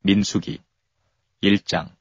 민수기 1장.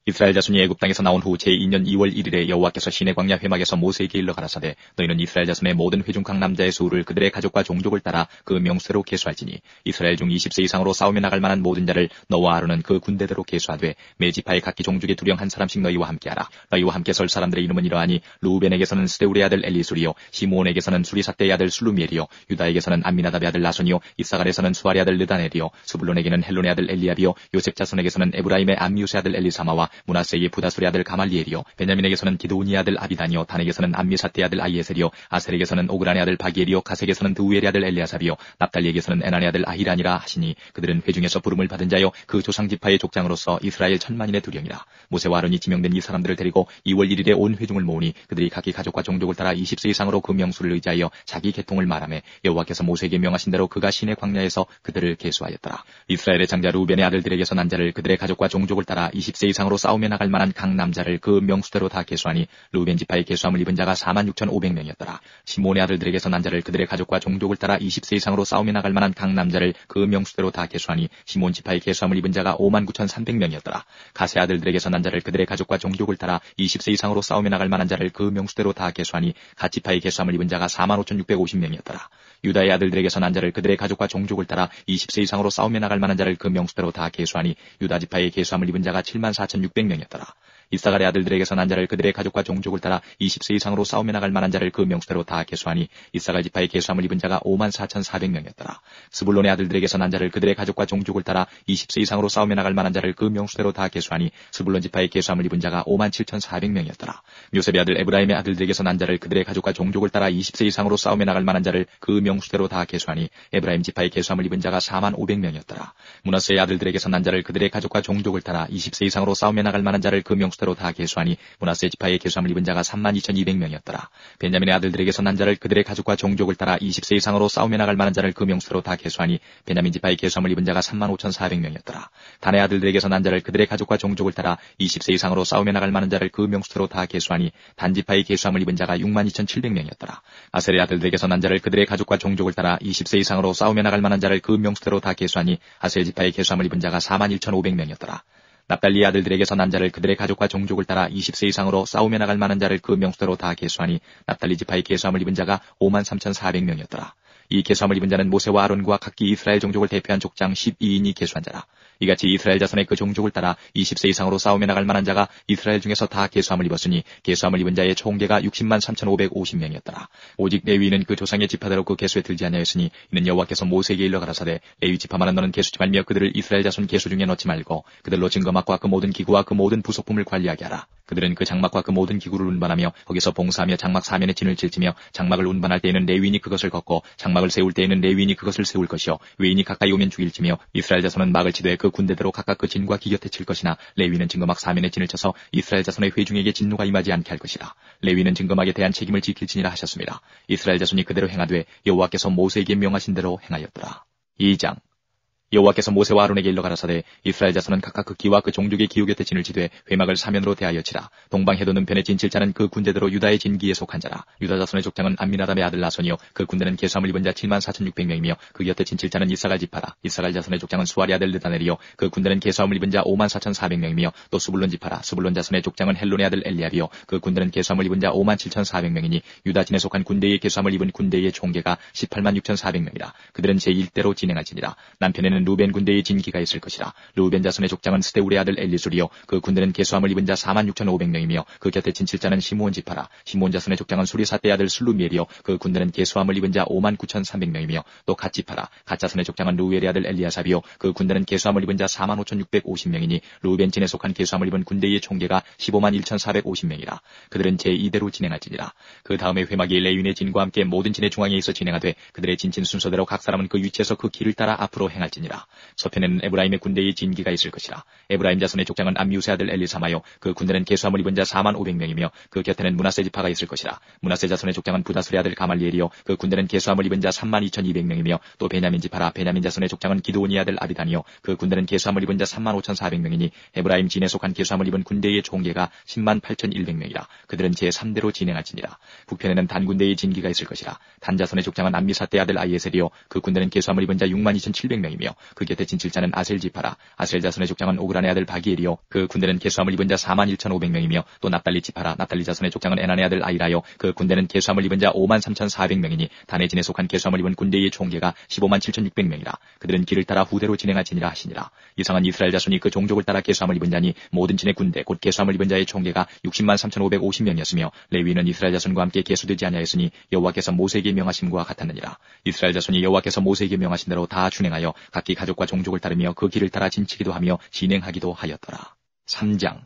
이스라엘 자손이 애굽 땅에서 나온 후 제2년 2월 1일에 여호와께서 시내 광야 회막에서 모세에게 일러 가라사대 너희는 이스라엘 자손의 모든 회중각 남자의 수를 그들의 가족과 종족을 따라 그 명수대로 계수할지니 이스라엘 중 20세 이상으로 싸움에 나갈 만한 모든 자를 너와 아론은 그 군대대로 계수하되 매 지파의 각기 종족의 두령 한 사람씩 너희와 함께하라. 너희와 함께 설 사람들의 이름은 이러하니 루벤에게서는 스데울의 아들 엘리술이요 시므온에게서는 수리삿대의 아들 술루미엘이요 유다에게서는 암미나답의 아들 나손이요 이사갈에서는 수아의 아들 느다넬이요 스불론에게는 헬론의 아들 엘리압이요 요셉 자손에게서는 에브라임의 암미우스의 아들 엘리사마와 므낫세의 부다술의 아들 가말리엘이요 베냐민에게서는 기드오니의 아들 아비단이요 단에게서는 암미사대의 아들 아이에셀이요 아셀에게서는 오그란의 아들 바기엘이요 가색에서는 드우엘의 아들 엘리아삽이요 납달리에게서는 에난의 아들 아히란이라 하시니 그들은 회중에서 부름을 받은 자요 그 조상지파의 족장으로서 이스라엘 천만인의 두령이라. 모세와 아론이 지명된 이 사람들을 데리고 2월 1일에 온 회중을 모으니 그들이 각기 가족과 종족을 따라 20세 이상으로 그 명수를 의지하여 자기 계통을 말하며 여호와께서 모세에게 명하신 대로 그가 시내 광야에서 그들을 계수하였더라. 이스라엘의 장자 루벤의 아들들에게서 난 자를 그들의 가족과 종족을 따라 20세 이상으로 싸움에 나갈 만한 각 남자를 그 명수대로 다 계수하니 루벤 지파의 계수함을 입은 자가 46,500명이었더라. 시몬의 아들들에게서 난 자를 그들의 가족과 종족을 따라 20세 이상으로 싸움에 나갈 만한 각 남자를 그 명수대로 다 계수하니 시몬 지파의 계수함을 입은 자가 59,300명이었더라. 가세 아들들에게서 난 자를 그들의 가족과 종족을 따라 20세 이상으로 싸움에 나갈 만한 자를 그 명수대로 다 계수하니 갓 지파의 계수함을 입은 자가 45,650명이었더라. 유다의 아들들에게서 난 자를 그들의 가족과 종족을 따라 20세 이상으로 싸움에 나갈 만한 자를 그 명수대로 다 계수하니 유다 지파의 계수함을 입은 자가 74,600명이었더라. 이사갈의 아들들에게서 난 자를 그들의 가족과 종족을 따라 20세 이상으로 싸움에 나갈 만한 자를 그 명수대로 다 계수하니 이사갈 지파의 계수함을 입은 자가 54,400명이었더라. 스불론의 아들들에게서 난 자를 그들의 가족과 종족을 따라 20세 이상으로 싸움에 나갈 만한 자를 그 명수대로 다 계수하니 스불론 지파의 계수함을 입은 자가 57,400명이었더라. 요셉의 아들 에브라임의 아들들에게서 난 자를 그들의 가족과 종족을 따라 20세 이상으로 싸움에 나갈 만한 자를 그 명수대로 다 계수하니 에브라임 지파의 계수함을 입은 자가 45,500명이었더라. 므낫세의 아들들에게서 난 자를 그들의 가족과 종족을 따라 20세 이상으로 싸움에 나갈 만한 자를 그 명수대로 다 계수하니 므낫세 지파의 계수함을 입은 자가 32,200명이었더라. 베냐민의 아들들에게서 난 자를 그들의 가족과 종족을 따라 20세 이상으로 싸움에 나갈 만한 자를 그 명수대로 다 계수하니 베냐민 지파의 계수함을 입은 자가 35,400명이었더라. 단의 아들들에게서 난 자를 그들의 가족과 종족을 따라 20세 이상으로 싸움에 나갈 만한 자를 그 명수대로 다 계수하니 단 지파의 계수함을 입은 자가 62,700명이었더라. 아셀의 아들들에게서 난 자를 그들의 가족과 종족을 따라 20세 이상으로 싸움에 나갈 만한 자를 그 명수대로 다 계수하니 아셀 지파의 계수함을 입은 자가 41,500명이었더라. 납달리의 아들들에게서 난 자를 그들의 가족과 종족을 따라 20세 이상으로 싸움에 나갈 만한 자를 그 명수대로 다 계수하니 납달리 지파의 계수함을 입은 자가 53,400명이었더라. 이 계수함을 입은 자는 모세와 아론과 각기 이스라엘 종족을 대표한 족장 12인이 계수한 자라. 이같이 이스라엘 자손의 그 종족을 따라 20세 이상으로 싸움에 나갈 만한 자가 이스라엘 중에서 다 계수함을 입었으니 계수함을 입은 자의 총계가 603,550명이었더라. 오직 레위인은 그 조상의 지파대로 그 계수에 들지 아니하였으니 이는 여호와께서 모세에게 일러 가라사대 레위 지파만은 너는 계수지 말며 그들을 이스라엘 자손 계수 중에 넣지 말고 그들로 증거막과 그 모든 기구와 그 모든 부속품을 관리하게 하라. 그들은 그 장막과 그 모든 기구를 운반하며 거기서 봉사하며 장막 사면에 진을 칠지며 장막을 운반할 때에는 레위인이 그것을 걷고 장막을 세울 때에는 레위인이 그것을 세울 것이요 외인이 가까이 오면 죽일지며 이스라엘 자손은 막을 치되 그 군대대로 각각 그 진과 기곁에 칠 것이나 레위는 증거막 사면에 진을 쳐서 이스라엘 자손의 회중에게 진노가 임하지 않게 할 것이라. 레위는 증거막에 대한 책임을 지킬지니라 하셨습니다. 이스라엘 자손이 그대로 행하되 여호와께서 모세에게 명하신 대로 행하였더라. 2장. 여호와께서 모세와 아론에게 일러 가라사대 이스라엘 자손은 각각 그 기와 그 종족의 기후 곁에 진을 치되 회막을 사면으로 대하여 치라. 동방 해돋는 편에 진칠 자는 그 군대대로 유다의 진기에 속한 자라. 유다 자손의 족장은 암미나답의 아들 나손이요 그 군대는 계수함을 입은 자 74,600명이며 그 곁에 진칠 자는 이사갈 지파라. 이사갈 자손의 족장은 수아의 아들 느다넬이요 그 군대는 계수함을 입은 자 54,400명이며 또 스불론 지파라. 스불론 자손의 족장은 헬론의 아들 엘리압이요 그 군대는 계수함을 입은 자 57,400명이니 유다 진에 속한 군대의 계수함을 입은 군대의 총계가 186,400명이라. 그들은 제1대로 진행할지니라. 남편에는 루벤 군대의 진기가 있을 것이라. 루벤 자손의 족장은 스데울의 아들 엘리술이요 그 군대는 계수함을 입은 자 46,500명이며 그 곁에 진칠 자는 시므온 지파라. 시므온 자손의 족장은 수리삿대의 아들 술루미엘이요 그 군대는 계수함을 입은 자 59,300명이며 또 갓 지파라. 갓 자손의 족장은 루엘의 아들 엘리아삽이요 그 군대는 계수함을 입은 자 45,650명이니 루벤 진에 속한 계수함을 입은 군대의 총계가 151,450명이라. 그들은 제2대로 진행할지니라. 그 다음에 회막이 레위인의 진과 함께 모든 진의 중앙에 있어 진행하되 그들의 진친 순서대로 각 사람은 그 위치에서 그 길을 따라 앞으로 행할지니라. 서편에는 에브라임의 군대의 진기가 있을 것이라. 에브라임 자손의 족장은 암미우스의 아들 엘리사마요 그 군대는 계수함을 입은 자 41,500명이며 그 곁에는 므낫세 지파가 있을 것이라. 므낫세 자손의 족장은 부다술의 아들 가말리엘이요 그 군대는 계수함을 입은 자 32,200명이며 또 베냐민 지파라. 베냐민 자손의 족장은 기드오니의 아들 아비단이요 그 군대는 계수함을 입은 자 35,400명이니 에브라임 진에 속한 계수함을 입은 군대의 총계가 108,100명이라. 그들은 제3대로 진행할지니라. 북편에는 단 군대의 진기가 있을 것이라. 단 자손의 족장은 암미사대의 아들 아이에셀이요 그 군대는 계수함을 입은 자 62,700명이며 그 곁에 진칠자는 아셀 지파라. 아셀 자손의 족장은 오그란의 아들 바기엘이요 그 군대는 계수함을 입은 자 41,500명이며 또 납달리 지파라. 납달리 자손의 족장은 에난의 아들 아이라요 그 군대는 계수함을 입은 자 53,400명이니 단의 진에 속한 계수함을 입은 군대의 총계가 157,600명이라. 그들은 길을 따라 후대로 진행하지니라 하시니라. 이상은 이스라엘 자손이 그 종족을 따라 계수함을 입은 자니 모든 진의 군대 곧 계수함을 입은 자의 총계가 603,550명이었으며 레위인은 이스라엘 자손과 함께 계수되지 아니하였으니 여호와께서 모세에게 명하심과 같았느니라. 이스라엘 자손이 여호와께서 모세에게 명하신 대로 다 준행하여 각기 가족과 종족을 따르며 그 길을 따라 진치기도 하며 진행하기도 하였더라. 3장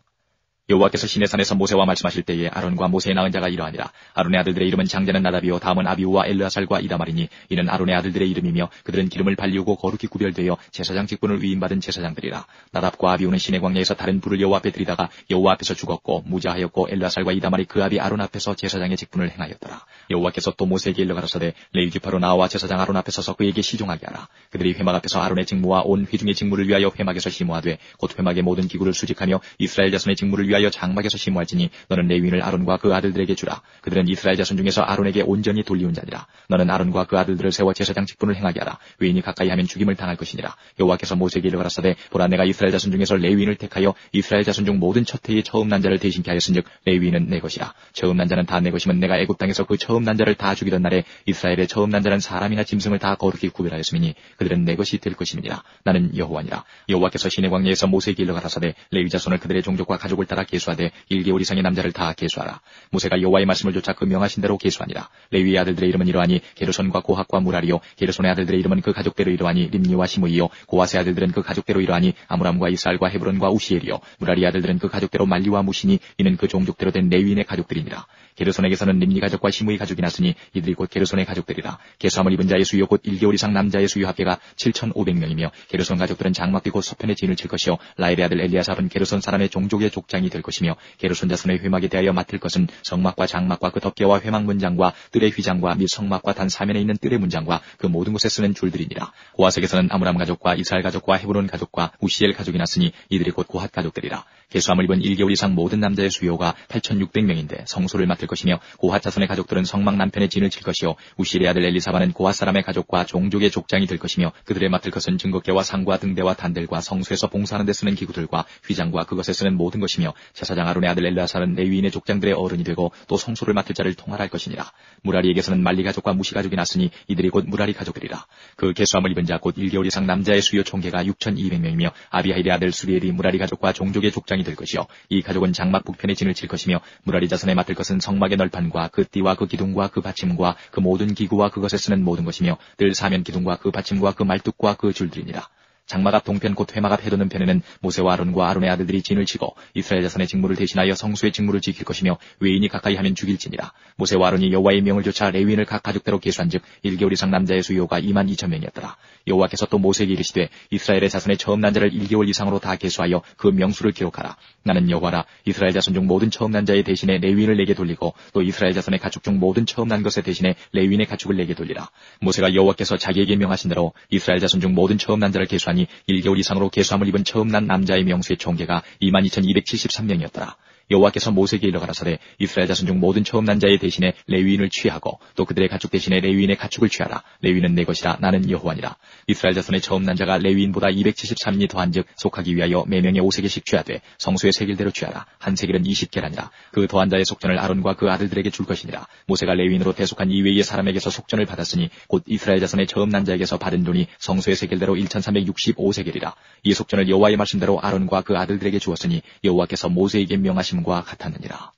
여호와께서 시내산에서 모세와 말씀하실 때에 아론과 모세의 낳은 자가 이러하니라. 아론의 아들들의 이름은 장자는 나답이요 다음은 아비후와 엘르아살과 이다말이니 이는 아론의 아들들의 이름이며 그들은 기름을 발리우고 거룩히 구별되어 제사장 직분을 위임받은 제사장들이라. 나답과 아비후는 시내 광야에서 다른 불을 여호와 앞에 들이다가 여호와 앞에서 죽었고 무자하였고 엘르아살과 이다말이 그 아비 아론 앞에서 제사장의 직분을 행하였더라. 여호와께서 또 모세에게 일러 가라사대 레위 지파로 나와 제사장 아론 앞에 서서 그에게 시종하게 하라. 그들이 회막 앞에서 아론의 직무와 온 회중의 직무를 위하여 회막에서 심호하되 곧 회막의 모든 기구를 수직하며 이스라엘 자손의 직무를 위하여 장막에서 심호할지니 너는 레위인을 아론과 그 아들들에게 주라. 그들은 이스라엘 자손 중에서 아론에게 온전히 돌리운 자니라. 너는 아론과 그 아들들을 세워 제사장 직분을 행하게 하라. 외인이 가까이 하면 죽임을 당할 것이니라. 여호와께서 모세에게 이르 가라사대 보라 내가 이스라엘 자손 중에서 레위인을 택하여 이스라엘 자손 중 모든 첫 해의 처음 난 자를 대신케 하였은즉 레위인은 내 것이라. 처음 난 자는 다 내 것이면 내가 애굽 땅에서 그 처음 난 자를 다 죽이던 날에 이스라엘의 처음 난 자는 사람이나 짐승을 다 거룩히 구별하였음이니 그들은 내 것이 될 것임이니라. 나는 여호와니라. 여호와께서 시내 광야에서 모세에게 일러 가라사대 레위 자손을 그들의 종족과 가족을 따라 계수하되 1개월 이상의 남자를 다 계수하라. 모세가 여호와의 말씀을 좇아 그 명하신 대로 계수하니라. 레위의 아들들의 이름은 이러하니 게르손과 고핫과 무라리요 게르손의 아들들의 이름은 그 가족대로 이러하니 림니와 시므이요 고핫의 아들들은 그 가족대로 이러하니 아므람과 이스알과 헤브론과 우시엘이요 무라리의 아들들은 그 가족대로 말리와 무시니 이는 그 종족대로 된 레위인의 가족들이니라. 게르손에게서는 림니 가족과 시므이 가족이 났으니 이들이 곧 게르손의 가족들이라. 계수함을 입은 자의 수요 곧 1개월 이상 남자의 수요 합계가 7,500명이며 게르손 가족들은 장막뒤 곧 서편에 진을 칠 것이요 라엘의 아들 엘리아삽은 게르손 사람의 종족의 족장이 될 것이며 게르손 자손의 회막에 대하여 맡을 것은 성막과 장막과 그 덮개와 회막 문장과 뜰의 휘장과 및 성막과 단 사면에 있는 뜰의 문장과 그 모든 곳에 쓰는 줄들이니라. 고핫에게서는 아므람 가족과 이스라엘 가족과 헤브론 가족과 우시엘 가족이 났으니 이들이 곧 고핫 가족들이라. 계수함을 입은 1개월 이상 모든 남자의 수요가 8,600명인데 성소를 맡을 것이며 고핫 자손의 가족들은 성막 남편에 진을 칠 것이요 우시엘의 아들 엘리사바는 고핫 사람의 가족과 종족의 족장이 될 것이며 그들의 맡을 것은 증거궤와 상과 등대와 단들과 성소에서 봉사하는 데 쓰는 기구들과 휘장과 그것에 쓰는 모든 것이며 제사장 아론의 아들 엘르아살은 레위인의 족장들의 어른이 되고 또 성소를 맡을 자를 통할할 것이니라. 무라리에게서는 말리 가족과 무시 가족이 났으니 이들이 곧 무라리 가족들이라. 그 계수함을 입은 자 곧 1개월 이상 남자의 수요 총계가 6,200명이며 아비하일의 아들 수리엘이 무라리 가족과 종족의 족장이 될 것이요 이 가족은 장막 북편에 진을 칠 것이며 무라리 자손에 맡을 것은 성막의 널판과 그 띠와 그 기둥과 그 받침과 그 모든 기구와 그것에 쓰는 모든 것이며 뜰 사면 기둥과 그 받침과 그 말뚝과 그 줄들이니라. 장막 앞 동편 곧 회막 앞 해돋는 편에는 모세와 아론과 아론의 아들들이 진을 치고 이스라엘 자손의 직무를 대신하여 성소의 직무를 지킬 것이며 외인이 가까이 하면 죽일지니라. 모세와 아론이 여호와의 명을 좇아 레위인을 각 가족대로 계수한즉 1개월 이상 남자의 수요가 22,000명이었더라. 여호와께서 또 모세에게 이르시되 이스라엘의 자손의 처음 난 자를 1개월 이상으로 다 계수하여 그 명수를 기록하라. 나는 여호와라. 이스라엘 자손 중 모든 처음 난 자의 대신에 레위인을 내게 돌리고 또 이스라엘 자손의 가축 중 모든 처음 난 것의 대신에 레위인의 가축을 내게 돌리라. 모세가 여호와께서 자기에게 명하신 대로 이스라엘 자손 중 모든 처음 난 자를 계수하니 1개월 이상으로 계수함을 입은 처음 난 남자의 명수의 총계가 22,273명이었더라. 여호와께서 모세에게 일러 가라사대 이스라엘 자손 중 모든 처음 난 자의 대신에 레위인을 취하고 또 그들의 가축 대신에 레위인의 가축을 취하라. 레위인은 내 것이라. 나는 여호와니라. 이스라엘 자손의 처음 난 자가 레위인보다 273인이 더한즉 속하기 위하여 매명에 5세겔씩 취하되 성소의 세겔대로 취하라. 한 세겔은 20계라니라. 그 더한 자의 속전을 아론과 그 아들들에게 줄 것이니라. 모세가 레위인으로 대속한 이외의 사람에게서 속전을 받았으니 곧 이스라엘 자손의 처음 난 자에게서 받은 돈이 성소의 세겔대로 1,365세겔이라. 이 속전을 여호와의 말씀대로 아론과 그 아들들에게 주었으니 여호와께서 모세에게 명하심 과 같았느니라.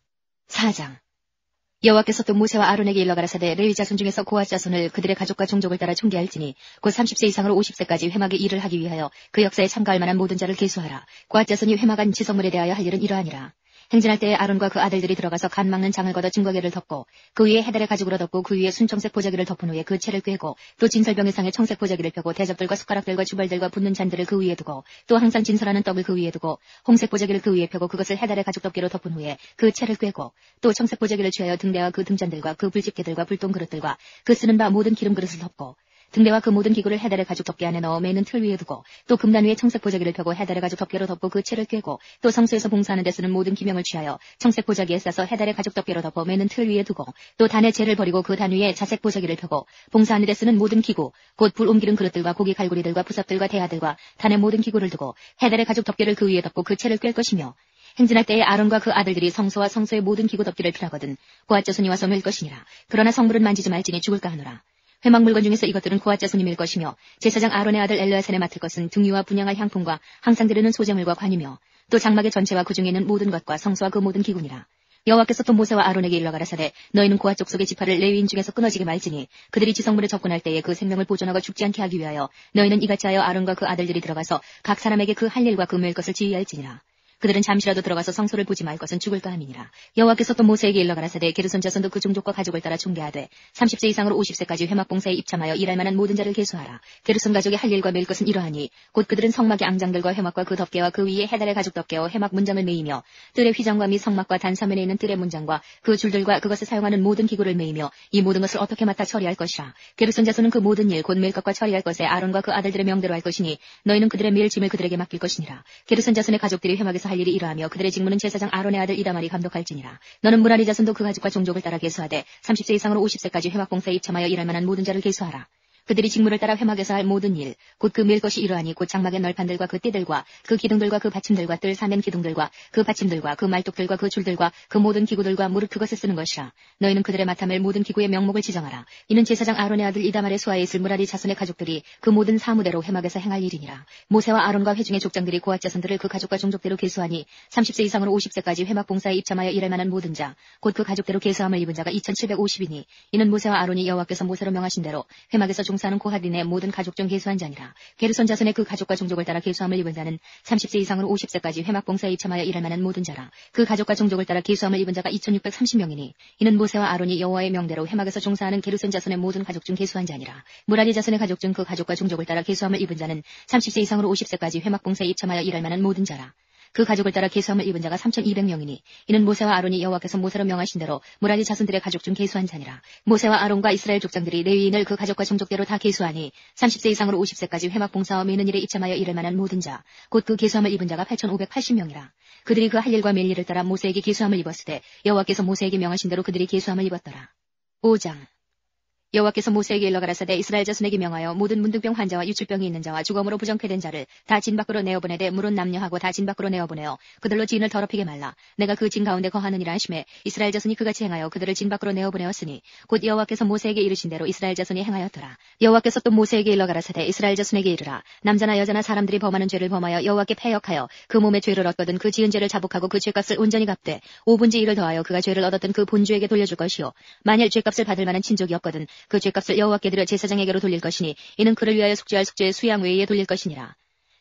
4장 여호와께서 또 모세와 아론에게 일러 가라사대 레위 자손 중에서 고핫 자손을 그들의 가족과 종족을 따라 총계할지니 곧 30세 이상으로 50세까지 회막의 일을 하기 위하여 그 역사에 참가할 만한 모든 자를 계수하라. 고핫 자손이 회막 안 지성물에 대하여 할 일은 이러하니라. 행진할 때에 아론과 그 아들들이 들어가서 간 막는 장을 걷어 증거궤를 덮고 그 위에 해달의 가죽으로 덮고 그 위에 순청색 보자기를 덮은 후에 그 채를 꿰고 또 진설병의 상에 청색 보자기를 펴고 대접들과 숟가락들과 주발들과 붓는 잔들을 그 위에 두고 또 항상 진설하는 떡을 그 위에 두고 홍색 보자기를 그 위에 펴고 그것을 해달의 가죽 덮개로 덮은 후에 그 채를 꿰고 또 청색 보자기를 취하여 등대와 그 등잔들과 그 불집게들과 불똥 그릇들과 그 쓰는 바 모든 기름 그릇을 덮고 등대와 그 모든 기구를 해달의 가죽 덮개 안에 넣어 매는 틀 위에 두고 또 금단 위에 청색 보자기를 펴고 해달의 가죽 덮개로 덮고 그 채를 꿰고 또 성소에서 봉사하는 데 쓰는 모든 기명을 취하여 청색 보자기에 싸서 해달의 가죽 덮개로 덮어 매는 틀 위에 두고 또 단의 채를 버리고 그 단 위에 자색 보자기를 펴고 봉사하는 데 쓰는 모든 기구 곧 불 옮기는 그릇들과 고기 갈고리들과 부삽들과 대야들과 단의 모든 기구를 두고 해달의 가죽 덮개를 그 위에 덮고 그 채를 꿰 것이며 행진할 때에 아론과 그 아들들이 성소와 성소의 모든 기구 덮기를 필하거든 고앗 자손이 와서 밀 것이니라. 그러나 성물은 만지지 말지니 죽을까 하노라. 회막 물건 중에서 이것들은 고앗 자손이 밀 것이며 제사장 아론의 아들 엘르야산에 맡을 것은 등유와 분향할 향품과 항상 드리는 소재물과 관이며 또 장막의 전체와 그 중에 있는 모든 것과 성소와 그 모든 기구니라. 여호와께서 또 모세와 아론에게 일러 가라사대 너희는 고앗 족속의 지파를 레위인 중에서 끊어지게 말지니 그들이 지성물에 접근할 때에 그 생명을 보존하고 죽지 않게 하기 위하여 너희는 이같이 하여 아론과 그 아들들이 들어가서 각 사람에게 그 할 일과 그 맬 것을 지휘할지니라. 그들은 잠시라도 들어가서 성소를 보지 말 것은 죽을까 함이니라. 여호와께서 또 모세에게 일러 가라사대 게르손 자손도 그 종족과 가족을 따라 총계하되 30세 이상으로 50세까지 회막봉사에 입참하여 일할 만한 모든 자를 계수하라. 게르손 가족의 할 일과 맬 것은 이러하니 곧 그들은 성막의 앙장들과 회막과 그 덮개와 그 위에 해달의 가죽 덮개와 회막 문장을 매이며 뜰의 휘장과 및 성막과 단사면에 있는 뜰의 문장과 그 줄들과 그것을 사용하는 모든 기구를 매이며 이 모든 것을 어떻게 맡아 처리할 것이라. 게르손 자손은 그 모든 일 곧 맬 것과 처리할 것에 아론과 그 아들들의 명대로 할 것이니 너희는 그들의 매일 짐을 그들에게 맡길 것이니라. 게르손 자손의 가족들이 회막에서 할 일이 이러하며 그들의 직무는 제사장 아론의 아들 이다말이 감독할지니라. 너는 무라리 자손도 그 가족과 종족을 따라 계수하되 30세 이상으로 50세까지 회막봉사에 입참하여 일할 만한 모든 자를 계수하라. 그들이 직무를 따라 회막에서 할 모든 일, 곧 그 맬 것이 이러하니 곧 장막의 널판들과 그 띠들과 그 기둥들과 그 받침들과 뜰 사면 기둥들과 그 받침들과 그 말뚝들과 그 줄들과 그 모든 기구들과 무릇 그것을 쓰는 것이라. 너희는 그들의 맡아 맬 모든 기구의 명목을 지정하라. 이는 제사장 아론의 아들 이다말의 수하에 있을 무라리 자손의 가족들이 그 모든 사무대로 회막에서 행할 일이니라. 모세와 아론과 회중의 족장들이 고앗 자손들을 그 가족과 종족대로 계수하니 30세 이상으로 50세까지 회막 봉사에 입참하여 일할 만한 모든 자, 곧 그 가족대로 계수함을 입은 자가 2750이니 이는 모세와 아론이 여호와께서 모세로 명하신 대로 회막에서 종사하는 고핫인의 모든 가족 중 계수한 자니라. 게르손 자손의 그 가족과 종족을 따라 계수함을 입은 자는 30세 이상으로 50세까지 회막 봉사에 입참하여 일할 만한 모든 자라. 그 가족과 종족을 따라 계수함을 입은 자가 2630명이니 이는 모세와 아론이 여호와의 명대로 회막에서 종사하는 게르손 자손의 모든 가족 중 계수한 자니라. 무라리 자손의 가족 중 그 가족과 종족을 따라 계수함을 입은 자는 30세 이상으로 50세까지 회막 봉사에 입참하여 일할 만한 모든 자라. 그 가족을 따라 계수함을 입은 자가 3200명이니 이는 모세와 아론이 여호와께서 모세로 명하신 대로 무라리 자손들의 가족 중 계수한 자니라. 모세와 아론과 이스라엘 족장들이 레위인을 그 가족과 종족대로 다 계수하니 30세 이상으로 50세까지 회막 봉사와 매는 일에 입참하여 일할 만한 모든 자, 곧 그 계수함을 입은 자가 8580명이라. 그들이 그 할 일과 맬 일을 따라 모세에게 계수함을 입었을 때 여호와께서 모세에게 명하신 대로 그들이 계수함을 입었더라. 5장 여호와께서 모세에게 일러 가라사대 이스라엘 자손에게 명하여 모든 문둥병 환자와 유출병이 있는 자와 주검으로 부정패된 자를 다 진 밖으로 내어보내되 물은 남녀하고 다 진 밖으로 내어보내어 그들로 진을 더럽히게 말라. 내가 그 진 가운데 거하느니라 하심에 이스라엘 자손이 그같이 행하여 그들을 진 밖으로 내어보내었으니 곧 여호와께서 모세에게 이르신 대로 이스라엘 자손이 행하였더라. 여호와께서 또 모세에게 일러 가라사대 이스라엘 자손에게 이르라. 남자나 여자나 사람들이 범하는 죄를 범하여 여호와께 패역하여 그 몸의 죄를 얻거든 그 지은 죄를 자복하고 그 죄값을 온전히 갚되 5분지 1을 더하여 그가 죄를 얻었던 그 본주에게 돌려줄 것이요 만일 죄값을 받을 만한 친족이 없거든 그 죄값을 여호와께 드려 제사장에게로 돌릴 것이니 이는 그를 위하여 속죄할 속죄의 수양 외에 돌릴 것이니라.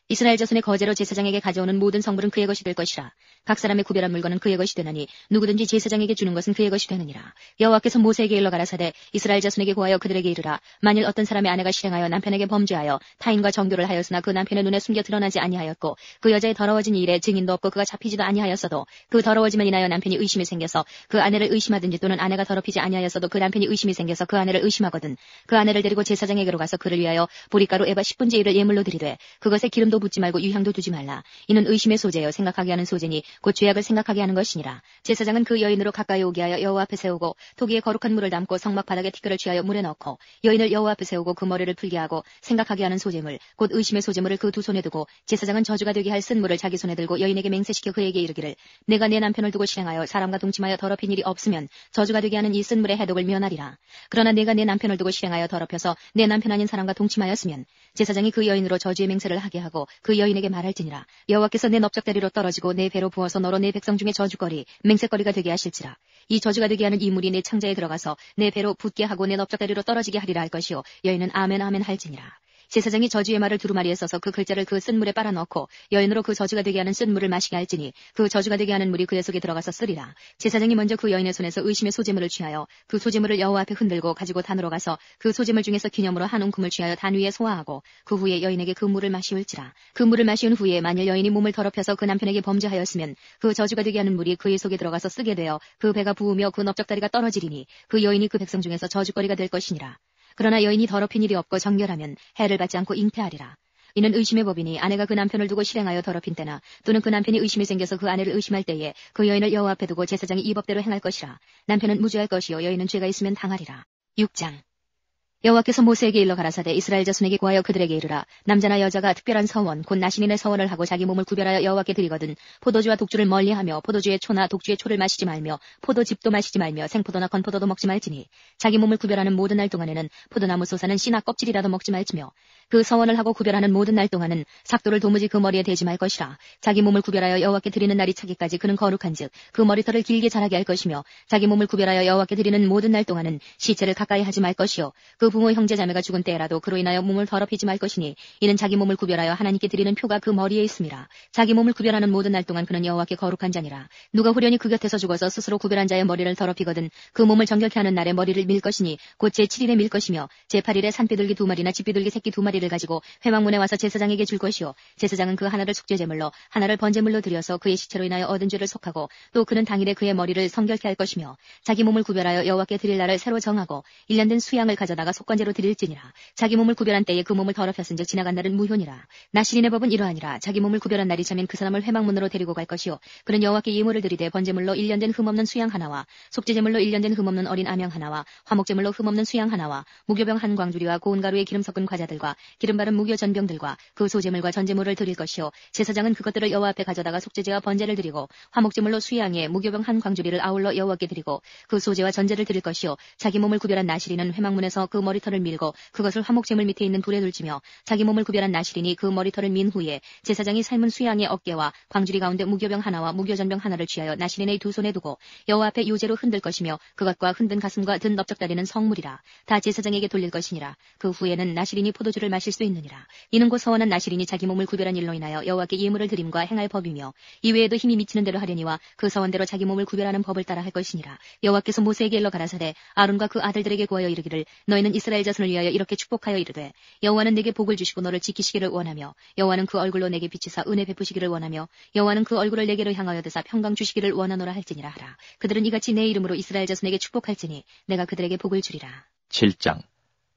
이스라엘 자손의 거제로 제사장에게 가져오는 모든 성물은 그의 것이 될 것이라. 각 사람의 구별한 물건은 그의 것이 되나니 누구든지 제사장에게 주는 것은 그의 것이 되느니라. 여호와께서 모세에게 일러 가라사대 이스라엘 자손에게 고하여 그들에게 이르라. 만일 어떤 사람의 아내가 실행하여 남편에게 범죄하여 타인과 정교를 하였으나 그 남편의 눈에 숨겨 드러나지 아니하였고 그 여자의 더러워진 일에 증인도 없고 그가 잡히지도 아니하였어도 그 더러워짐을 인하여 남편이 의심이 생겨서 그 아내를 의심하든지 또는 아내가 더럽히지 아니하였어도 그 남편이 의심이 생겨서 그 아내를 의심하거든 그 아내를 데리고 제사장에게로 가서 그를 위하여 보리가루 에바 10분지 1을 예물로 드리되 그것에 기름도 붓지 말고 유향도 두지 말라. 이는 의심의 소재여 생각하게 하는 소재니 곧 죄악을 생각하게 하는 것이니라. 제사장은 그 여인으로 가까이 오게 하여 여호와 앞에 세우고 토기에 거룩한 물을 담고 성막 바닥에 티끌을 취하여 물에 넣고 여인을 여호와 앞에 세우고 그 머리를 풀게 하고 생각하게 하는 소재물 곧 의심의 소재물을 그 두 손에 두고 제사장은 저주가 되게 할 쓴 물을 자기 손에 들고 여인에게 맹세시켜 그에게 이르기를 내가 내 남편을 두고 실행하여 사람과 동침하여 더럽힌 일이 없으면 저주가 되게 하는 이 쓴 물의 해독을 면하리라. 그러나 내가 내 남편을 두고 실행하여 더럽혀서 내 남편 아닌 사람과 동침하였으면 제사장이 그 여인으로 저주의 맹세를 하게 하고 그 여인에게 말할지니라. 여호와께서 내 넓적다리로 떨어지고 내 배로 부어서 너로 내 백성 중에 저주거리 맹세거리가 되게 하실지라. 이 저주가 되게 하는 이 물이 내 창자에 들어가서 내 배로 붓게 하고 내 넓적다리로 떨어지게 하리라 할 것이요 여인은 아멘 아멘 할지니라. 제사장이 저주의 말을 두루마리에 써서 그 글자를 그 쓴 물에 빨아넣고 여인으로 그 저주가 되게 하는 쓴 물을 마시게 할지니 그 저주가 되게 하는 물이 그의 속에 들어가서 쓰리라. 제사장이 먼저 그 여인의 손에서 의심의 소재물을 취하여 그 소재물을 여호와 앞에 흔들고 가지고 단으로 가서 그 소재물 중에서 기념으로 한 웅큼을 취하여 단 위에 소화하고 그 후에 여인에게 그 물을 마시울지라. 그 물을 마시운 후에 만일 여인이 몸을 더럽혀서 그 남편에게 범죄하였으면 그 저주가 되게 하는 물이 그의 속에 들어가서 쓰게 되어 그 배가 부으며 그 넓적다리가 떨어지리니 그 여인이 그 백성 중에서 저주거리가 될 것이니라. 그러나 여인이 더럽힌 일이 없고 정결하면 해를 받지 않고 잉태하리라. 이는 의심의 법이니 아내가 그 남편을 두고 실행하여 더럽힌 때나 또는 그 남편이 의심이 생겨서 그 아내를 의심할 때에 그 여인을 여호와 앞에 두고 제사장이 이 법대로 행할 것이라. 남편은 무죄할 것이요 여인은 죄가 있으면 당하리라. 6장. 여호와께서 모세에게 일러 가라사대 이스라엘 자손에게 구하여 그들에게 이르라. 남자나 여자가 특별한 서원 곧 나신인의 서원을 하고 자기 몸을 구별하여 여호와께 드리거든 포도주와 독주를 멀리하며 포도주의 초나 독주의 초를 마시지 말며 포도즙도 마시지 말며 생포도나 건포도도 먹지 말지니 자기 몸을 구별하는 모든 날 동안에는 포도나무 솟아는 씨나 껍질이라도 먹지 말지며 그 서원을 하고 구별하는 모든 날 동안은 삭도를 도무지 그 머리에 대지 말 것이라. 자기 몸을 구별하여 여호와께 드리는 날이 차기까지 그는 거룩한즉 그 머리털을 길게 자라게 할 것이며 자기 몸을 구별하여 여호와께 드리는 모든 날 동안은 시체를 가까이 하지 말 것이요 그 부모 형제 자매가 죽은 때라도 그로 인하여 몸을 더럽히지 말 것이니 이는 자기 몸을 구별하여 하나님께 드리는 표가 그 머리에 있음이라. 자기 몸을 구별하는 모든 날 동안 그는 여호와께 거룩한 자니라. 누가 후련히 그 곁에서 죽어서 스스로 구별한 자의 머리를 더럽히거든 그 몸을 정결케 하는 날에 머리를 밀 것이니 곧 제7일에 밀 것이며 제8일에 산비둘기 2마리나 집비둘기 새끼 2마리를 가지고 회막문에 와서 제사장에게 줄 것이요 제사장은 그 하나를 속죄제물로 하나를 번제물로 드려서 그의 시체로 인하여 얻은 죄를 속하고 또 그는 당일에 그의 머리를 성결케 할 것이며 자기 몸을 구별하여 여호와께 드릴 날을 새로 정하고 1년 된 수양을 가져다가 속관제로 드릴지니라. 자기 몸을 구별한 때에 그 몸을 더럽혔은즉 지나간 날은 무효니라. 나실인의 법은 이러하니라. 자기 몸을 구별한 날이 차면 그 사람을 회막문으로 데리고 갈 것이요 그는 여호와께 예물을 드리되 번제물로 1년 된 흠없는 수양 하나와 속죄제물로 1년 된 흠없는 어린 암양 하나와 화목제물로 흠없는 수양 하나와 무교병 한 광주리와 고운 가루에 기름 섞은 과자들과 기름 바른 무교 전병들과 그 소제물과 전제물을 드릴 것이요 제사장은 그것들을 여호와 앞에 가져다가 속죄제와 번제를 드리고 화목제물로 수양에 무교병 한 광주리를 아울러 여호와께 드리고 그 소제와 전제를 드릴 것이요 자기 몸을 구별한 나실인은 회막문에서 그 머리털을 밀고 그것을 화목제물 밑에 있는 불에 둘지며 자기 몸을 구별한 나실인이 그 머리털을 민 후에 제사장이 삶은 수양의 어깨와 광주리 가운데 무교병 하나와 무교전병 하나를 취하여 나실인의 두 손에 두고 여호와 앞에 요제로 흔들 것이며 그것과 흔든 가슴과 든 넓적다리는 성물이라. 다 제사장에게 돌릴 것이니라. 그 후에는 나실인이 포도주를 마실 수 있느니라. 이는 곧 서원한 나실인이 자기 몸을 구별한 일로 인하여 여호와께 예물을 드림과 행할 법이며 이외에도 힘이 미치는 대로 하려니와 그 서원대로 자기 몸을 구별하는 법을 따라 할 것이니라. 여호와께서 모세에게 일러 가라사대 아론과 그 아들들에게 구하여 이르기를 너희는 이스라엘 자손을 위하여 이렇게 축복하여 이르되 여호와는 내게 복을 주시고 너를 지키시기를 원하며 여호와는 그 얼굴로 내게 비치사 은혜 베푸시기를 원하며 여호와는 그 얼굴을 내게로 향하여 드사 평강 주시기를 원하노라 할지니라 하라. 그들은 이같이 내 이름으로 이스라엘 자손에게 축복할지니 내가 그들에게 복을 주리라. 7장.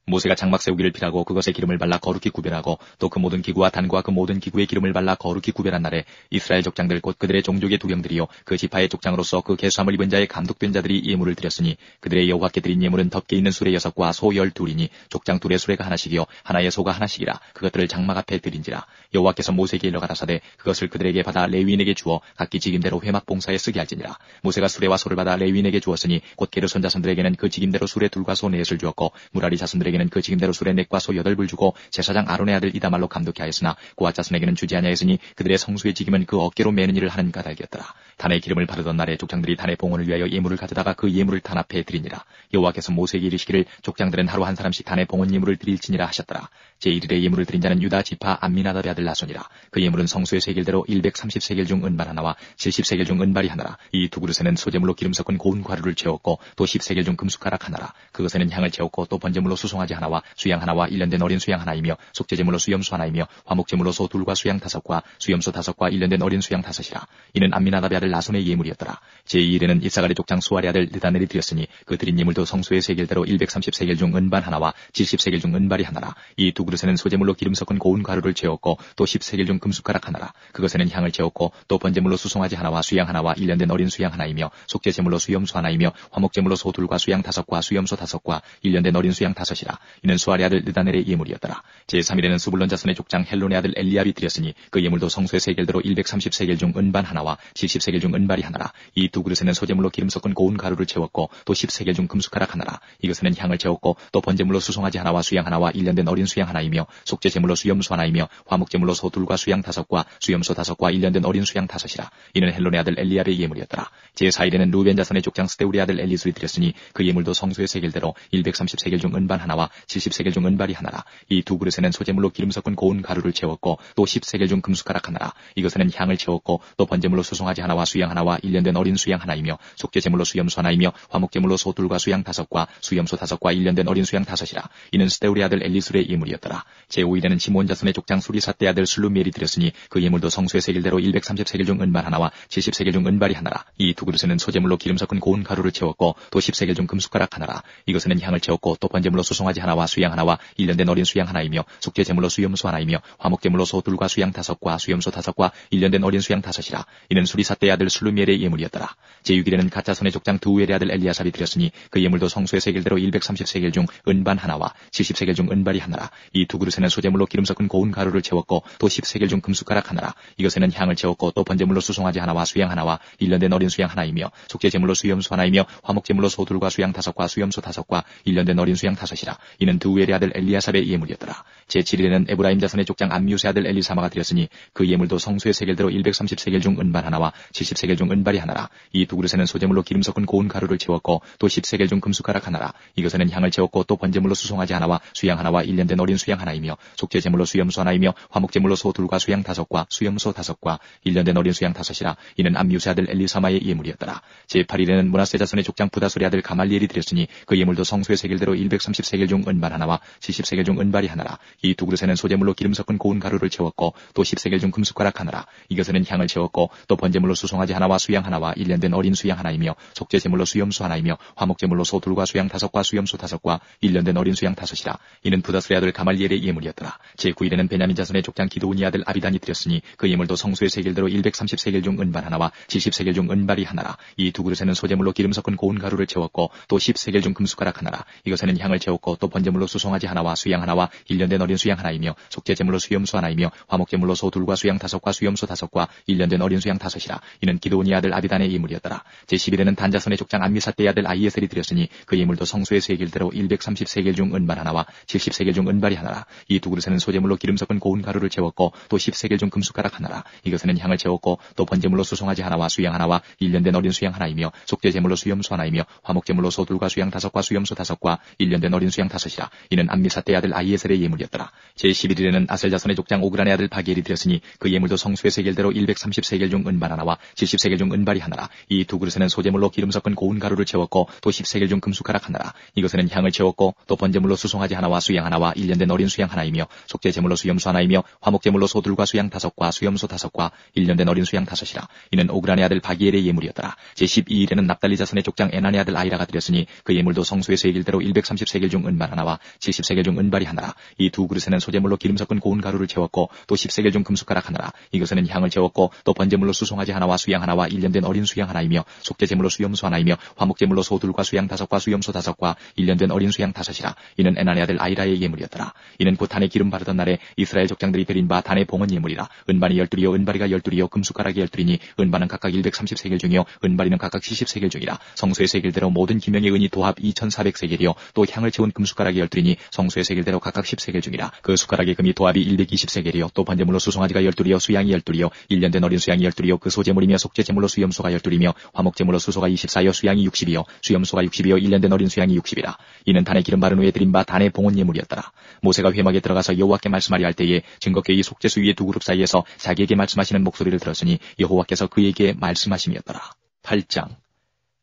모세가 장막 세우기를 필하고 그것에 기름을 발라 거룩히 구별하고 또 그 모든 기구와 단과 그 모든 기구에 기름을 발라 거룩히 구별한 날에 이스라엘 족장들 곧 그들의 종족의 두경들이요 그 지파의 족장으로서 그 계수함을 입은 자의 감독된 자들이 예물을 드렸으니 그들의 여호와께 드린 예물은 덮개 있는 수레 6과 소 12이니 족장 둘의 수레가 하나씩이요 하나의 소가 하나씩이라. 그것들을 장막 앞에 드린지라. 여호와께서 모세에게 일러 가라사대 그것을 그들에게 받아 레위인에게 주어 각기 직임대로 회막 봉사에 쓰게 할지니라. 모세가 수레와 소를 받아 레위인에게 주었으니 곧 게르손 자손들에게는 그 직임대로 수레 둘과 소 넷을 주었고 무라리 자손들에게는 그 직임대로 수레 넷과 소 8불 주고 제사장 아론의 아들 이다말로 감독케 하였으나 고앗 자손에게는 주지 아니하였으니 그들의 성수의 직임은 그 어깨로 매는 일을 하는 까닭이었더라. 단의 기름을 바르던 날에 족장들이 단의 봉헌을 위하여 예물을 가져다가 그 예물을 단 앞에 드리니라. 여호와께서 모세에게 이르시기를 족장들은 하루 한 사람씩 단의 봉헌 예물을 드릴지니라 하셨더라. 제1일에 예물을 드린 자는 유다 지파 암미나답의 아들 나손이라. 그 예물은 성수의 세겔대로 130세겔 중 은발 하나와 70세겔 중 은발이 하나라. 이 두 그릇에는 소제물로 기름 섞은 고운 과류를 채웠고 또 10세겔 중 금숟가락 하나라. 그것에는 향을 채웠고 또 번제물로 수송아지 하나와 수양 하나와 1년 된 어린 수양 하나이며 속죄제물로 수염수 하나이며 화목제물로 소 2과 수양 5과 수염소 5과 1년 된 어린 수양 5이라. 이는 암미나답의 아들 나손의 예물이었더라. 제2일에는 이사갈의 족장 수아리 아들 느다넬이 드렸으니 그 드린 예물도 성수의 세겔대로 130세겔 중 은발 하나와 70세겔 중 은발이 하나라. 이 두 그릇에는 소제물로 기름 섞은 고운 가루를 채웠고 또 10세겔 중 금숟가락 하나라. 그것에는 향을 채웠고 또 번제물로 수송아지 하나와 수양 하나와 1년 된 어린 수양 하나이며 속죄제물로 수염수 하나이며 화목제물로 소 2과 수양 5과 수염소 5과 1년 된 어린 수양 5이라. 이는 수아리 아들 느다넬의 예물이었더라. 제3일에는 스불론 자손의 족장 헬론의 아들 엘리압이 드렸으니 그 예물도 성수의 세겔대로 130세겔 중 은반 하나와 70세겔 중 은발이 하나라. 이 두 그릇에는 소제물로 기름 섞은 고운 가루를 채웠고 또 10세겔 중 금숟가락 하나라. 이것에는 향을 채웠고 또 번제물로 수송아지 하나와 수양 하나와 1년 된 어린 수양 하나이며 속죄제물로 수염수 하나이며 화목제물로 소 2과 수양 5과 수염소 5과 1년 된 어린 수양 5이라. 이는 헬론의 아들 엘리압의 예물이었더라. 제4일에는 루벤 자손의 족장 스데우리 아들 엘리술이 드렸으니 그 예물도 성수의 세겔대로 130세겔 중 은반 하나와 70세겔 중 은발이 하나라. 이 두 그릇에는 소제물로 기름 섞은 고운 가루를 채웠고 또 10세겔 중 금숟가락 하나라. 이것에는 향을 채웠고 또 번제물로 수송아지 하나와 수양 하나와 1년 된 어린 수양 하나이며 속죄제물로 수염수 하나이며 화목제물로 소 2과 수양 5과 수염소 5과 1년 된 어린 수양 5이라. 이는 스데우리 아들 엘리술의 예물이었더라. 제5일에는 시몬 자손의 족장 수리사떼 아들 슬루미엘이 드렸으니 그 예물도 성수의 세겔대로 130세겔 중 은발 하나와 70세겔 중 은발이 하나라. 이 두 그릇에는 소제물로 기름 섞은 고운 가루를 채웠고 또 10세겔 중 금숟가락 하나라. 이것에는 향을 채웠고 또 번제물로 수송아지 수송아지 하나와 수양 하나와 1년 된 어린 수양 하나이며 속죄 제물로 수염소 하나이며 화목 제물로 소 둘과 수양 5과 수염소 5과 1년 된 어린 수양 5이라. 이는 수리사떼의 아들 술루미엘의 예물이었더라. 제6일에는 가짜손의 족장 두우엘의 아들 엘리아삽이 드렸으니 그 예물도 성소의 세겔대로 130세겔 중 은반 하나와 70세겔 중 은발이 하나라. 이 두 그릇에는 소제물로 기름 섞은 고운 가루를 채웠고 또 10세겔 중 금숟가락 하나라. 이것에는 향을 채웠고 또 번제물로 수송아지 하나와 수양 하나와 1년 된 어린 수양 하나이며 속죄 제물로 수염소 하나이며 화목 제물로 소 둘과 수양 5과 수염소 5과 1년 된 어린 수양 5이라. 이는 두우엘의 아들 엘리아삽의 예물이었더라. 제7일에는 에브라임 자손의 족장 암미우스의 아들 엘리사마가 드렸으니 그 예물도 성소의 세겔대로 130세겔 중 은반 하나와 70세겔 중 은발이 하나라. 이 두 그릇에는 소제물로 기름 섞은 고운 가루를 채웠고 또 10세겔 중 금숟가락 하나라. 이것에는 향을 채웠고 또 번제물로 수송아지 하나와 수양 하나와 1년 된 어린 수양 하나이며 속죄 제물로 수염소 하나이며 화목 제물로 소 둘과 수양 5과 수염소 5과 1년 된 어린 수양 5이라. 이는 암미우스의 아들 엘리사마의 예물이었더라. 제8일에는 므낫세 자손의 족장 부다솔의 아들 가말리엘이 드렸으니 그 예물도 성소의 세겔대로 130세겔 중 은반 하나와 70세겔 중 은발이 하나라. 이 두 그릇에는 소제물로 기름 섞은 고운 가루를 채웠고 또 10세겔 중 금숟가락 하나라. 이것에는 향을 채웠고 또 번제물로 수송아지 하나와 수양 하나와 1년 된 어린 수양 하나이며 속죄 제물로 수염소 하나이며 화목 제물로 소 둘과 수양 5과 수염소 5과 1년 된 어린 수양 5이라. 이는 부다솔의 아들 가말리엘의 예물이었더라. 제9일에는 베냐민 자손의 족장 기드온의 아들 아비단이 드렸으니 그 예물도 성소의 세겔대로 130세겔 중 은반 하나와 70세겔 중 은발이 하나라. 이 두 그릇에는 소제물로 기름 섞은 고운 가루를 채웠고 또 10세겔 중 금숟가락 하나라. 이것에는 향을 채웠고 또 번제물로 수송아지 하나와 수양 하나와 1년 된 어린 수양 하나이며 속죄 제물로 수염소 하나이며 화목 제물로 소 둘과 수양 5과 수염소 5과 1년 된 어린 수양 5이라. 이는 기드온의 아들 아비단의 예물이었더라. 제11일에는 단자손의 족장 암미사떼의 아들 아이에셀이 드렸으니 그 예물도 성소의 세겔대로 130세겔 중 은반 하나와 70세겔 중 은발이 하나라. 이 두 그릇에는 소제물로 기름 섞은 고운 가루를 채웠고 또 10세겔 중 금숟가락 하나라. 이것에는 향을 채웠고 또 번제물로 수송아지 하나와 수양 하나와 1년 된 어린 수양 하나이며 속죄 제물로 수염소 하나이며 화목 제물로 소 둘과 수양 5과 수염소 5과 1년 된 어린 수양 5이라. 이는 암미사떼의 아들 아이에셀의 예물이었더라. 제11일에는 아셀 자손의 족장 오그란의 아들 바기엘이 드렸으니 그 예물도 성소의 세겔대로 130세겔 중 은반 하나와 70세겔 중 은발이 하나라. 이 두 그릇에는 소제물로 기름 섞은 고운 가루를 채웠고 또 10세겔 중 금숟가락 하나라. 이것에는 향을 채웠고 또 번제물로 수송아지 하나와 수양 하나와 1년 된 어린 수양 하나이며 속죄 제물로 수염소 하나이며 화목 제물로 소 둘과 수양 5과 수염소 5과 1년 된 어린 수양 5이라. 이는 오그란의 아들 바기엘의 예물이었더라. 제12일에는 납달리 자손의 족장 에난의 아들 아이라가 드렸으니 그 예물도 성소의 세겔대로 130세겔 중 은반 하나와 70세겔 중 은발이 하나라. 이 두 그릇에는 소제물로 기름 섞은 고운 가루를 채웠고 또 10세겔 중 금숟가락 하나라. 이것에는 향을 채웠고 또 번제물로 수송아지 하나와 수양 하나와 1년 된 어린 수양 하나이며 속죄 제물로 수염소 하나이며 화목 제물로 소 둘과 수양 5과 수염소 5과 1년 된 어린 수양 5이라. 이는 에난의 아들 아이라의 예물이었더라. 이는 곧 단에 기름 바르던 날에 이스라엘 족장들이 드린 바 단의 봉헌 예물이라. 은반이 12이요 은발이가 12이요 금숟가락이 12이니 은반은 각각 130세겔 중이요 은발이는 각각 70세겔 중이라. 성소의 세겔대로 모든 기명의 은이 도합 2400세겔이요 또 향을 채운 금숟가락이 12이니 성소의 세겔대로 각각 10세겔 중이라. 그 숟가락의 금이 도합이 120세겔이요 또 번제물로 수송아지가 12이요 수양이 12이요 1년 된 어린 수양이 12이요 그 소제물이며 속죄 제물로 수염소가 12이며 화목 제물로 수소가 24여 수양이 60이요 수염소가 60이요 1년 된 어린 수양이 60이라. 이는 단에 기름 바른 후에 드린 바 단의 봉헌 예물이었더라. 모세가 회막에 들어가서 여호와께 말씀하려 할 때에 증거궤의 속죄수 위의 두 그룹 사이에서 자기에게 말씀하시는 목소리를 들었으니 여호와께서 그에게 말씀하심이었더라. 8장.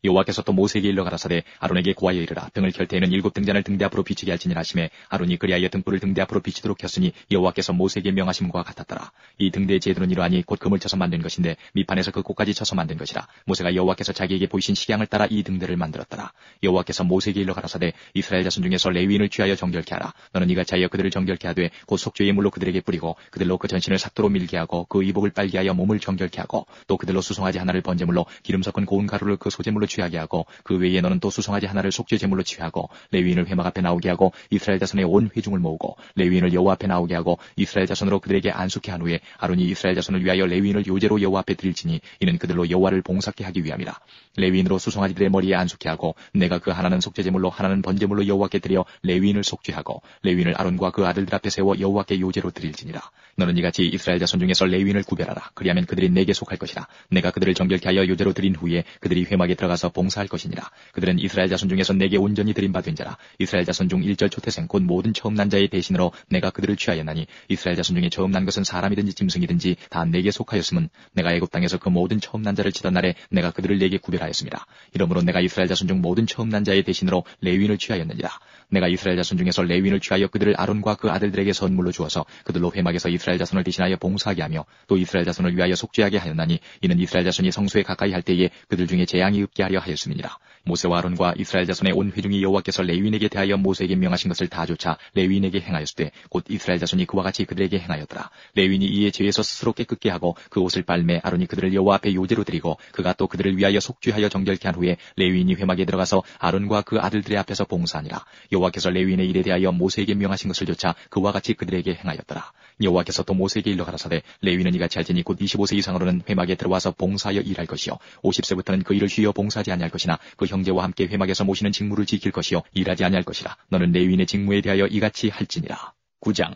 여호와께서 또 모세에게 일러 가라사대 아론에게 고하여 이르라. 등을 켤 때에는 7등잔을 등대 앞으로 비치게 할지니라 하시매 아론이 그리하여 등불을 등대 앞으로 비치도록 켰으니 여호와께서 모세에게 명하심과 같았더라. 이 등대의 제도는 이러하니 곧 금을 쳐서 만든 것인데 밑판에서 그 꽃까지 쳐서 만든 것이라. 모세가 여호와께서 자기에게 보이신 식양을 따라 이 등대를 만들었더라. 여호와께서 모세에게 일러 가라사대 이스라엘 자손 중에서 레위인을 취하여 정결케 하라. 너는 이같이 하여 그들을 정결케 하되 곧 속죄의 물로 그들에게 뿌리고 그들로 그 전신을 삭도로 밀게 하고 그 이복을 빨게 하여 몸을 정결케 하고 또 그들로 수송아지 하나를 번제물로 기름 섞은 고운 가루를 그 소제물로 취하게 하고 그 외에 너는 또 수송아지 하나를 속죄 제물로 취하고 레위인을 회막 앞에 나오게 하고 이스라엘 자손의 온 회중을 모으고 레위인을 여호와 앞에 나오게 하고 이스라엘 자손으로 그들에게 안수케 한 후에 아론이 이스라엘 자손을 위하여 레위인을 요제로 여호와 앞에 드릴지니 이는 그들로 여호와를 봉사케 하기 위함이라. 레위인으로 수송아지들의 머리에 안수케 하고 내가 그 하나는 속죄 제물로 하나는 번제물로 여호와께 드려 레위인을 속죄하고 레위인을 아론과 그 아들들 앞에 세워 여호와께 요제로 드릴지니라. 너는 이같이 이스라엘 자손 중에서 레위인을 구별하라. 그리하면 그들이 내게 속할 것이라. 내가 그들을 정결케 하여 요제로 드린 후에 그들이 회막에 들어가서 봉사할 것이니라. 그들은 이스라엘 자손 중에서 내게 온전히 드린 바 된 자라. 이스라엘 자손 중 일절 초태생 곧 모든 처음 난 자의 대신으로 내가 그들을 취하였나니 이스라엘 자손 중에 처음 난 것은 사람이든지 짐승이든지 다 내게 속하였음은 내가 애굽 땅에서 그 모든 처음 난 자를 치던 날에 내가 그들을 내게 구별하였습니다. 이러므로 내가 이스라엘 자손 중 모든 처음 난 자의 대신으로 레위인을 취하였느니라. 내가 이스라엘 자손 중에서 레위인을 취하여 그들을 아론과 그 아들들에게 선물로 주어서 그들로 회막에서 이스라엘 자손을 대신하여 봉사하게 하며 또 이스라엘 자손을 위하여 속죄하게 하였나니 이는 이스라엘 자손이 성소에 가까이 할 때에 그들 중에 재앙이 없게 하려 하였음이니라. 모세와 아론과 이스라엘 자손의 온 회중이 여호와께서 레위인에게 대하여 모세에게 명하신 것을 다 좇아 레위인에게 행하였으되 곧 이스라엘 자손이 그와 같이 그들에게 행하였더라. 레위인이 이에 죄에서 스스로 깨끗게 하고 그 옷을 빨매 아론이 그들을 여호와 앞에 요제로 드리고 그가 또 그들을 위하여 속죄하여 정결케 한 후에 레위인이 회막에 들어가서 아론과 그 아들들의 앞에서 봉사하니라. 여호와께서 레위인의 일에 대하여 모세에게 명하신 것을 좇아 그와 같이 그들에게 행하였더라. 여호와께서 또 모세에게 일러 가라사대 레위인은 이같이 할지니 곧 25세 이상으로는 회막에 들어와서 봉사하여 일할 것이요 50세부터는 그 일을 쉬어 봉사하지 아니할 것이나 그 형제와 함께 회막에서 모시는 직무를 지킬 것이요 일하지 아니할 것이라. 너는 레위인의 직무에 대하여 이같이 할지니라. 9장.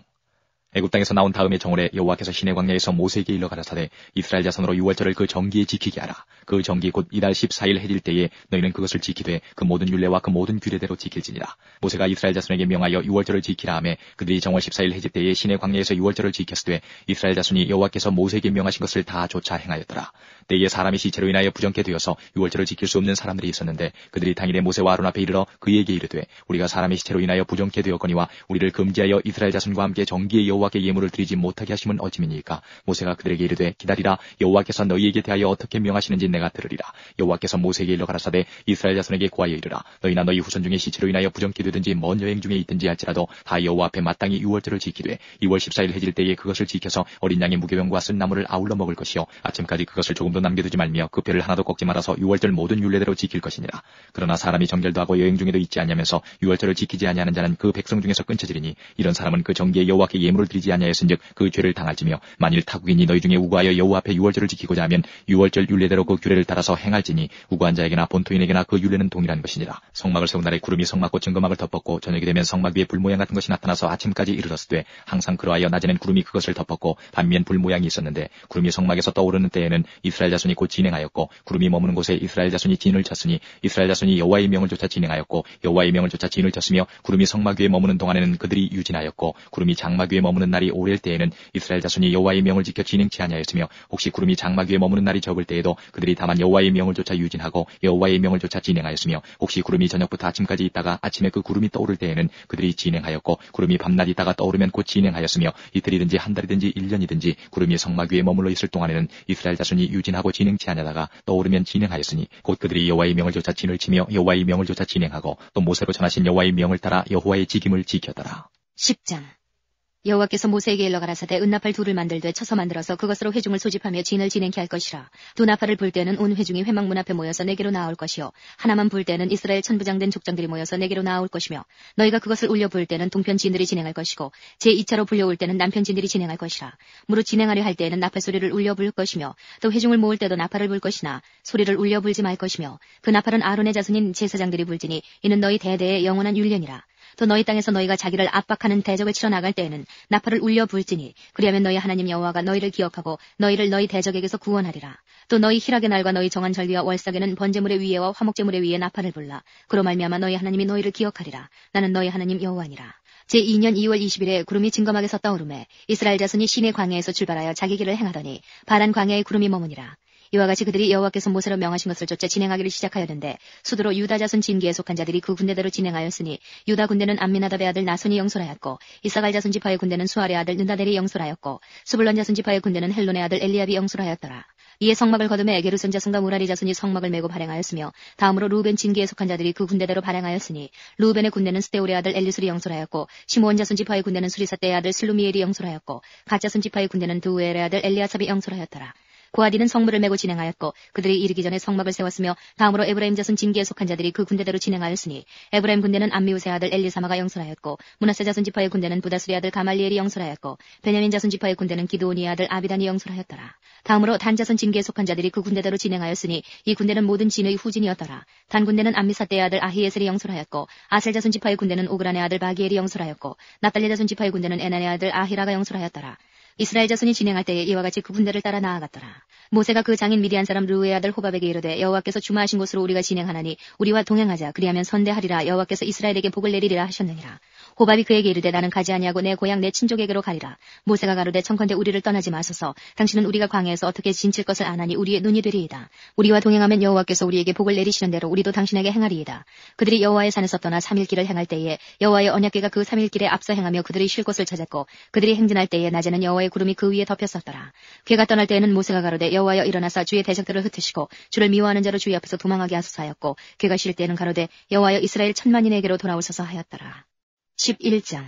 애굽 땅에서 나온 다음에 정월에 여호와께서 시내 광야에서 모세에게 일러 가라사대 이스라엘 자손으로 유월절을 그 정기에 지키게 하라. 그 정기 곧 이달 14일 해질 때에 너희는 그것을 지키되 그 모든 율례와 그 모든 규례대로 지킬지니라. 모세가 이스라엘 자손에게 명하여 유월절을 지키라 하매 그들이 정월 14일 해질 때에 시내 광야에서 유월절을 지켰으되 이스라엘 자손이 여호와께서 모세에게 명하신 것을 다 좇아 행하였더라. 때에 사람이 시체로 인하여 부정케 되어서 유월절을 지킬 수 없는 사람들이 있었는데 그들이 당일에 모세와 아론 앞에 이르러 그에게 이르되 우리가 사람의 시체로 인하여 부정케 되었거니와 우리를 금지하여 이스라엘 자손과 함께 정기에 여호와께 예물을 드리지 못하게 하심은 어찌미니까. 모세가 그들에게 이르되 기다리라. 여호와께서 너희에게 대하여 어떻게 명하시는지 내가 들으리라. 여호와께서 모세에게 일러 가라사대 이스라엘 자손에게 고하여 이르라. 너희나 너희 후손 중에 시체로 인하여 부정케 되든지 먼 여행 중에 있든지 할지라도 다 여호와 앞에 마땅히 유월절을 지키되 2월 14일 해질 때에 그것을 지켜서 어린 양의 무교병과 쓴 나물을 아울러 먹을 것이요 아침까지 그것을 조금도 남겨두지 말며 그 뼈를 하나도 꺾지 말아서 유월절 모든 율례대로 지킬 것이니라. 그러나 사람이 정결도 하고 여행 중에도 있지 아니하면서 유월절을 지키지 아니하는 자는 그 백성 중에서 끊쳐지리니 이런 사람은 그 정기에 여호와께 예물을 드리지 아니하였은즉 그 죄를 당할지며 만일 타국인이 너희 중에 우고하여 여호와 앞에 유월절을 지키고자 하면 유월절 율례대로 그 규례를 따라서 행할지니 우고한 자에게나 본토인에게나 그 율례는 동일한 것이니라. 성막을 세운 날에 구름이 성막과 증거막을 덮었고 저녁이 되면 성막 위에 불 모양 같은 것이 나타나서 아침까지 이르렀을 때 항상 그러하여 낮에는 구름이 그것을 덮었고 밤위엔 불 모양이 있었는데 구름이 성막에서 떠오르는 때에는 이스라엘 자손이 곧 진행하였고 구름이 머무는 곳에 이스라엘 자손이 진을 쳤으니 이스라엘 자손이 여호와의 명을 쫓아 진행하였고 여호와의 명을 쫓아 진을 쳤으며 구름이 성막 위에 머무는 동안에는 그들이 유진하였고 구름이 장막 위에 머무는 날이 오랠 때에는 이스라엘 자손이 여호와의 명을 지켜 진행치 아니하였으며 혹시 구름이 장막 위에 머무는 날이 적을 때에도 그들이 다만 여호와의 명을 쫓아 유진하고 여호와의 명을 쫓아 진행하였으며 혹시 구름이 저녁부터 아침까지 있다가 아침에 그 구름이 떠오를 때에는 그들이 진행하였고 구름이 밤낮 있다가 떠오르면 곧 진행하였으며 이틀이든지 한 달이든지 1년이든지 구름이 성막 위에 머물러 있을 동안에는 이스라엘 자손이 유진하고 진행치 아니하다가 떠오르면 진행하였으니 곧 그들이 여호와의 명을 쫓아 진을 치며 여호와의 명을 쫓아 진행하고 또 모세로 전하신 여호와의 명을 따라 여호와의 직임을 지켰더라. 10장. 여호와께서 모세에게 일러 가라사대 은나팔 둘을 만들되 쳐서 만들어서 그것으로 회중을 소집하며 진을 진행케 할 것이라. 두 나팔을 불 때는 온 회중이 회막 문 앞에 모여서 내게로 나아올 것이요 하나만 불 때는 이스라엘 천부장된 족장들이 모여서 내게로 나아올 것이며 너희가 그것을 울려 불 때는 동편 진들이 진행할 것이고 제2차로 불려올 때는 남편 진들이 진행할 것이라. 무릇 진행하려 할 때에는 나팔 소리를 울려 불 것이며 또 회중을 모을 때도 나팔을 불 것이나 소리를 울려 불지 말 것이며 그 나팔은 아론의 자손인 제사장들이 불지니 이는 너희 대대의 영원한 율례니라. 또 너희 땅에서 너희가 자기를 압박하는 대적을 치러 나갈 때에는 나팔을 울려 불지니 그리하면 너희 하나님 여호와가 너희를 기억하고 너희를 너희 대적에게서 구원하리라. 또 너희 희락의 날과 너희 정한 절기와 월삭에는 번제물의 위에와 화목제물의 위에 나팔을 불라. 그로 말미암아 너희 하나님이 너희를 기억하리라. 나는 너희 하나님 여호와니라. 제2년 2월 20일에 구름이 증거막에 섰다 오르매 이스라엘 자손이 시내 광야에서 출발하여 자기 길을 행하더니 바란 광야에 구름이 머무니라. 이와 같이 그들이 여호와께서 모세로 명하신 것을 쫓아 진행하기를 시작하였는데 수두로 유다 자손 진기에 속한 자들이 그 군대대로 진행하였으니 유다 군대는 암미나답의 아들 나손이 영솔하였고 이사갈 자손 지파의 군대는 수알의 아들 느다델이 영솔하였고 스불론 자손 지파의 군대는 헬론의 아들 엘리압이 영솔하였더라. 이에 성막을 거두매 게르손 자손과 무라리 자손이 성막을 메고 발행하였으며 다음으로 루벤 진기에 속한 자들이 그 군대대로 발행하였으니 루벤의 군대는 스데울의 아들 엘리술이 영솔하였고 시므온 자손 지파의 군대는 수리사떼의 아들 슬루미엘이 영솔하였고 갓 자손 지파의 군대는 두우엘의 아들 엘리아삽이 영솔하였더라. 고아디는 성물을 메고 진행하였고 그들이 이르기 전에 성막을 세웠으며 다음으로 에브라임 자손 진기에 속한 자들이 그 군대대로 진행하였으니 에브라임 군대는 암미우스의 아들 엘리사마가 영솔하였고 므낫세 자손 지파의 군대는 부다스리 아들 가말리엘이 영솔하였고 베냐민 자손 지파의 군대는 기드오니의 아들 아비단이 영솔하였더라. 다음으로 단 자손 진기에 속한 자들이 그 군대대로 진행하였으니 이 군대는 모든 진의 후진이었더라. 단 군대는 암미사떼의 아들 아히에셀이 영솔하였고 아셀 자손 지파의 군대는 오그란의 아들 바기엘이 영솔하였고 납달리 자손 지파의 군대는 에난의 아들 아히라가 영솔하였더라. 이스라엘 자손이 진행할 때에 이와 같이 그 군대를 따라 나아갔더라. 모세가 그 장인 미디안 사람 르우의 아들 호밥에게 이르되 여호와께서 주마하신 곳으로 우리가 진행하나니 우리와 동행하자. 그리하면 선대하리라. 여호와께서 이스라엘에게 복을 내리리라 하셨느니라. 호밥이 그에게 이르되 나는 가지 아니하고 내 고향 내 친족에게로 가리라. 모세가 가로되 청컨대 우리를 떠나지 마소서. 당신은 우리가 광야에서 어떻게 진칠 것을 아나니 우리의 눈이 되리이다. 우리와 동행하면 여호와께서 우리에게 복을 내리시는 대로 우리도 당신에게 행하리이다. 그들이 여호와의 산에서 떠나 3일 길을 행할 때에 여호와의 언약궤가 그 3일 길에 앞서 행하며 그들이 쉴 곳을 찾았고 그들이 행진할 때에 낮에는 여호와의 구름이 그 위에 덮였었더라. 궤가 떠날 때에는 모세가 가로되 여호와여 일어나사 주의 대적들을 흩으시고 주를 미워하는 자로 주의 앞에서 도망하게 하소서 하였고 궤가 쉴 때에는 가로되 여호와여 이스라엘 천만인에게로 돌아오소서 하였더라. 11장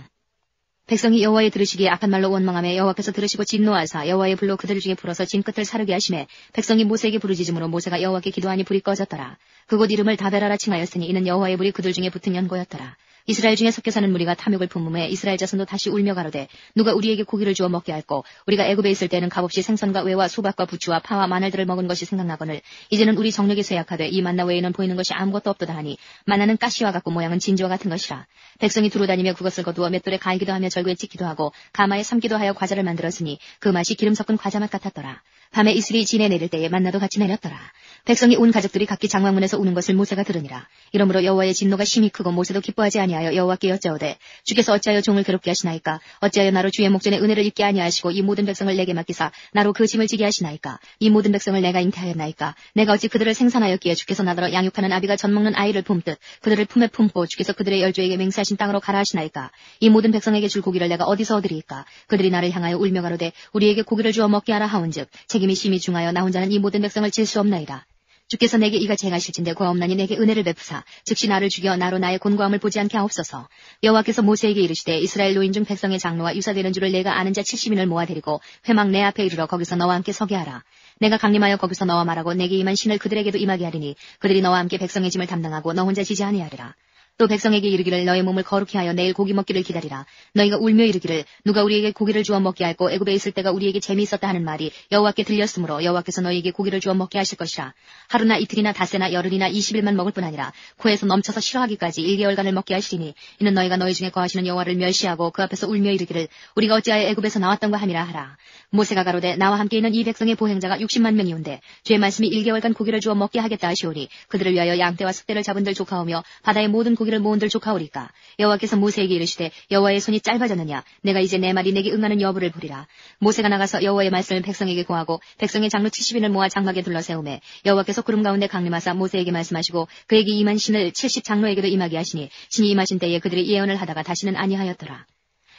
백성이 여호와의 들으시기에 악한 말로 원망하며 여호와께서 들으시고 진노하사 여호와의 불로 그들 중에 불어서 진 끝을 사르게 하시매 백성이 모세에게 부르짖음으로 모세가 여호와께 기도하니 불이 꺼졌더라. 그곳 이름을 다베라라 칭하였으니 이는 여호와의 불이 그들 중에 붙은 연고였더라. 이스라엘 중에 섞여 사는 무리가 탐욕을 품음에 이스라엘 자손도 다시 울며 가로되 누가 우리에게 고기를 주어 먹게 할꼬. 우리가 애굽에 있을 때는 값없이 생선과 외와 수박과 부추와 파와 마늘들을 먹은 것이 생각나거늘 이제는 우리 정력이 쇠약하되 이 만나 외에는 보이는 것이 아무것도 없도다 하니 만나는 가시와 같고 모양은 진주와 같은 것이라. 백성이 두루다니며 그것을 거두어 맷돌에 갈기도 하며 절구에 찍기도 하고 가마에 삶기도 하여 과자를 만들었으니 그 맛이 기름 섞은 과자 맛 같았더라. 밤에 이슬이 진에 내릴 때에 만나도 같이 내렸더라. 백성이 온 가족들이 각기 장막문에서 우는 것을 모세가 들으니라. 이러므로 여호와의 진노가 심히 크고 모세도 기뻐하지 아니하여 여호와께 여짜오되 주께서 어찌하여 종을 괴롭게 하시나이까. 어찌하여 나로 주의 목전에 은혜를 입게 아니하시고 이 모든 백성을 내게 맡기사 나로 그 짐을 지게 하시나이까. 이 모든 백성을 내가 잉태하였나이까. 내가 어찌 그들을 생산하였기에 주께서 나더러 양육하는 아비가 젖 먹는 아이를 품듯 그들을 품에 품고 주께서 그들의 열조에게 맹세하신 땅으로 가라 하시나이까. 이 모든 백성에게 줄 고기를 내가 어디서 얻으리이까. 그들이 나를 향하여 울며 가로되 우리에게 고기를 주어 먹게 하라 하온즉 책임이 심히 중하여 나 혼자는 이 모든 백성을 질 수 없나이다. 주께서 내게 이같이 행하실진대 고아옵나니 내게 은혜를 베푸사 즉시 나를 죽여 나로 나의 곤고함을 보지 않게 하옵소서. 여호와께서 모세에게 이르시되 이스라엘 노인 중 백성의 장로와 유사되는 줄을 내가 아는 자 70인을 모아 데리고 회막 내 앞에 이르러 거기서 너와 함께 서게 하라. 내가 강림하여 거기서 너와 말하고 내게 임한 신을 그들에게도 임하게 하리니 그들이 너와 함께 백성의 짐을 담당하고 너 혼자 지지 아니하리라. 또 백성에게 이르기를 너의 몸을 거룩히 하여 내일 고기 먹기를 기다리라. 너희가 울며 이르기를 누가 우리에게 고기를 주어 먹게 할꼬. 애굽에 있을 때가 우리에게 재미있었다 하는 말이 여호와께 들렸으므로 여호와께서 너희에게 고기를 주어 먹게 하실 것이라. 하루나 이틀이나 닷새나 열흘이나 20일만 먹을 뿐 아니라 코에서 넘쳐서 싫어하기까지 1개월간을 먹게 하시리니 이는 너희가 너희 중에 거하시는 여호와를 멸시하고 그 앞에서 울며 이르기를 우리가 어찌하여 애굽에서 나왔던가 함이라 하라. 모세가 가로되 나와 함께 있는 이 백성의 보행자가 60만 명이온데 주의 말씀이 1개월간 고기를 주어 먹게 하겠다 하시오니 그들을 위하여 양떼와 숫대를 잡은들 조카오며 바다의 모든 고기를 모은들 조카오리까. 여호와께서 모세에게 이르시되 여호와의 손이 짧아졌느냐. 내가 이제 내 말이 내게 응하는 여부를 보리라. 모세가 나가서 여호와의 말씀을 백성에게 고하고 백성의 장로 70인을 모아 장막에 둘러세우매 여호와께서 구름 가운데 강림하사 모세에게 말씀하시고 그에게 임한 신을 70장로에게도 임하게 하시니 신이 임하신 때에 그들이 예언을 하다가 다시는 아니하였더라.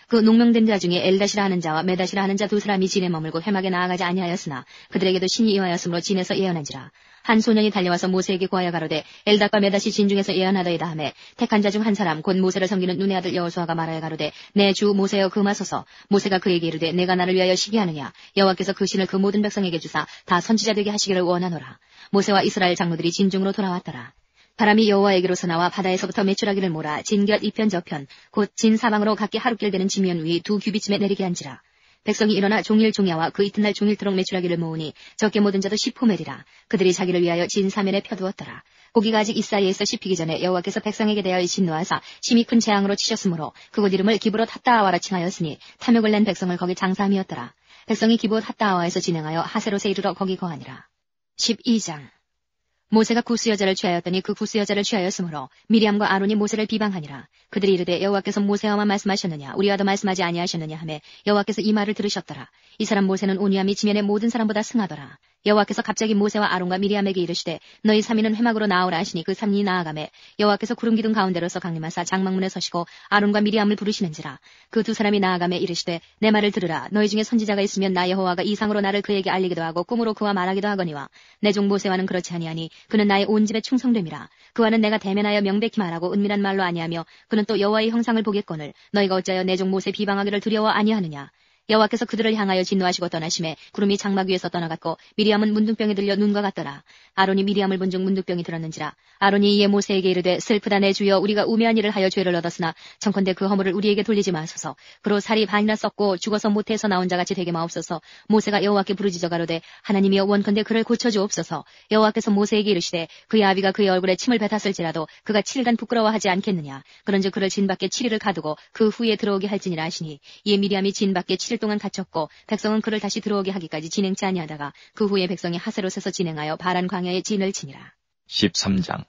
그 농명된 자 중에 엘다시라 하는 자와 메다시라 하는 자 두 사람이 진에 머물고 회막에 나아가지 아니하였으나 그들에게도 신이 임하였으므로 진에서 예언한지라. 한 소년이 달려와서 모세에게 구하여 가로되 엘닷과 메다시 진 중에서 예언하더이다 하매 택한 자 중 한 사람 곧 모세를 섬기는 눈의 아들 여호수아가 말하여 가로되 내 주 모세여 금하소서. 모세가 그에게 이르되 내가 나를 위하여 시기하느냐. 여호와께서 그 신을 그 모든 백성에게 주사 다 선지자 되게 하시기를 원하노라. 모세와 이스라엘 장로들이 진 중으로 돌아왔더라. 바람이 여호와에게로서 나와 바다에서부터 메추라기를 몰아 진곁 이편 저편 곧 진 사방으로 각기 하루길 되는 지면 위 2규빗쯤에 내리게 한지라. 백성이 일어나 종일 종야와 그 이튿날 종일토록 메추라기를 모으니 적게 모든 자도 10호멜이라. 그들이 자기를 위하여 진 사면에 펴두었더라. 고기가 아직 이사이에서 씹히기 전에 여호와께서 백성에게 대하여 진노하사 심히 큰 재앙으로 치셨으므로 그곳 이름을 기브롯 핫다아와라 칭하였으니 탐욕을 낸 백성을 거기 장사함이었더라. 백성이 기브롯 핫다아와에서 진행하여 하세롯에 이르러 거기 거하니라. 12장 모세가 구스 여자를 취하였더니 그 구스 여자를 취하였으므로 미리암과 아론이 모세를 비방하니라. 그들이 이르되 여호와께서 모세와만 말씀하셨느냐 우리와도 말씀하지 아니하셨느냐 하매 여호와께서 이 말을 들으셨더라. 이 사람 모세는 온유함이 지면의 모든 사람보다 승하더라. 여호와께서 갑자기 모세와 아론과 미리암에게 이르시되 너희 3인은 회막으로 나오라 하시니 그 3인이 나아가매 여호와께서 구름 기둥 가운데로서 강림하사 장막문에 서시고 아론과 미리암을 부르시는지라. 그 두 사람이 나아가매 이르시되 내 말을 들으라. 너희 중에 선지자가 있으면 나 여호와가 이상으로 나를 그에게 알리기도 하고 꿈으로 그와 말하기도 하거니와 내 종 모세와는 그렇지 아니하니 그는 나의 온 집에 충성됨이라. 그와는 내가 대면하여 명백히 말하고 은밀한 말로 아니하며 그는 또 여호와의 형상을 보겠거늘 너희가 어찌하여 내 종 모세 비방하기를 두려워 아니하느냐. 여호와께서 그들을 향하여 진노하시고 떠나심에 구름이 장막 위에서 떠나갔고 미리암은 문둥병이 들려 눈과 같더라. 아론이 미리암을 본 중 문둥병이 들었는지라. 아론이 이에 모세에게 이르되 슬프다 내 주여 우리가 우매한 일을 하여 죄를 얻었으나 청컨대 그 허물을 우리에게 돌리지 마소서. 그로 살이 반이나 썩고 죽어서 모태에서 나온 자같이 되게 마옵소서. 모세가 여호와께 부르짖어 가로되 하나님이여 원컨대 그를 고쳐주옵소서. 여호와께서 모세에게 이르시되 그의 아비가 그의 얼굴에 침을 뱉었을지라도 그가 7일간 부끄러워하지 않겠느냐. 그런즉 그를 진 밖에 7일을 가두고 그 후에 들어오게 할지니라 하시니 이에 미리암이 진 밖에 7일 동안 갇혔고 백성은 그를 다시 들어오게 하기까지 진행치 아니하다가 그 후에 백성이 하세롯에서 진행하여 바란 광야에 진을 치니라. 13장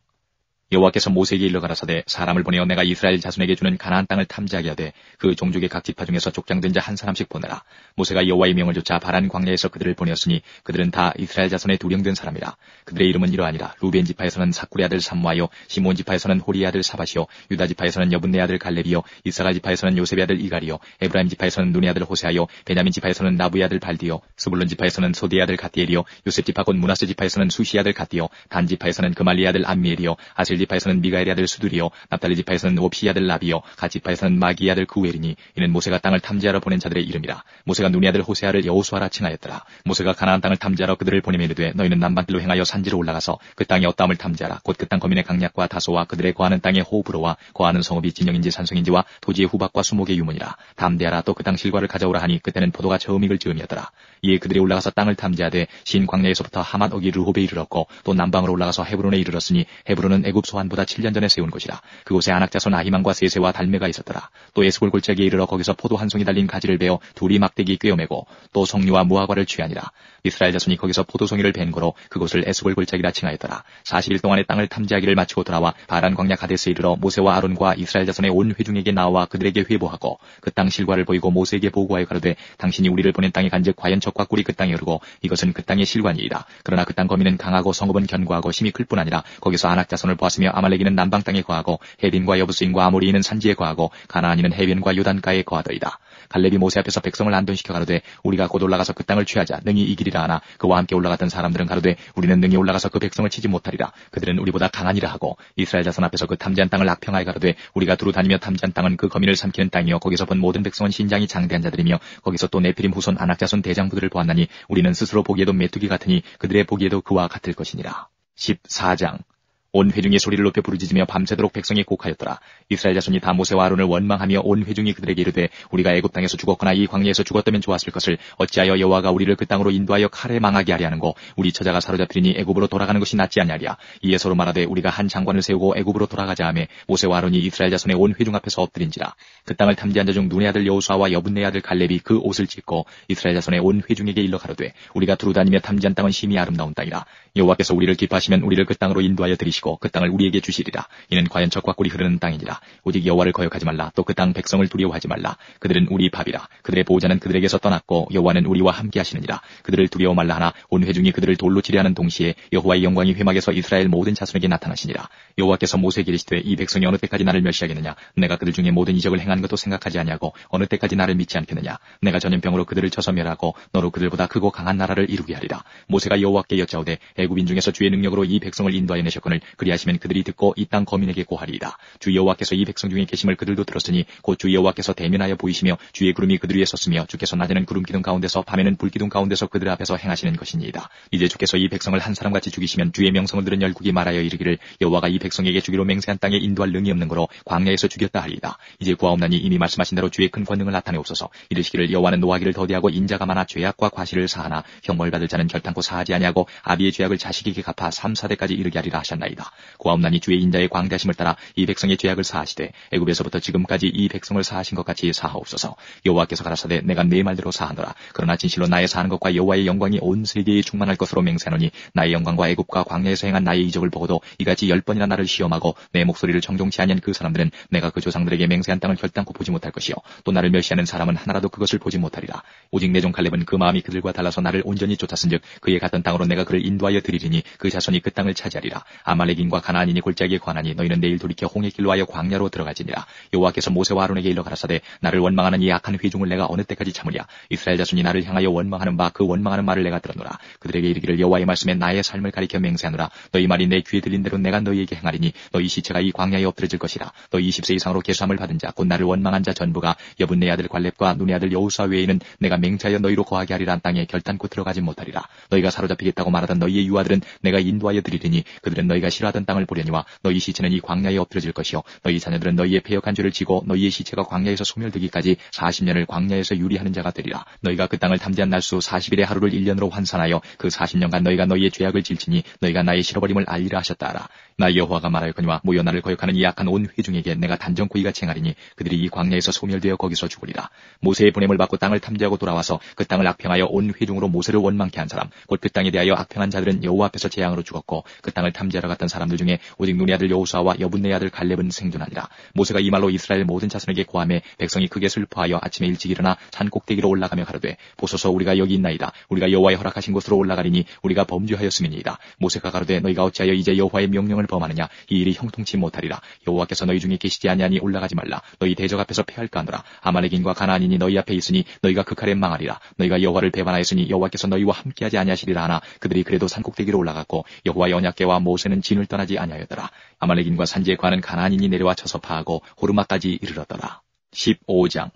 여호와께서 모세에게 일러 가라사대 사람을 보내어 내가 이스라엘 자손에게 주는 가나안 땅을 탐지하게 하되 그 종족의 각 지파 중에서 족장된 자 한 사람씩 보내라. 모세가 여호와의 명을 좇아 바란 광야에서 그들을 보내었으니 그들은 다 이스라엘 자손의 두령된 사람이라. 그들의 이름은 이러하니라. 루벤 지파에서는 사쿠리 아들 삼무아요, 시몬 지파에서는 호리의 아들 사밧이요, 유다 지파에서는 여분네 아들 갈렙이요, 이사갈 지파에서는 요셉의 아들 이갈이요, 에브라임 지파에서는 눈의 아들 호세아요, 베냐민 지파에서는 나부의 아들 발디요, 스불론 지파에서는 소디의 아들 갓디엘이요, 요셉 지파 곧 므낫세 지파에서는 수시의 아들 갓디요, 단 지파에서는 그말리의 아들 암미엘이요, 아셀 지파에서는 미가엘의 아들 수두리요, 납달리 지파에서는 옵시의 아들 라비요, 갓 지파에서는 마기의 아들 구엘이니 이는 모세가 땅을 탐지하러 보낸 자들의 이름이라. 모세가 눈의 아들 호세아를 여호수아라 칭하였더라. 모세가 가나안 땅을 탐지하러 그들을 보내며 이르되 너희는 남방길로 행하여 산지로 올라가서 그 땅의 어떠함을 탐지하라. 곧 그 땅 거민의 강약과 다소와 그들의 거하는 땅의 호흡으로와 거하는 성읍이 진영인지 산성인지와 토지의 후박과 수목의 유문이라. 담대하라. 또 그 땅 실과를 가져오라 하니 그때는 포도가 처음 익을 즈음이었더라. 이에 그들이 올라가서 땅을 탐지하되 신 광야에서부터 하맛 어기 르홉에 이르렀고 또 남방으로 올라가서 헤브론에 이르렀으니 헤브론은 애굽 소환보다 7년 전에 세운 곳이라. 그곳에 아낙자손 아히만과 세세와 달메가 있었더라. 또 에스골 골짜기에 이르러 거기서 포도 한 송이 달린 가지를 베어 둘이 막대기 꿰어매고 또 석류와 무화과를 취하니라. 이스라엘 자손이 거기서 포도송이를 벤 거로 그곳을 에스골 골짜기라 칭하였더라. 40일 동안의 땅을 탐지하기를 마치고 돌아와 바란 광야 가데스에 이르러 모세와 아론과 이스라엘 자손의 온 회중에게 나와 그들에게 회보하고 그 땅 실과를 보이고 모세에게 보고하여 가로되 당신이 우리를 보낸 땅이 간즉 과연 적과 꿀이 그 땅에 흐르고 이것은 그 땅의 실관이이다. 그러나 그 땅 거민은 강하고 성읍은 견고하고 힘이 클 뿐 아니라 거기서 아낙 자손을 보았으며 아말렉이는 남방 땅에 거하고 헤빈과 여부스인과 아모리인은 산지에 거하고 가나안인은 해변과 요단가에 거하더이다. 갈렙이 모세 앞에서 백성을 안돈시켜 가로되 우리가 곧 올라가서 그 땅을 취하자 능히 이기리라 하나 그와 함께 올라갔던 사람들은 가로되 우리는 능히 올라가서 그 백성을 치지 못하리라. 그들은 우리보다 강하니라 하고 이스라엘 자손 앞에서 그 탐지한 땅을 악평하여 가로되 우리가 두루 다니며 탐지한 땅은 그 거민을 삼키는 땅이요 거기서 본 모든 백성은 신장이 장대한 자들이며 거기서 또 네피림 후손 아낙 자손 대장부들을 보았나니 우리는 스스로 보기에도 메뚜기 같으니 그들의 보기에도 그와 같을 것이니라. 14장 온 회중이 소리를 높여 부르짖으며 밤새도록 백성이 곡하였더라. 이스라엘 자손이 다 모세와 아론을 원망하며 온 회중이 그들에게 이르되 우리가 애굽 땅에서 죽었거나 이 광야에서 죽었다면 좋았을 것을 어찌하여 여호와가 우리를 그 땅으로 인도하여 칼에 망하게 하려 하는고 우리 처자가 사로잡히리니 애굽으로 돌아가는 것이 낫지 아니하랴. 이에 서로 말하되 우리가 한 장관을 세우고 애굽으로 돌아가자 하매 모세와 아론이 이스라엘 자손의 온 회중 앞에서 엎드린지라. 그 땅을 탐지한 자 중 눈의 아들 여호수아와 여분네 아들 갈렙이 그 옷을 찢고 이스라엘 자손의 온 회중에게 일러 가로되 우리가 두루 다니며 탐지한 땅은 심히 아름다운 땅이라. 여호와께서 우리를 기뻐하시면 우리를 그 땅으로 인도하여 들이시고 그 땅을 우리에게 주시리라. 이는 과연 적과 꿀이 흐르는 땅이니라. 오직 여호와를 거역하지 말라. 또 그 땅 백성을 두려워하지 말라. 그들은 우리 밥이라. 그들의 보호자는 그들에게서 떠났고 여호와는 우리와 함께 하시느니라. 그들을 두려워 말라 하나 온 회중이 그들을 돌로 치려하는 동시에 여호와의 영광이 회막에서 이스라엘 모든 자손에게 나타나시니라. 여호와께서 모세에게 이르시되 이 백성이 어느 때까지 나를 멸시하겠느냐. 내가 그들 중에 모든 이적을 행한 것도 생각하지 아니하고 어느 때까지 나를 믿지 않겠느냐. 내가 전염병으로 그들을 쳐서 멸하고 너로 그들보다 크고 강한 나라를 이루게 하리라. 모세가 여호와께 여짜오되 애굽인 중에서 주의 능력으로 이 백성을 인도하여 내셨거늘 그리하시면 그들이 듣고 이 땅 거민에게 고하리이다. 주 여호와께서 이 백성 중에 계심을 그들도 들었으니 곧 주 여호와께서 대면하여 보이시며 주의 구름이 그들 위에 섰으며 주께서 낮에는 구름 기둥 가운데서 밤에는 불 기둥 가운데서 그들 앞에서 행하시는 것이니이다. 이제 주께서 이 백성을 한 사람같이 죽이시면 주의 명성을 들은 열국이 말하여 이르기를 여호와가 이 백성에게 주기로 맹세한 땅에 인도할 능이 없는 거로 광야에서 죽였다 하리이다. 이제 구하옵나니 이미 말씀하신 대로 주의 큰 권능을 나타내옵소서. 이르시기를 여호와는 노하기를 더디하고 인자가 많아 죄악과 과실을 사하나 형벌 받을 자는 결단코 사하지 아니하고 아비의 죄악을 자식에게 갚아 3-4대까지 이르게 하리라 하셨나이다. 구하옵나니 주의 인자의 광대하심을 따라 이 백성의 죄악을 사하시되 애굽에서부터 지금까지 이 백성을 사하신 것 같이 사하옵소서. 여호와께서 가라사대 내가 네 말대로 사하노라. 그러나 진실로 나의 사하는 것과 여호와의 영광이 온 세계에 충만할 것으로 맹세하노니 나의 영광과 애굽과 광야에서 행한 나의 이적을 보고도 이같이 10번이나 나를 시험하고 내 목소리를 정종치 아니한 그 사람들은 내가 그 조상들에게 맹세한 땅을 결단코 보지 못할 것이요 또 나를 멸시하는 사람은 하나라도 그것을 보지 못하리라. 오직 내 종 갈렙은 그 마음이 그들과 달라서 나를 온전히 쫓았은즉 그의 갔던 땅으로 내가 그를 인도하여 드리리니 그 자손이 그 땅을 차지하리라. 아말렉인과 가나안인이 골짜기에 관하니 너희는 내일 돌이켜 홍해 길로 하여 광야로 들어가지니라. 여호와께서 모세와 아론에게 일러 가라사대 나를 원망하는 이 악한 회중을 내가 어느 때까지 참으랴. 이스라엘 자손이 나를 향하여 원망하는 바 그 원망하는 말을 내가 들었노라. 그들에게 이르기를 여호와의 말씀에 나의 삶을 가리켜 맹세하노라. 너희 말이 내 귀에 들린 대로 내가 너희에게 행하리니 너희 시체가 이 광야에 엎드러질 것이라. 너희 20세 이상으로 계수함을 받은 자 곧 나를 원망한 자 전부가 여분네 아들 갈렙과 눈의 아들 여호수아 외에는 내가 맹세하여 너희로 거하게 하리란 땅에 결단코 들어가지 못하리라. 너희가 사로잡히겠다고 말하던 너희의 유아들은 내가 인도하여 드리리니 그들은 너희가 싫어하던 땅을 보려니와 너희 시체는 이 광야에 엎드러질 것이요 너희 자녀들은 너희의 패역한 죄를 지고 너희의 시체가 광야에서 소멸되기까지 40년을 광야에서 유리하는 자가 되리라. 너희가 그 땅을 탐지한 날수 40일의 하루를 1년으로 환산하여 그 40년간 너희가 너희의 죄악을 질지니 너희가 나의 실어버림을 알리라 하셨다라. 나 여호와가 말하였거니와 모여 나를 거역하는 이 악한 온 회중에게 내가 단정코이가 쟁하리니 그들이 이 광야에서 소멸되어 거기서 죽으리라. 모세의 보냄을 받고 땅을 탐지하고 돌아와서 그 땅을 악평하여 온 회중으로 모세를 원망케 한 사람 곧 그 땅에 대하여 악평한 자들은 여호와 앞에서 재앙으로 죽었고 그 땅을 탐지하러 갔던 있었던 사람들 중에 오직 눈의 아들 여호수아와 여분네 아들 갈렙은 생존하니라. 모세가 이 말로 이스라엘 모든 자손에게 고하매 백성이 크게 슬퍼하여 아침에 일찍 일어나 산 꼭대기로 올라가며 가로되 보소서 우리가 여기 있나이다. 우리가 여호와의 허락하신 곳으로 올라가리니 우리가 범죄하였음이니이다. 모세가 가로되 너희가 어찌하여 이제 여호와의 명령을 범하느냐. 이 일이 형통치 못하리라. 여호와께서 너희 중에 계시지 아니하니 올라가지 말라. 너희 대적 앞에서 패할까 하노라. 아말렉인과 가나안인이 너희 앞에 있으니 너희가 그 칼에 망하리라. 너희가 여호와를 배반하였으니 여호와께서 너희와 함께하지 아니하시리라 하나 그들이 그래도 산 꼭대기로 올라갔고 여호와의 언약궤와 모세는 진을 떠나지 아니하였더라. 아말렉인과 산지에 거하는 가나안인이 내려와 쳐서 파하고 호르마까지 이르렀더라. 15장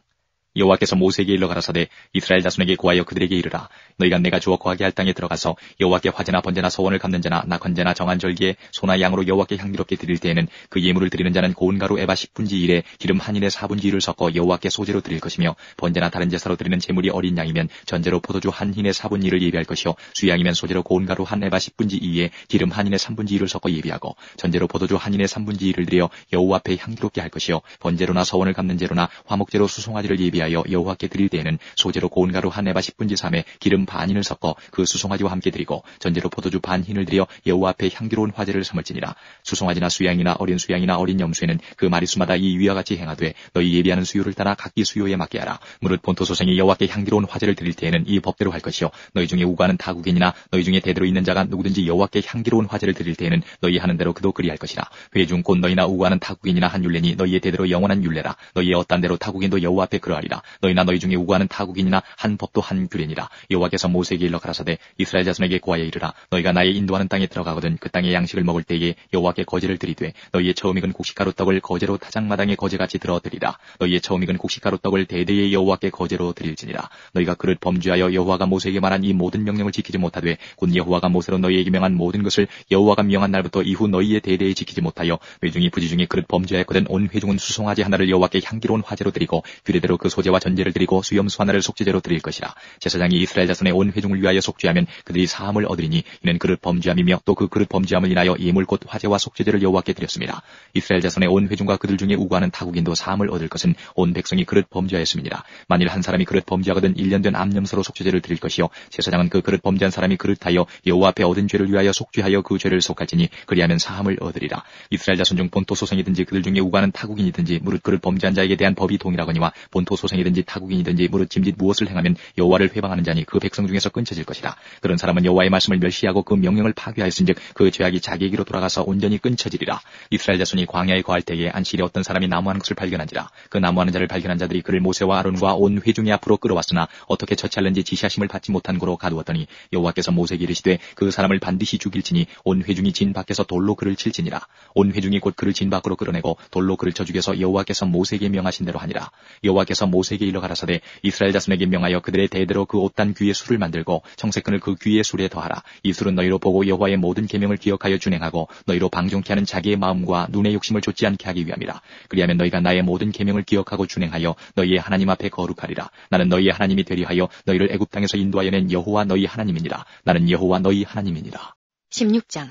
여호와께서 모세에게 일러 가라사대 이스라엘 자손에게 고하여 그들에게 이르라. 너희가 내가 주어 거하게 할 땅에 들어가서 여호와께 화제나 번제나 서원을 갚는 자나 낙헌제나 정한 절기에 소나 양으로 여호와께 향기롭게 드릴 때에는 그 예물을 드리는 자는 고운 가루 에바 10분지 1에 기름 한 인의 4분지 1을 섞어 여호와께 소제로 드릴 것이며 번제나 다른 제사로 드리는 제물이 어린 양이면 전제로 포도주 한 인의 4분지 1을 예비할 것이요 수양이면 소제로 고운 가루 한 에바 10분지 2에 기름 한 인의 3분지 1을 섞어 예비하고 전제로 포도주 한 인의 3분지 1을 드려 여호와 앞에 향기롭게 할 것이요 번제로나 서원을 갚는 제로나 화목제로 수송아지를 예비하여 여호와께 드릴 때에는 소제로 고운 가루 한 에바 10분지 3에 기름 반인을 섞어 그 수송아지와 함께 드리고 전제로 포도주 반흰을 드려 여호와 앞에 향기로운 화제를 삼을지니라. 수송아지나 수양이나 어린 염소에는 그 마리수마다 이 위와 같이 행하되 너희 예비하는 수요를 따라 각기 수요에 맞게 하라. 무릇 본토소생이 여호와께 향기로운 화제를 드릴 때에는 이 법대로 할 것이요 너희 중에 우고하는 타국인이나 너희 중에 대대로 있는 자가 누구든지 여호와께 향기로운 화제를 드릴 때에는 너희 하는 대로 그도 그리할 것이라. 회중 곧 너희나 우고하는 타국인이나 한 율례니 너희의 대대로 영원한 율례라. 너희의 어떤 대로 타국인도 여호와 앞에 그러하리라. 너희나 너희 중에 우고하는 타국인이나 한 법도 한 규례니라. 여호와께서 모세에게 일러 가라사대 이스라엘 자손에게 고하여 이르라. 너희가 나의 인도하는 땅에 들어가거든 그 땅의 양식을 먹을 때에 여호와께 거제를 드리되 너희의 처음 익은 곡식가루 떡을 거제로 타작마당에 거제같이 들어드리라. 너희의 처음 익은 곡식가루 떡을 대대에 여호와께 거제로 드릴지니라. 너희가 그릇 범죄하여 여호와가 모세에게 말한 이 모든 명령을 지키지 못하되 곧 여호와가 모세로 너희에게 명한 모든 것을 여호와가 명한 날부터 이후 너희의 대대에 지키지 못하여 회중이 부지 중에 그릇 범죄하였거든 온 회중은 수송아지 하나를 여호와께 향기로운 화제로 드리고 규례대로 그 소제와 전제를 드리고 수염수 하나를 속죄제로 드릴 것이라. 제사장이 이스라엘 자손의 온 회중을 위하여 속죄하면 그들이 사함을 얻으리니 이는 그릇 범죄함이며 또 그 그릇 범죄함을 인하여 예물 곧 화제와 속죄제를 여호와께 드렸습니다. 이스라엘 자손의 온 회중과 그들 중에 우고하는 타국인도 사함을 얻을 것은 온 백성이 그릇 범죄하였음이니라. 만일 한 사람이 그릇 범죄하거든 1년 된 암염소로 속죄제를 드릴 것이요 제사장은 그 그릇 범죄한 사람이 그릇하여 여호와 앞에 얻은 죄를 위하여 속죄하여 그 죄를 속할지니 그리하면 사함을 얻으리라. 이스라엘 자손 중 본토 소생이든지 그들 중에 우고하는 타국인이든지 무릇 그릇 범죄한 자에게 대한 법이 동일하거니와 본토 소생이든지 타국인이든지 무릇 짐짓 무엇을 행하면 여호와를 회방하는 자니 그 백성 중에서 끊쳐질 것이라. 그런 사람은 여호와의 말씀을 멸시하고 그 명령을 파괴하였은즉 그 죄악이 자기에게로 돌아가서 온전히 끊쳐지리라. 이스라엘 자손이 광야에 거할 때에 안실에 어떤 사람이 나무하는 것을 발견한지라. 그 나무하는 자를 발견한 자들이 그를 모세와 아론과 온 회중의 앞으로 끌어왔으나 어떻게 처치할는지 지시하심을 받지 못한 고로 가두었더니 여호와께서 모세에게 이르시되 그 사람을 반드시 죽일지니 온 회중이 진 밖에서 돌로 그를 칠지니라. 온 회중이 곧 그를 진 밖으로 끌어내고 돌로 그를 쳐 죽여서 여호와께서 모세에게 명하신 대로 하니라. 여호와께서 모세에게 일러 가라사대 이스라엘 자손에게 명하여 그들의 대대로 그 옷단 귀의 술을 만들고 청색끈을 그 귀의 술에 더하라. 이 술은 너희로 보고 여호와의 모든 계명을 기억하여 준행하고 너희로 방종케 하는 자기의 마음과 눈의 욕심을 좇지 않게 하기 위함이라. 그리하면 너희가 나의 모든 계명을 기억하고 준행하여 너희의 하나님 앞에 거룩하리라. 나는 너희의 하나님이 되리 하여 너희를 애굽 땅에서 인도하여 낸 여호와 너희 하나님이니라. 나는 여호와 너희 하나님이니라. 16장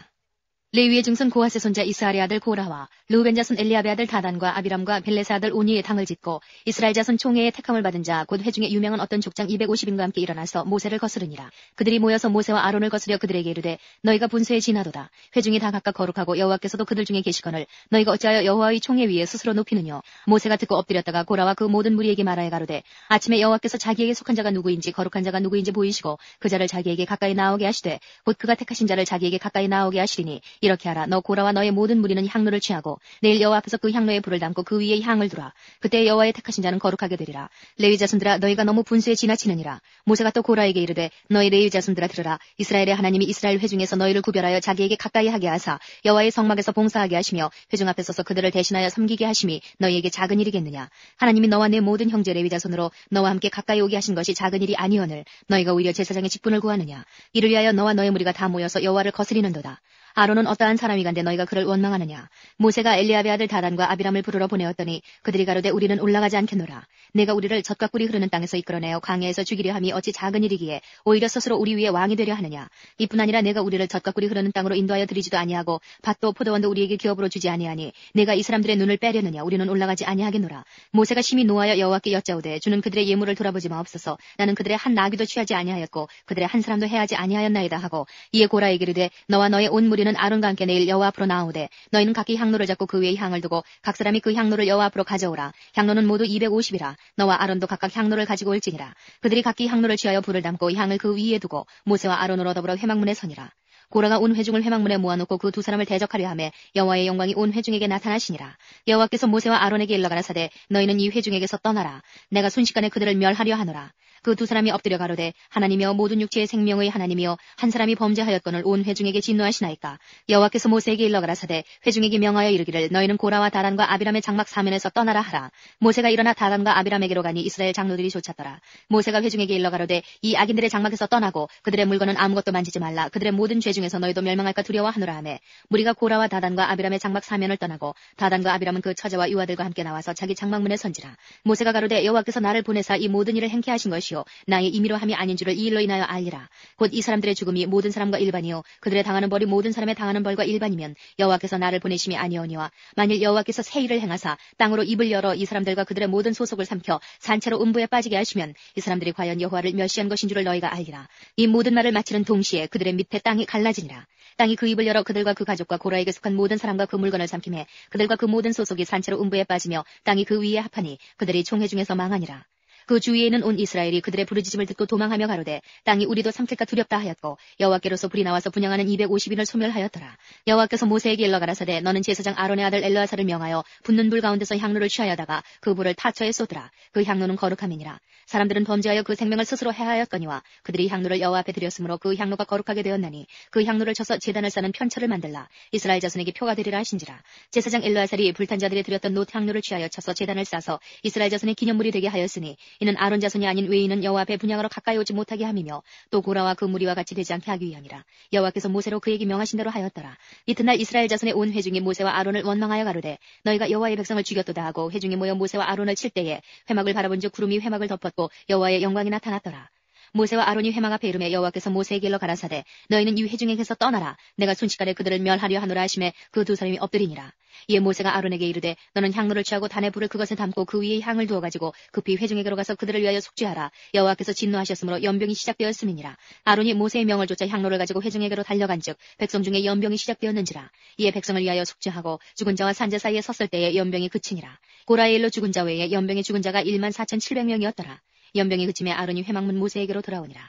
레위의 증손 고핫의 손자 이스할의 아들 고라와 르우벤 자손 엘리압의 아들 다단과 아비람과 벨레스 아들 오니의 당을 짓고 이스라엘 자손 총회의 택함을 받은 자 곧 회중에 유명한 어떤 족장 250인과 함께 일어나서 모세를 거스르니라. 그들이 모여서 모세와 아론을 거스려 그들에게 이르되 너희가 분수에 지나도다. 회중이 다 각각 거룩하고 여호와께서도 그들 중에 계시거늘 너희가 어찌하여 여호와의 총회 위에 스스로 높이느냐. 모세가 듣고 엎드렸다가 고라와 그 모든 무리에게 말하여 가로되 아침에 여호와께서 자기에게 속한 자가 누구인지 거룩한 자가 누구인지 보이시고 그 자를 자기에게 가까이 나오게 하시되 곧 그가 택하신 자를 자기에게 가까이 나오게 하시리니 이렇게 하라. 너 고라와 너의 모든 무리는 향로를 취하고 내일 여호와 앞에서 그 향로에 불을 담고 그 위에 향을 두라. 그때 여호와의 택하신 자는 거룩하게 되리라. 레위 자손들아 너희가 너무 분수에 지나치느니라. 모세가 또 고라에게 이르되 너희 레위 자손들아 들으라. 이스라엘의 하나님이 이스라엘 회중에서 너희를 구별하여 자기에게 가까이 하게 하사 여호와의 성막에서 봉사하게 하시며 회중 앞에 서서 그들을 대신하여 섬기게 하심이 너희에게 작은 일이겠느냐. 하나님이 너와 내 모든 형제 레위 자손으로 너와 함께 가까이 오게 하신 것이 작은 일이 아니오늘 너희가 오히려 제사장의 직분을 구하느냐. 이를 위하여 너와 너의 무리가 다 모여서 여호와를 거스리는도다. 아론은 어떠한 사람이간데 너희가 그를 원망하느냐. 모세가 엘리압의 아들 다단과 아비람을 부르러 보내었더니 그들이 가로되 우리는 올라가지 않겠노라. 내가 우리를 젖과 꿀이 흐르는 땅에서 이끌어내어 광야에서 죽이려 함이 어찌 작은 일이기에 오히려 스스로 우리 위에 왕이 되려 하느냐. 이뿐 아니라 내가 우리를 젖과 꿀이 흐르는 땅으로 인도하여 드리지도 아니하고 밭도 포도원도 우리에게 기업으로 주지 아니하니 내가 이 사람들의 눈을 빼려느냐. 우리는 올라가지 아니하겠노라. 모세가 심히 노하여 여호와께 여짜오되 주는 그들의 예물을 돌아보지 마옵소서. 나는 그들의 한 나귀도 취하지 아니하였고 그들의 한 사람도 해하지 아니하였나이다 하고 이에 고라에게 이르되 너와 너의 온 무리 우리는 아론과 함께 내일 여호와 앞으로 나아오되 너희는 각기 향로를 잡고 그 위에 향을 두고 각 사람이 그 향로를 여호와 앞으로 가져오라. 향로는 모두 250이라. 너와 아론도 각각 향로를 가지고 올지니라. 그들이 각기 향로를 취하여 불을 담고 향을 그 위에 두고 모세와 아론으로 더불어 회막문에 서니라. 고라가 온 회중을 회막문에 모아놓고 그 두 사람을 대적하려 하매 여호와의 영광이 온 회중에게 나타나시니라. 여호와께서 모세와 아론에게 일러 가라사대 너희는 이 회중에게서 떠나라. 내가 순식간에 그들을 멸하려 하노라. 그 두 사람이 엎드려 가로되 하나님이여 모든 육체의 생명의 하나님이여 한 사람이 범죄하였거늘 온 회중에게 진노하시나이까. 여호와께서 모세에게 일러 가라사대 회중에게 명하여 이르기를 너희는 고라와 다단과 아비람의 장막 사면에서 떠나라 하라. 모세가 일어나 다단과 아비람에게로 가니 이스라엘 장로들이 쫓았더라. 모세가 회중에게 일러 가로되 이 악인들의 장막에서 떠나고 그들의 물건은 아무것도 만지지 말라. 그들의 모든 죄 중에서 너희도 멸망할까 두려워하노라 하매 무리가 고라와 다단과 아비람의 장막 사면을 떠나고 다단과 아비람은 그 처자와 유아들과 함께 나와서 자기 장막문에 선지라. 모세가 가로되 여호와께서 나를 보내사 이 모든 일을 행케 하신 것이요 나의 임의로 함이 아닌 줄을 이 일로 인하여 알리라. 곧 이 사람들의 죽음이 모든 사람과 일반이요 그들의 당하는 벌이 모든 사람의 당하는 벌과 일반이면 여호와께서 나를 보내심이 아니오니와 만일 여호와께서 새 일을 행하사 땅으로 입을 열어 이 사람들과 그들의 모든 소속을 삼켜 산채로 음부에 빠지게 하시면 이 사람들이 과연 여호와를 멸시한 것인 줄을 너희가 알리라. 이 모든 말을 마치는 동시에 그들의 밑에 땅이 갈라지니라. 땅이 그 입을 열어 그들과 그 가족과 고라에게 속한 모든 사람과 그 물건을 삼킴해 그들과 그 모든 소속이 산채로 음부에 빠지며 땅이 그 위에 합하니 그들이 총회 중에서 망하니라. 그 주위에는 온 이스라엘이 그들의 부르짖음을 듣고 도망하며 가로되 땅이 우리도 삼킬까 두렵다 하였고 여호와께로서 불이 나와서 분향하는 250인을 소멸하였더라. 여호와께서 모세에게 일러 가라사대 너는 제사장 아론의 아들 엘르아사를 명하여 붙는 불 가운데서 향로를 취하여다가 그 불을 타처에 쏟으라. 그 향로는 거룩함이니라. 사람들은 범죄하여 그 생명을 스스로 해하였거니와 그들이 향로를 여호와 앞에 드렸으므로 그 향로가 거룩하게 되었나니 그 향로를 쳐서 제단을 쌓는 편처를 만들라. 이스라엘 자손에게 표가 되리라 하신지라. 제사장 엘르아살이 불탄 자들이 드렸던 놋 향로를 취하여 쳐서 제단을 쌓아서 이스라엘 자손의 기념물이 되게 하였으니 이는 아론 자손이 아닌 외인은 여호와 앞에 분향하러 가까이 오지 못하게 함이며 또 고라와 그 무리와 같이 되지 않게 하기 위함이라. 여호와께서 모세로 그에게 명하신 대로 하였더라. 이튿날 이스라엘 자손의 온 회중이 모세와 아론을 원망하여 가로되 너희가 여호와의 백성을 죽였도다 하고 회중이 모여 모세와 아론을 칠 때에 회막을 바라본즉 구름이 회막을 덮었고 여호와의 영광이 나타났더라. 모세와 아론이 회막 앞에 이르매 여호와께서 모세에게 일러 가라사대 너희는 이 회중에게서 떠나라. 내가 순식간에 그들을 멸하려 하노라 하심에 그 두 사람이 엎드리니라. 이에 모세가 아론에게 이르되 너는 향로를 취하고 단에 불을 그것에 담고 그 위에 향을 두어가지고 급히 회중에게로 가서 그들을 위하여 속죄하라. 여호와께서 진노하셨으므로 연병이 시작되었음이니라. 아론이 모세의 명을 쫓아 향로를 가지고 회중에게로 달려간즉 백성 중에 연병이 시작되었는지라. 이에 백성을 위하여 속죄하고 죽은 자와 산자 사이에 섰을 때에 연병이 그치니라. 고라의 일로 죽은 자 외에 연병에 죽은 자가 14,700명이었더라. 연병이 그침에 아론이 회막문 모세에게로 돌아오니라.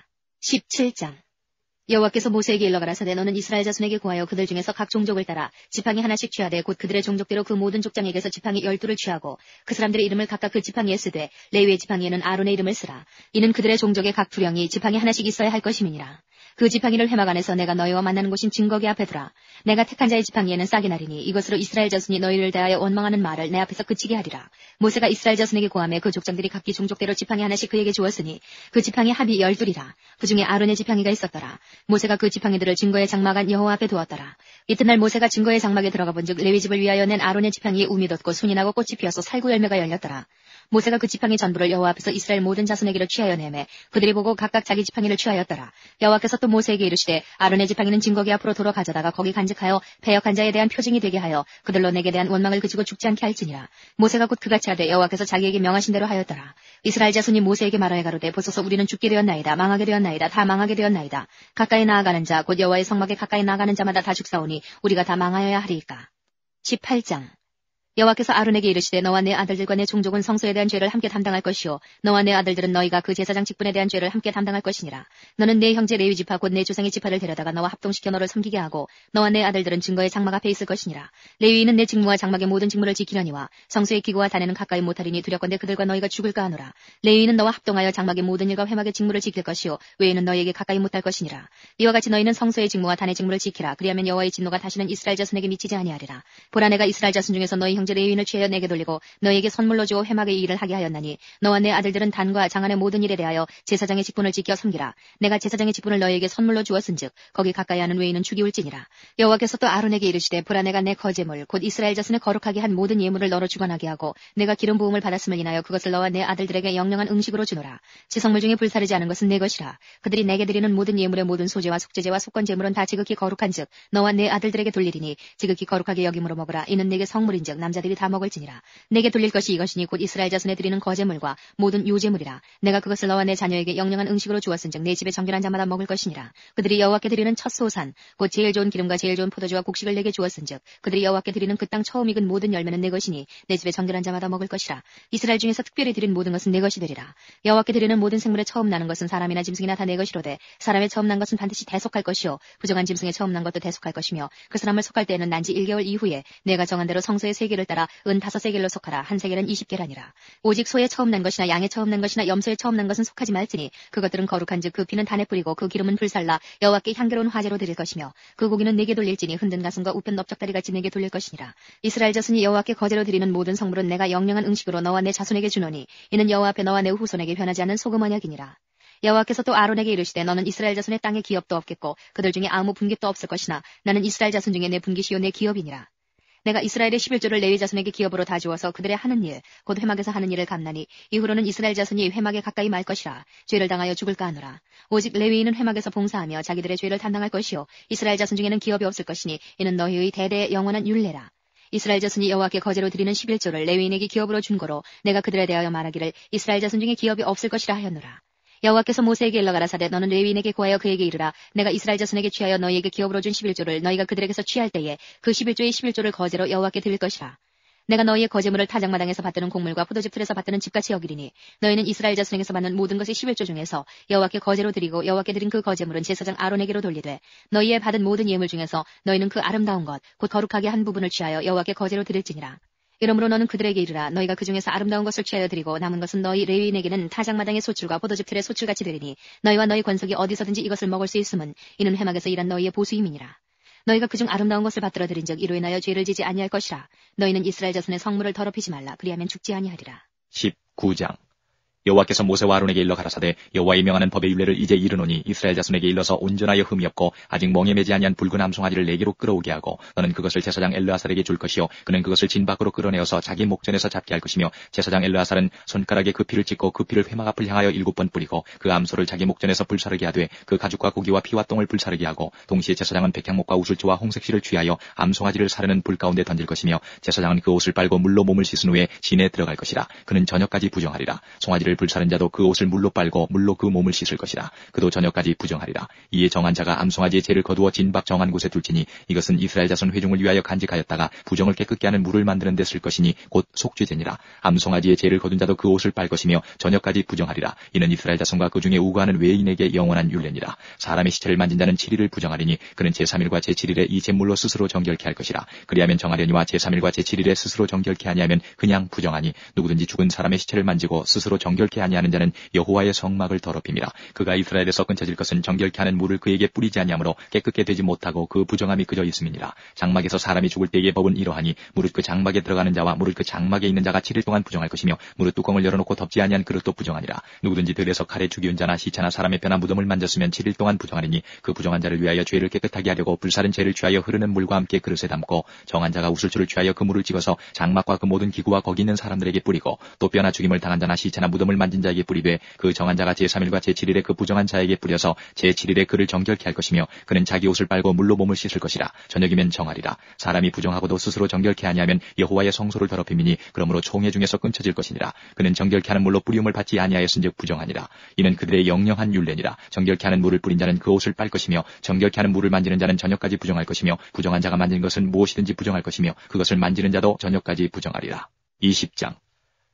17장 여호와께서 모세에게 일러 가라사대 너는 이스라엘 자손에게 구하여 그들 중에서 각 종족을 따라 지팡이 하나씩 취하되 곧 그들의 종족대로 그 모든 족장에게서 지팡이 12를 취하고 그 사람들의 이름을 각각 그 지팡이에 쓰되 레위의 지팡이에는 아론의 이름을 쓰라. 이는 그들의 종족의 각 두령이 지팡이 하나씩 있어야 할 것임이니라. 그 지팡이를 회막 안에서 내가 너희와 만나는 곳인 증거기 앞에 두라. 내가 택한 자의 지팡이에는 싹이 나리니 이것으로 이스라엘 자손이 너희를 대하여 원망하는 말을 내 앞에서 그치게 하리라. 모세가 이스라엘 자손에게 구하매 그 족장들이 각기 종족대로 지팡이 하나씩 그에게 주었으니 그 지팡이 합이 12이라. 그 중에 아론의 지팡이가 있었더라. 모세가 그 지팡이들을 증거의 장막 안 여호와 앞에 두었더라. 이튿날 모세가 증거의 장막에 들어가 본즉 레위 집을 위하여 낸 아론의 지팡이에 움이 돋고 순이 나고 꽃이 피어서 살구 열매가 열렸더라. 모세가 그 지팡이 전부를 여호와 앞에서 이스라엘 모든 자손에게로 취하여 내매 그들이 보고 각각 자기 지팡이를 취하였더라. 여호와께서 또 모세에게 이르시되 아론의 지팡이는 증거기 앞으로 도로 가져다가 거기 간직하여 패역한 자에 대한 표징이 되게 하여 그들로 내게 대한 원망을 그치고 죽지 않게 할지니라. 모세가 곧 그같이 하되 여호와께서 자기에게 명하신 대로 하였더라. 이스라엘 자손이 모세에게 말하여 가로되 보소서 우리는 죽게 되었나이다. 망하게 되었나이다. 다 망하게 되었나이다. 가까이 나아가는 자 곧 여호와의 성막에 가까이 나아가는 자마다 다 죽사오니 우리가 다 망하여야 하리이까. 18장 여호와께서 아론에게 이르시되 너와 내 아들들과 내 종족은 성소에 대한 죄를 함께 담당할 것이요 너와 내 아들들은 너희가 그 제사장 직분에 대한 죄를 함께 담당할 것이니라. 너는 내 형제 레위 지파 곧 내 조상의 지파를 데려다가 너와 합동시켜 너를 섬기게 하고 너와 내 아들들은 증거의 장막 앞에 있을 것이니라. 레위인은 내 직무와 장막의 모든 직무를 지키려니와 성소의 기구와 단에는 가까이 못하리니 두렵건대 그들과 너희가 죽을까 하노라. 레위인은 너와 합동하여 장막의 모든 일과 회막의 직무를 지킬 것이요 외에는 너희에게 가까이 못할 것이니라. 이와 같이 너희는 성소의 직무와 단의 직무를 지키라. 그리하면 여호와의 진노가 다시는 이스라엘 자손에게 미치지 아니하리라. 보라 내가 이스라엘 자손 중에서 너희 형제 레위인을 취하여 내게 돌리고 너희에게 선물로 주어 회막의 일을 하게 하였나니 너와 내 아들들은 단과 장안의 모든 일에 대하여 제사장의 직분을 지켜 섬기라. 내가 제사장의 직분을 너희에게 선물로 주었은즉 거기 가까이 하는 외인은 죽이울지니라. 여호와께서 또 아론에게 이르시되 보라 내가 내 거제물 곧 이스라엘 자손을 거룩하게 한 모든 예물을 너로 주관하게 하고 내가 기름 부음을 받았음을 인하여 그것을 너와 내 아들들에게 영영한 음식으로 주노라. 지성물 중에 불사르지 않은 것은 내 것이라. 그들이 내게 드리는 모든 예물의 모든 소제와 속죄제와 속건제물은 다 지극히 거룩한즉 너와 내 아들들에게 돌리리니 지극히 거룩하게 여김으로 먹으라. 이는 내게 성물인즉 남자 자들이 다 먹을지니라. 내게 돌릴 것이 이것이니 곧 이스라엘 자손에 드리는 거제물과 모든 요제물이라. 내가 그것을 너와 내 자녀에게 영영한 음식으로 주었은즉 내 집에 정결한 자마다 먹을 것이니라. 그들이 여호와께 드리는 첫 소산 곧 제일 좋은 기름과 제일 좋은 포도주와 곡식을 내게 주었은즉 그들이 여호와께 드리는 그 땅 처음 익은 모든 열매는 내 것이니 내 집에 정결한 자마다 먹을 것이라. 이스라엘 중에서 특별히 드린 모든 것은 내 것이 되리라. 여호와께 드리는 모든 생물의 처음 나는 것은 사람이나 짐승이나 다 내 것이로되 사람의 처음 난 것은 반드시 대속할 것이요 부정한 짐승의 처음 난 것도 대속할 것이며 그 사람을 속할 때에는 난지 1개월 이후에 내가 정한 대로 성소의 세겔을 따라 은 5세겔로 속하라. 한 세겔은 20개라니라. 오직 소의 처음 난 것이나 양의 처음 난 것이나 염소의 처음 난 것은 속하지 말지니 그것들은 거룩한즉 그 피는 단에 뿌리고 그 기름은 불살라 여호와께 향기로운 화제로 드릴 것이며 그 고기는 내게 돌릴지니 흔든 가슴과 우편 넓적다리 같이 내게 돌릴 것이니라. 이스라엘 자손이 여호와께 거제로 드리는 모든 성물은 내가 영영한 음식으로 너와 내 자손에게 주노니 이는 여호와 앞에 너와 내 후손에게 변하지 않는 소금 언약이니라. 여호와께서 또 아론에게 이르시되 너는 이스라엘 자손의 땅에 기업도 없겠고 그들 중에 아무 분깃도 없을 것이나 나는 이스라엘 자손 중에 내 분깃이요 내 기업이니라. 내가 이스라엘의 11조를 레위 자손에게 기업으로 다 주어서 그들의 하는 일 곧 회막에서 하는 일을 갚나니 이후로는 이스라엘 자손이 회막에 가까이 말 것이라. 죄를 당하여 죽을까 하노라. 오직 레위인은 회막에서 봉사하며 자기들의 죄를 담당할 것이요 이스라엘 자손 중에는 기업이 없을 것이니 이는 너희의 대대의 영원한 율례라. 이스라엘 자손이 여호와께 거제로 드리는 11조를 레위인에게 기업으로 준 거로 내가 그들에 대하여 말하기를 이스라엘 자손 중에 기업이 없을 것이라 하였노라. 여호와께서 모세에게 일러 가라사대 너는 레위인에게 구하여 그에게 이르라. 내가 이스라엘 자손에게 취하여 너희에게 기업으로 준 11조를 너희가 그들에게서 취할 때에 그 11조의 11조를 거제로 여호와께 드릴 것이라. 내가 너희의 거제물을 타작마당에서 받드는 곡물과 포도즙 틀에서 받드는 집같이 여기리니 너희는 이스라엘 자손에게서 받는 모든 것의 11조 중에서 여호와께 거제로 드리고 여호와께 드린 그 거제물은 제사장 아론에게로 돌리되 너희의 받은 모든 예물 중에서 너희는 그 아름다운 것 곧 거룩하게 한 부분을 취하여 여호와께 거제로 드릴지니라. 이러므로 너는 그들에게 이르라. 너희가 그 중에서 아름다운 것을 취하여 드리고 남은 것은 너희 레위인에게는 타작마당의 소출과 포도즙 틀의 소출같이 되리니 너희와 너희 권속이 어디서든지 이것을 먹을 수 있음은 이는 회막에서 일한 너희의 보수임이니라. 너희가 그중 아름다운 것을 받들어 들인즉 이로 인하여 죄를 지지 아니할 것이라. 너희는 이스라엘 자손의 성물을 더럽히지 말라. 그리하면 죽지 아니하리라. 19장 여호와께서 모세와 아론에게 일러 가라사대 여호와의 명하는 법의 율례를 이제 이르노니 이스라엘 자손에게 일러서 온전하여 흠이 없고 아직 멍에 매지 아니한 붉은 암송아지를 내게로 끌어오게 하고 너는 그것을 제사장 엘르아살에게 줄 것이요 그는 그것을 진 밖으로 끌어내어서 자기 목전에서 잡게 할 것이며 제사장 엘르아살은 손가락에 그 피를 찍고 그 피를 회막 앞을 향하여 7번 뿌리고 그 암소를 자기 목전에서 불사르게 하되 그 가죽과 고기와 피와 똥을 불사르게 하고 동시에 제사장은 백향목과 우슬초와 홍색실을 취하여 암송아지를 사르는 불 가운데 던질 것이며 제사장은 그 옷을 빨고 물로 몸을 씻은 후에 진에 들어갈 것이라. 그는 저녁까지 부정하리라. 송아지를 불사른 자도 그 옷을 물로 빨고 물로 그 몸을 씻을 것이라. 그도 저녁까지 부정하리라. 이에 정한 자가 암송아지의 죄를 거두어 진박 정한 곳에 둘지니 이것은 이스라엘 자손 회중을 위하여 간직하였다가 부정을 깨끗게 하는 물을 만드는 데 쓸 것이니 곧 속죄제니라. 암송아지의 죄를 거둔 자도 그 옷을 빨 것이며 저녁까지 부정하리라. 이는 이스라엘 자손과 그 중에 우거하는 외인에게 영원한 율례니라. 사람의 시체를 만진 자는 7일을 부정하리니 그는 제3일과 제7일에 이 제물로 스스로 정결케 할 것이라. 그리하면 정하려니와 제3일과 제7일에 스스로 정결케 아니하면 그냥 부정하니 누구든지 죽은 사람의 시체를 만지고 스스로 정결케 아니하는 자는 여호와의 성막을 더럽힘이라. 그가 이스라엘에서 끊쳐질 것은 정결케 하는 물을 그에게 뿌리지 아니하므로 깨끗게 되지 못하고 그 부정함이 그저 있음이니라. 장막에서 사람이 죽을 때의 법은 이러하니 무릇 그 장막에 들어가는 자와 무릇 그 장막에 있는 자가 7일 동안 부정할 것이며 무릇 뚜껑을 열어놓고 덮지 아니한 그릇도 부정하니라. 누구든지 들에서 칼에 죽이운 자나 시체나 사람의 뼈나 무덤을 만졌으면 7일 동안 부정하리니 그 부정한 자를 위하여 죄를 깨끗하게 하려고 불사른 죄를 취하여 흐르는 물과 함께 그릇에 담고 정한 자가 우슬초를 취하여 그 물을 찍어서 장막과 그 모든 기구와 거기 있는 사람들에게 뿌리고 또 뼈나 죽임을 당한 자나 시체나 무덤을 만진 자에게 뿌리되 그 정한 자가 제3일과 제7일에 그 부정한 자에게 뿌려서 제7일에 그를 정결케 할 것이며 그는 자기 옷을 빨고 물로 몸을 씻을 것이라. 저녁이면 정하리라. 사람이 부정하고도 스스로 정결케 아니하면 여호와의 성소를 더럽힘이니 그러므로 총회 중에서 끊쳐질 것이니라. 그는 정결케 하는 물로 뿌리움을 받지 아니하였은즉 부정하니라. 이는 그들의 영영한 율례니라. 정결케 하는 물을 뿌린 자는 그 옷을 빨 것이며 정결케 하는 물을 만지는 자는 저녁까지 부정할 것이며 부정한 자가 만진 것은 무엇이든지 부정할 것이며 그것을 만지는 자도 저녁까지 부정하리라. 20장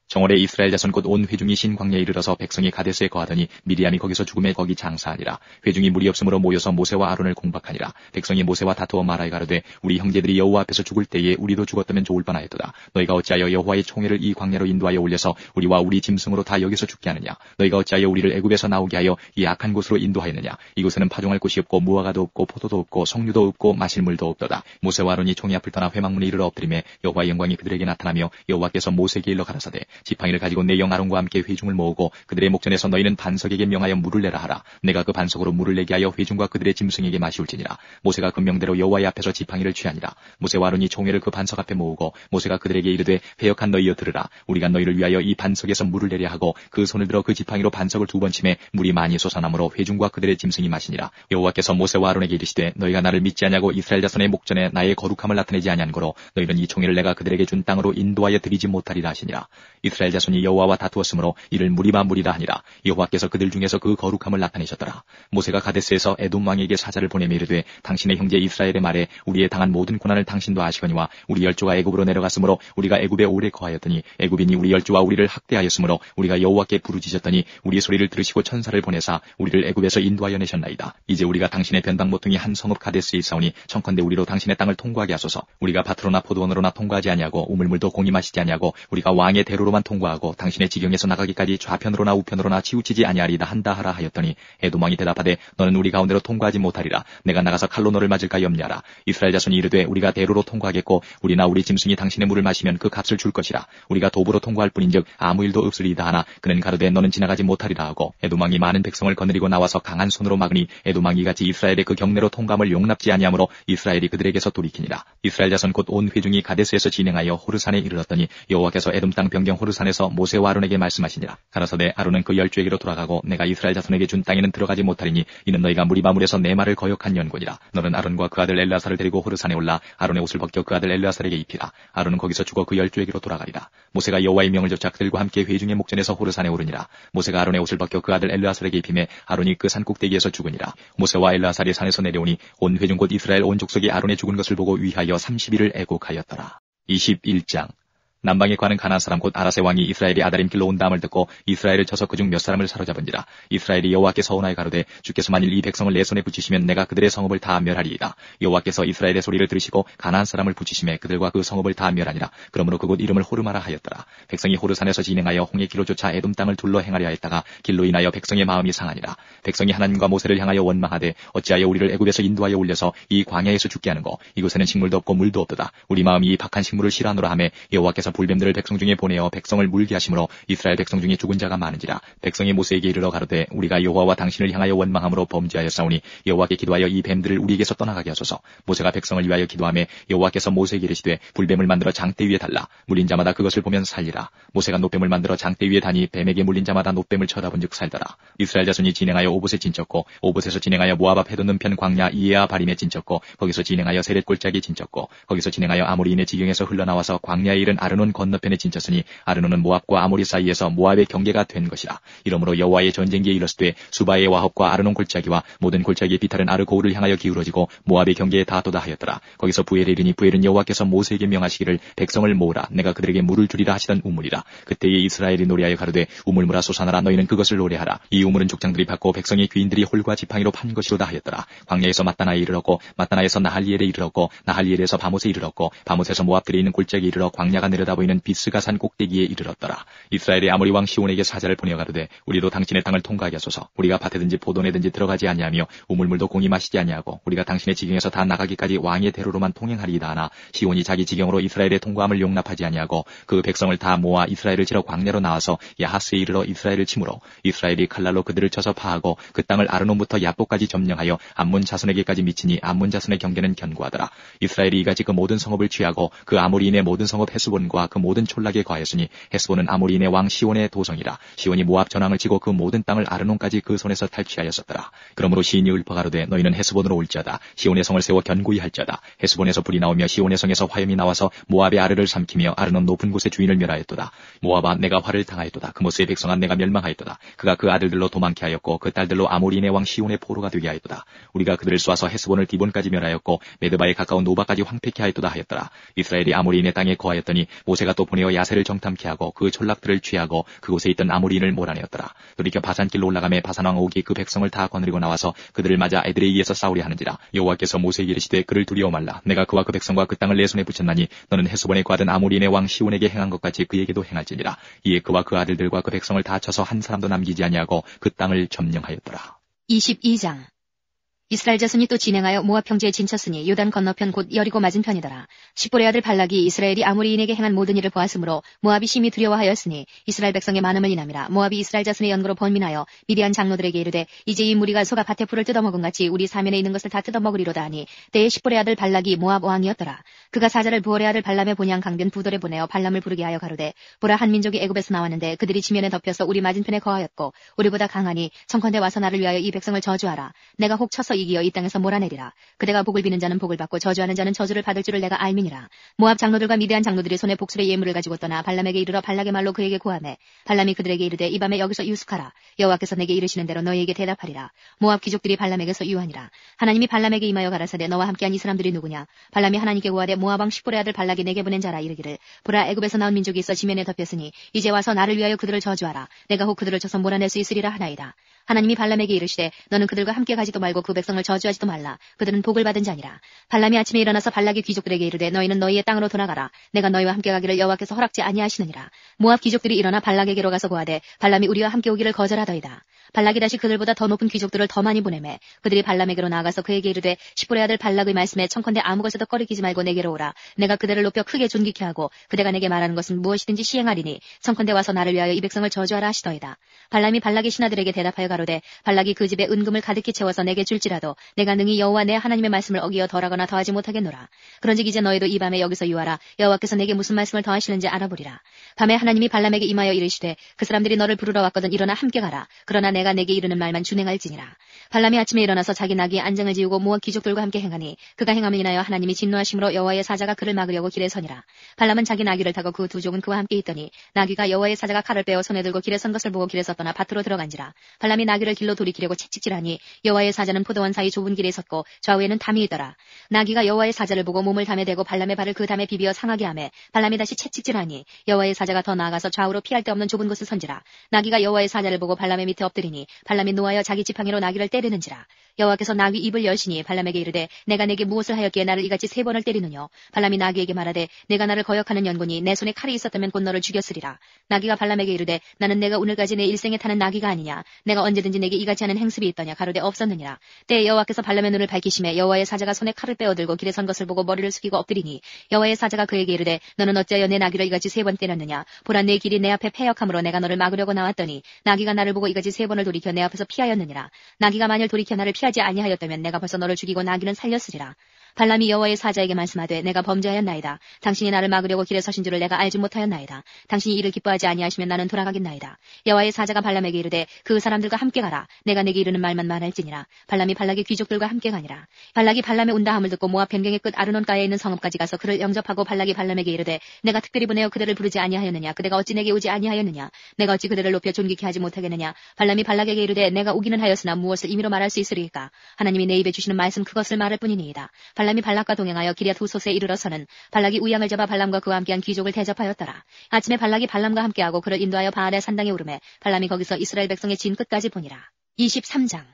정월에 이스라엘 자손 곧 온 회중이 신광야에 이르러서 백성이 가데스에 거하더니 미리암이 거기서 죽음에 거기 장사하니라. 회중이 무리 없으므로 모여서 모세와 아론을 공박하니라. 백성이 모세와 다투어 말하여 가로되 우리 형제들이 여호와 앞에서 죽을 때에 우리도 죽었다면 좋을 뻔하였도다. 너희가 어찌하여 여호와의 총회를 이 광야로 인도하여 올려서 우리와 우리 짐승으로 다 여기서 죽게 하느냐. 너희가 어찌하여 우리를 애굽에서 나오게 하여 이 악한 곳으로 인도하였느냐. 이곳에는 파종할 곳이 없고 무화과도 없고 포도도 없고 석류도 없고 마실 물도 없도다. 모세와 아론이 총회 앞을 떠나 회막문에 이르러 엎드리매 여호와의 영광이 그들에게 나타나며 여호와께서 모세에게 일러 가라사대 지팡이를 가지고 내 영 아론과 함께 회중을 모으고 그들의 목전에서 너희는 반석에게 명하여 물을 내라 하라. 내가 그 반석으로 물을 내게 하여 회중과 그들의 짐승에게 마시울지니라. 모세가 그 명대로 여호와의 앞에서 지팡이를 취하니라. 모세와 아론이 총회를 그 반석 앞에 모으고 모세가 그들에게 이르되 패역한 너희여 들으라. 우리가 너희를 위하여 이 반석에서 물을 내려 하고 그 손을 들어 그 지팡이로 반석을 2번 치매 물이 많이 솟아나므로 회중과 그들의 짐승이 마시니라. 여호와께서 모세와 아론에게 이르시되 너희가 나를 믿지 아니하고 이스라엘 자손의 목전에 나의 거룩함을 나타내지 아니한 거로 너희는 이 총회를 내가 그들에게 준 땅으로 인도하여 드리지 못하리라 하시니라. 이스라엘 자손이 여호와와 다투었으므로 이를 무리바 무리라 하니라. 여호와께서 그들 중에서 그 거룩함을 나타내셨더라. 모세가 가데스에서 에돔 왕에게 사자를 보내며 이르되 당신의 형제 이스라엘의 말에 우리의 당한 모든 고난을 당신도 아시거니와 우리 열조가 애굽으로 내려갔으므로 우리가 애굽에 오래 거하였더니 애굽인이 우리 열조와 우리를 학대하였으므로 우리가 여호와께 부르짖었더니 우리의 소리를 들으시고 천사를 보내사 우리를 애굽에서 인도하여 내셨나이다. 이제 우리가 당신의 변방 모퉁이 한 성읍 가데스에 있사오니 청컨대 우리로 당신의 땅을 통과하게 하소서. 우리가 밭으로나 포도원으로나 통과하지 아니하고 우물물도 공이 마시지 아니하고 우리가 왕의 대로로만 통과하고 당신의 지경에서 나가기까지 좌편으로나 우편으로나 치우치지 아니하리다 한다 하라 하였더니 에돔 왕이 대답하되 너는 우리 가운데로 통과하지 못하리라. 내가 나가서 칼로 너를 맞을까 염려하라. 이스라엘 자손이 이르되 우리가 대로로 통과하겠고 우리나 우리 짐승이 당신의 물을 마시면 그 값을 줄 것이라. 우리가 도보로 통과할 뿐인즉 아무 일도 없으리이다 하나 그는 가로되 너는 지나가지 못하리라 하고 에돔 왕이 많은 백성을 거느리고 나와서 강한 손으로 막으니 에돔 왕이 같이 이스라엘의 그 경내로 통감을 용납지 아니하므로 이스라엘이 그들에게서 돌이키니라. 이스라엘 자손 곧 온 회중이 가데스에서 진행하여 호르산에 이르렀더니 여호와께서 에돔 땅 변경 호르산에서 모세와 아론에게 말씀하시니라. 가라사대 아론은 그 열조에게로 돌아가고 내가 이스라엘 자손에게 준 땅에는 들어가지 못하리니 이는 너희가 무리바물에서 내 말을 거역한 연고니라. 너는 아론과 그 아들 엘르아사를 데리고 호르산에 올라 아론의 옷을 벗겨 그 아들 엘르아사에게 입히라. 아론은 거기서 죽어 그 열조에게로 돌아가리라. 모세가 여호와의 명을 좇아 그들과 함께 회중의 목전에서 호르산에 오르니라. 모세가 아론의 옷을 벗겨 그 아들 엘르아사에게 입히매 아론이 그 산 꼭대기에서 죽으니라. 모세와 엘르아사리 산에서 내려오니 온 회중 곧 이스라엘 온 족속이 아론의 죽은 것을 보고 위하여 30일을 애곡하였더라. 21장 남방에 관한 가나안 사람 곧 아라세 왕이 이스라엘이 아다림 길로 온다함을 듣고 이스라엘을 쳐서 그중 몇 사람을 사로잡은지라. 이스라엘이 여호와께 서운하여 가로되 주께서 만일 이 백성을 내 손에 붙이시면 내가 그들의 성읍을 다 멸하리이다. 여호와께서 이스라엘의 소리를 들으시고 가나안 사람을 붙이시매 그들과 그 성읍을 다 멸하니라. 그러므로 그곳 이름을 호르마라 하였더라. 백성이 호르산에서 진행하여 홍해 길로 쫓아 에돔 땅을 둘러 행하려 했다가 길로 인하여 백성의 마음이 상하니라. 백성이 하나님과 모세를 향하여 원망하되 어찌하여 우리를 애굽에서 인도하여 올려서 이 광야에서 죽게 하는 거. 이곳에는 식물도 없고 물도 없도다. 우리 마음이 이 박한 식물을 싫어하노라 하매 여호와께서 불뱀들을 백성 중에 보내어 백성을 물게 하심으로 이스라엘 백성 중에 죽은 자가 많은지라. 백성이 모세에게 이르러 가로되 우리가 여호와와 당신을 향하여 원망함으로 범죄하였사오니 여호와께 기도하여 이 뱀들을 우리에게서 떠나가게 하소서. 모세가 백성을 위하여 기도하며 여호와께서 모세에게 이르시되 불뱀을 만들어 장대 위에 달라 물린 자마다 그것을 보면 살리라. 모세가 노뱀을 만들어 장대 위에 다니 뱀에게 물린 자마다 노뱀을 쳐다본즉 살더라. 이스라엘 자손이 진행하여 오봇에 진쳤고 오봇에서 진행하여 모압 앞 해돋는 편 광야 이에아 바림에 진쳤고 거기서 진행하여 세렛 골짜기에 진쳤고 거기서 진행하여 아모리인의 지경에서 흘러나와서 광야에 이른 아르논 건너편에 진쳤으니 아르논은 모압과 아모리 사이에서 모압의 경계가 된 것이라. 이러므로 여호와의 전쟁기에 이르시되 수바의 와합과 아르논 골짜기와 모든 골짜기의 비탈은 아르고울을 향하여 기울어지고 모압의 경계에 닿도다 하였더라. 거기서 부엘에 이르니 부엘은 여호와께서 모세에게 명하시기를 백성을 모으라 내가 그들에게 물을 주리라 하시던 우물이라. 그때에 이스라엘이 노래하여 가로되 우물물아 솟아나라 너희는 그것을 노래하라. 이 우물은 족장들이 받고 백성의 귀인들이 홀과 지팡이로 판 것이로다 하였더라. 광야에서 마따나에 이르렀고 마따나에서 나할리엘에 이르렀고 나할리엘에서 바못에 이르렀고 바못에서 모압들이 있는 골짜기에 이르러 광야가 내려다 보이는 비스가산 꼭대기에 이르렀더라. 이스라엘의 아모리 왕 시온에게 사자를 보내어 가로되 우리도 당신의 땅을 통과하게 하소서. 우리가 밭에든지 포도내든지 들어가지 아니하며 우물물도 공이 마시지 아니하고 우리가 당신의 지경에서 다 나가기까지 왕의 대로로만 통행하리이다 하나 시온이 자기 지경으로 이스라엘의 통과함을 용납하지 아니하고 그 백성을 다 모아 이스라엘을 치러 광야로 나와서 야하스에 이르러 이스라엘을 치므로 이스라엘이 칼날로 그들을 쳐서 파하고 그 땅을 아르논부터 야보까지 점령하여 암몬 자손에게까지 미치니 암몬 자손의 경계는 견고하더라. 이스라엘이 이같이 그 모든 성읍을 취하고 그 아모리인의 모든 성읍 헤스본과 그 모든 촌락에 거하였으니 헤스본은 아모리인의 왕 시온의 도성이라. 시온이 모압 전황을 치고 그 모든 땅을 아르논까지 그 손에서 탈취하였었더라. 그러므로 시인이 읊어가로되 너희는 헤스본으로 올지어다. 시온의 성을 세워 견고히 할지어다. 헤스본에서 불이 나오며 시온의 성에서 화염이 나와서 모압의 아르를 삼키며 아르논 높은 곳의 주인을 멸하였도다. 모압아 내가 화를 당하였도다. 그 모스의 백성아 내가 멸망하였도다. 그가 그 아들들로 도망케 하였고 그 딸들로 아모리인의 왕 시온의 포로가 되게 하였도다. 우리가 그들을 쏘아서 헤스본을 디본까지 멸하였고 메드바에 가까운 노바까지 황폐케 하였도다 하였더라. 이스라엘이 아모리인의 땅에 거하였더니 모세가 또 보내어 야세를 정탐케 하고 그 촌락들을 취하고 그곳에 있던 아모리인을 몰아내었더라. 돌이켜 바산길로 올라가매 바산왕 옥이 그 백성을 다 거느리고 나와서 그들을 맞아 에드레이에서 싸우려 하는지라. 여호와께서 모세에게 이르시되 그를 두려워 말라. 내가 그와 그 백성과 그 땅을 내 손에 붙였나니 너는 헤스본에 거하던 아모리인의 왕 시온에게 행한 것 같이 그에게도 행할지니라. 이에 그와 그 아들들과 그 백성을 다 쳐서 한 사람도 남기지 아니하고 그 땅을 점령하였더라. 22장 이스라엘 자손이 또 진행하여 모압 평지에 진쳤으니 요단 건너편 곧 여리고 맞은편이더라. 십볼의 아들 발락이 이스라엘이 아모리인에게 행한 모든 일을 보았으므로 모압이 심히 두려워하였으니 이스라엘 백성의 많음을 인함이라. 모압이 이스라엘 자손의 연고로 번민하여 미디안 장로들에게 이르되 이제 이 무리가 소가 밭의 풀을 뜯어먹은 같이 우리 사면에 있는 것을 다 뜯어먹으리로다 하니 때에 십볼의 아들 발락이 모압 왕이었더라. 그가 사자를 부올의 아들 발람의 본향 강변 부돌에 보내어 발람을 부르게 하여 가로되 보라 한 민족이 애굽에서 나왔는데 그들이 지면에 덮여서 우리 맞은편에 거하였고 우리보다 강하니 청컨대 와서 나를 위하여 이 백성을 저주하라. 내가 혹 쳐서 이기어 이 땅에서 몰아내리라. 그대가 복을 비는 자는 복을 받고 저주하는 자는 저주를 받을 줄을 내가 알미니라. 모압 장로들과 미디안 장로들이 손에 복술의 예물을 가지고 떠나 발람에게 이르러 발락의 말로 그에게 고하매 발람이 그들에게 이르되 이 밤에 여기서 유숙하라. 여호와께서 내게 이르시는 대로 너희에게 대답하리라. 모압 귀족들이 발람에게서 유하니라. 하나님이 발람에게 임하여 가라사대 너와 함께한 이 사람들이 누구냐. 발람이 하나님께 고하되 모압 왕 십볼의 아들 발락이 내게 보낸 자라 이르기를 보라 애굽에서 나온 민족이 있어 지면에 덮였으니 이제 와서 나를 위하여 그들을 저주하라. 내가 혹 그들을 쳐서 몰아낼 수 있으리라 하나이다. 하나님이 발람에게 이르시되 너는 그들과 함께 가지도 말고 그 백성을 저주하지도 말라. 그들은 복을 받은 자니라. 발람이 아침에 일어나서 발락의 귀족들에게 이르되 너희는 너희의 땅으로 돌아가라. 내가 너희와 함께 가기를 여호와께서 허락지 아니하시느니라. 모압 귀족들이 일어나 발락에게로 가서 고하되 발람이 우리와 함께 오기를 거절하더이다. 발락이 다시 그들보다 더 높은 귀족들을 더 많이 보내매 그들이 발람에게로 나아가서 그에게 이르되 십볼의 아들 발락의 말씀에 청컨대 아무 것에도 꺼리기지 말고 내게로 오라. 내가 그들을 높여 크게 존귀케 하고 그대가 내게 말하는 것은 무엇이든지 시행하리니 청컨대 와서 나를 위하여 이 백성을 저주하라 하시더이다. 발람이 발락의 신하들에게 대답하여 가로되 발락이 그 집에 은금을 가득히 채워서 내게 줄지라도 내가 능히 여호와 내 하나님의 말씀을 어기어 덜하거나 더하지 못하겠노라. 그런즉 이제 너희도 이 밤에 여기서 유하라. 여호와께서 내게 무슨 말씀을 더하시는지 알아보리라. 밤에 하나님이 발람에게 임하여 이르시되 그 사람들이 너를 부르러 왔거든 일어나 함께 가라. 그러나 내가 내게 이르는 말만 준행할지니라. 발람이 아침에 일어나서 자기 나귀에 안장을 지우고 모압 귀족들과 함께 행하니 그가 행함을 인하여 하나님이 진노하심으로 여호와의 사자가 그를 막으려고 길에 서니라. 발람은 자기 나귀를 타고 그 두 족은 그와 함께 있더니 나귀가 여호와의 사자가 칼을 빼어 손에 들고 길에 선 것을 보고 길에 섰더나 밭으로 들어간지라. 발람이 나귀를 길로 돌이키려고 채찍질하니 여호와의 사자는 포도원 사이 좁은 길에 섰고 좌우에는 담이 있더라. 나귀가 여호와의 사자를 보고 몸을 담에 대고 발람의 발을 그 담에 비비어 상하게 하매 발람이 다시 채찍질하니 여호와의 사자가 더 나아가서 좌우로 피할 데 없는 좁은 곳을 선지라. 나귀가 여호와의 사자를 보고 발람의 밑에 엎드리니 발람이 노하여 자기 지팡이로 나귀를 때리는지라. 여호와께서 나귀 입을 여시니 발람에게 이르되 내가 내게 무엇을 하였기에 나를 이같이 3번을 때리느뇨. 발람이 나귀에게 말하되 내가 나를 거역하는 연고니 내 손에 칼이 있었다면 곧 너를 죽였으리라. 나귀가 발람에게 이르되 나는 내가 오늘까지 내 일생에 타는 나귀가 아니냐. 내가 언제든지 내게 이같이 하는 행습이 있더냐. 가로되 없었느니라. 때에 여호와께서 발람의 눈을 밝히심에 여호와의 사자가 손에 칼을 빼어들고 길에 선 것을 보고 머리를 숙이고 엎드리니 여호와의 사자가 그에게 이르되 너는 어찌하여 내 나귀를 이같이 3번 때렸느냐. 보라 내 길이 내 앞에 패역함으로 내가 너를 막으려고 나왔더니 나귀가 나를 보고 이같이 3번을 돌이켜 내 앞에서 피하였느니라. 나귀가 만일 돌이켜 나를 피하지 아니하였다면 내가 벌써 너를 죽이고 나귀는 살렸으리라. 발람이 여호와의 사자에게 말씀하되 내가 범죄하였나이다. 당신이 나를 막으려고 길에 서신 줄을 내가 알지 못하였나이다. 당신이 이를 기뻐하지 아니하시면 나는 돌아가겠나이다. 여호와의 사자가 발람에게 이르되 그 사람들과 함께 가라. 내가 내게 이르는 말만 말할지니라. 발람이 발락의 귀족들과 함께 가니라. 발락이 발람의 온다함을 듣고 모압 변경의 끝 아르논가에 있는 성읍까지 가서 그를 영접하고 발락이 발람에게 이르되 내가 특별히 보내어 그들을 부르지 아니하였느냐. 그대가 어찌 내게 오지 아니하였느냐. 내가 어찌 그들을 높여 존귀케 하지 못하겠느냐. 발람이 발락에게 이르되 내가 오기는 하였으나 무엇을 임의로 말할 수 있으리까. 하나님이 내 입에 주시는 말씀 그것을 말할 뿐이니이다. 발람이 발락과 동행하여 기럇 후솥에 이르러서는 발락이 우양을 잡아 발람과 그와 함께한 귀족을 대접하였더라. 아침에 발락이 발람과 함께하고 그를 인도하여 바알의 산당에 오르매 발람이 거기서 이스라엘 백성의 진 끝까지 보니라. 23장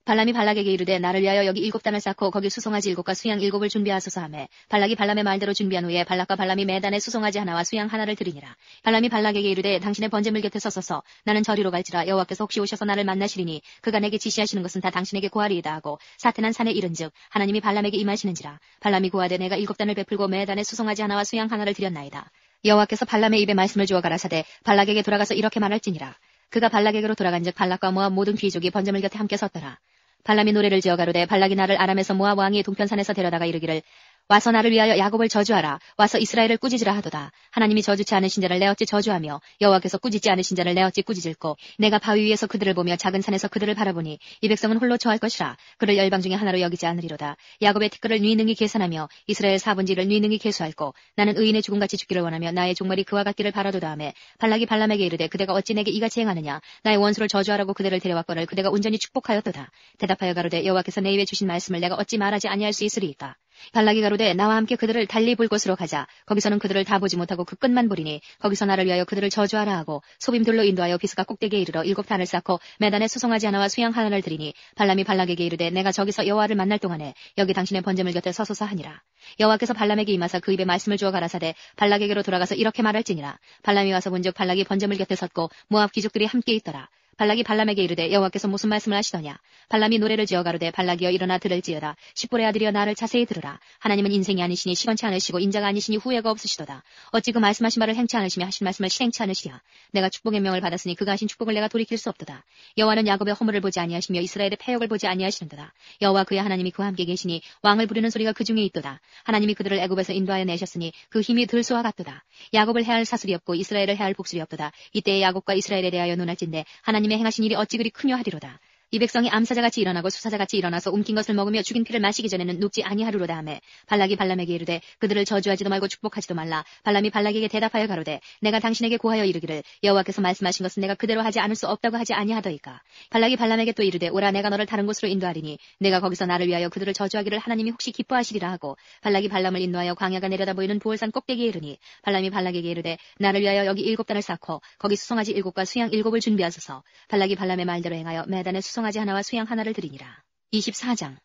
발람이 발락에게 이르되 나를 위하여 여기 7단을 쌓고 거기 수송아지 7과 수양 7을 준비하소서 하매 발락이 발람의 말대로 준비한 후에 발락과 발람이 매단에 수송아지 하나와 수양 하나를 드리니라. 발람이 발락에게 이르되 당신의 번제물 곁에 서소서. 나는 저리로 갈지라. 여호와께서 혹시 오셔서 나를 만나시리니 그가 내게 지시하시는 것은 다 당신에게 고하리이다 하고 사태난 산에 이른즉 하나님이 발람에게 임하시는지라. 발람이 고하되 내가 7단을 베풀고 매단에 수송아지 하나와 수양 하나를 드렸나이다. 여호와께서 발람의 입에 말씀을 주어 가라사대 발락에게 돌아가서 이렇게 말할지니라. 그가 발락에게로 돌아간즉 발락과 모압 모든 귀족이 번제물 곁에 함께 섰더라. 발람이 노래를 지어 가로되 발락이 나를 아람에서 모압 왕이 동편산에서 데려다가 이르기를 와서 나를 위하여 야곱을 저주하라. 와서 이스라엘을 꾸짖으라 하도다. 하나님이 저주치 않으신 자를 내 어찌 저주하며 여호와께서 꾸짖지 않으신 자를 내 어찌 꾸짖을꼬. 내가 바위 위에서 그들을 보며 작은 산에서 그들을 바라보니 이 백성은 홀로 처할 것이라. 그를 열방 중에 하나로 여기지 않으리로다. 야곱의 티끌을 뉘능히 계산하며 이스라엘 4분지를 뉘능히 계수할꼬. 나는 의인의 죽음같이 죽기를 원하며 나의 종말이 그와 같기를 바라도다 하매 발락이 발람에게 이르되 그대가 어찌 내게 이같이 행하느냐. 나의 원수를 저주하라고 그들을 데려왔거늘 그대가 온전히 축복하였도다. 대답하여 가로되 여호와께서 내 입에 주신 말씀을 내가 어찌 말하지 아니할 수 있으리이까. 발락이 가로되 나와 함께 그들을 달리 볼 곳으로 가자. 거기서는 그들을 다 보지 못하고 그 끝만 보리니 거기서 나를 위하여 그들을 저주하라 하고 소빔들로 인도하여 비스가 꼭대기에 이르러 7단을 쌓고 매단에 수송아지 하나와 수양 하나를 드리니 발람이 발락에게 이르되 내가 저기서 여호와를 만날 동안에 여기 당신의 번제물 곁에 서소서 하니라. 여호와께서 발람에게 임하사 그 입에 말씀을 주어 가라사대 발락에게로 돌아가서 이렇게 말할지니라. 발람이 와서 본즉 발락이 번제물 곁에 섰고 모압 귀족들이 함께 있더라. 발락이 발람에게 이르되 여호와께서 무슨 말씀을 하시더냐. 발람이 노래를 지어 가로되 발락이여 일어나 들을지어다. 십볼의 아들이여 나를 자세히 들으라. 하나님은 인생이 아니시니 시건치 않으시고 인자가 아니시니 후회가 없으시도다. 어찌 그 말씀하신 바를 행치 않으시며 하신 말씀을 실행치 않으시랴. 내가 축복의 명을 받았으니 그가 하신 축복을 내가 돌이킬 수 없도다. 여호와는 야곱의 허물을 보지 아니하시며 이스라엘의 패역을 보지 아니하시는도다. 여호와 그의 하나님이 그와 함께 계시니 왕을 부르는 소리가 그 중에 있도다. 하나님이 그들을 애굽에서 인도하여 내셨으니 그 힘이 들소와 같도다. 야곱을 해할 사슬이 없고 이스라엘을 해할 복술이 없도다. 이때에 야곱과 이스라엘에 대하여 논할진대 하나님의 행하신 일이 어찌 그리 크뇨 하리로다. 이 백성이 암사자같이 일어나고 수사자같이 일어나서 움킨 것을 먹으며 죽인 피를 마시기 전에는 눕지 아니하리로다 하매 발락이 발람에게 이르되 그들을 저주하지도 말고 축복하지도 말라. 발람이 발락에게 대답하여 가로되 내가 당신에게 고하여 이르기를 여호와께서 말씀하신 것은 내가 그대로 하지 않을 수 없다고 하지 아니하더이까. 발락이 발람에게 또 이르되 오라 내가 너를 다른 곳으로 인도하리니 내가 거기서 나를 위하여 그들을 저주하기를 하나님이 혹시 기뻐하시리라 하고 발락이 발람을 인도하여 광야가 내려다 보이는 부올산 꼭대기에 이르니 발람이 발락에게 이르되 나를 위하여 여기 7단을 쌓고 거기 수송아지 7과 수양 7을 준비하소서. 발락이 발람의 말대로 행하여 매단에 수송아지 하나와 수양 하나를 드리니라. 24장.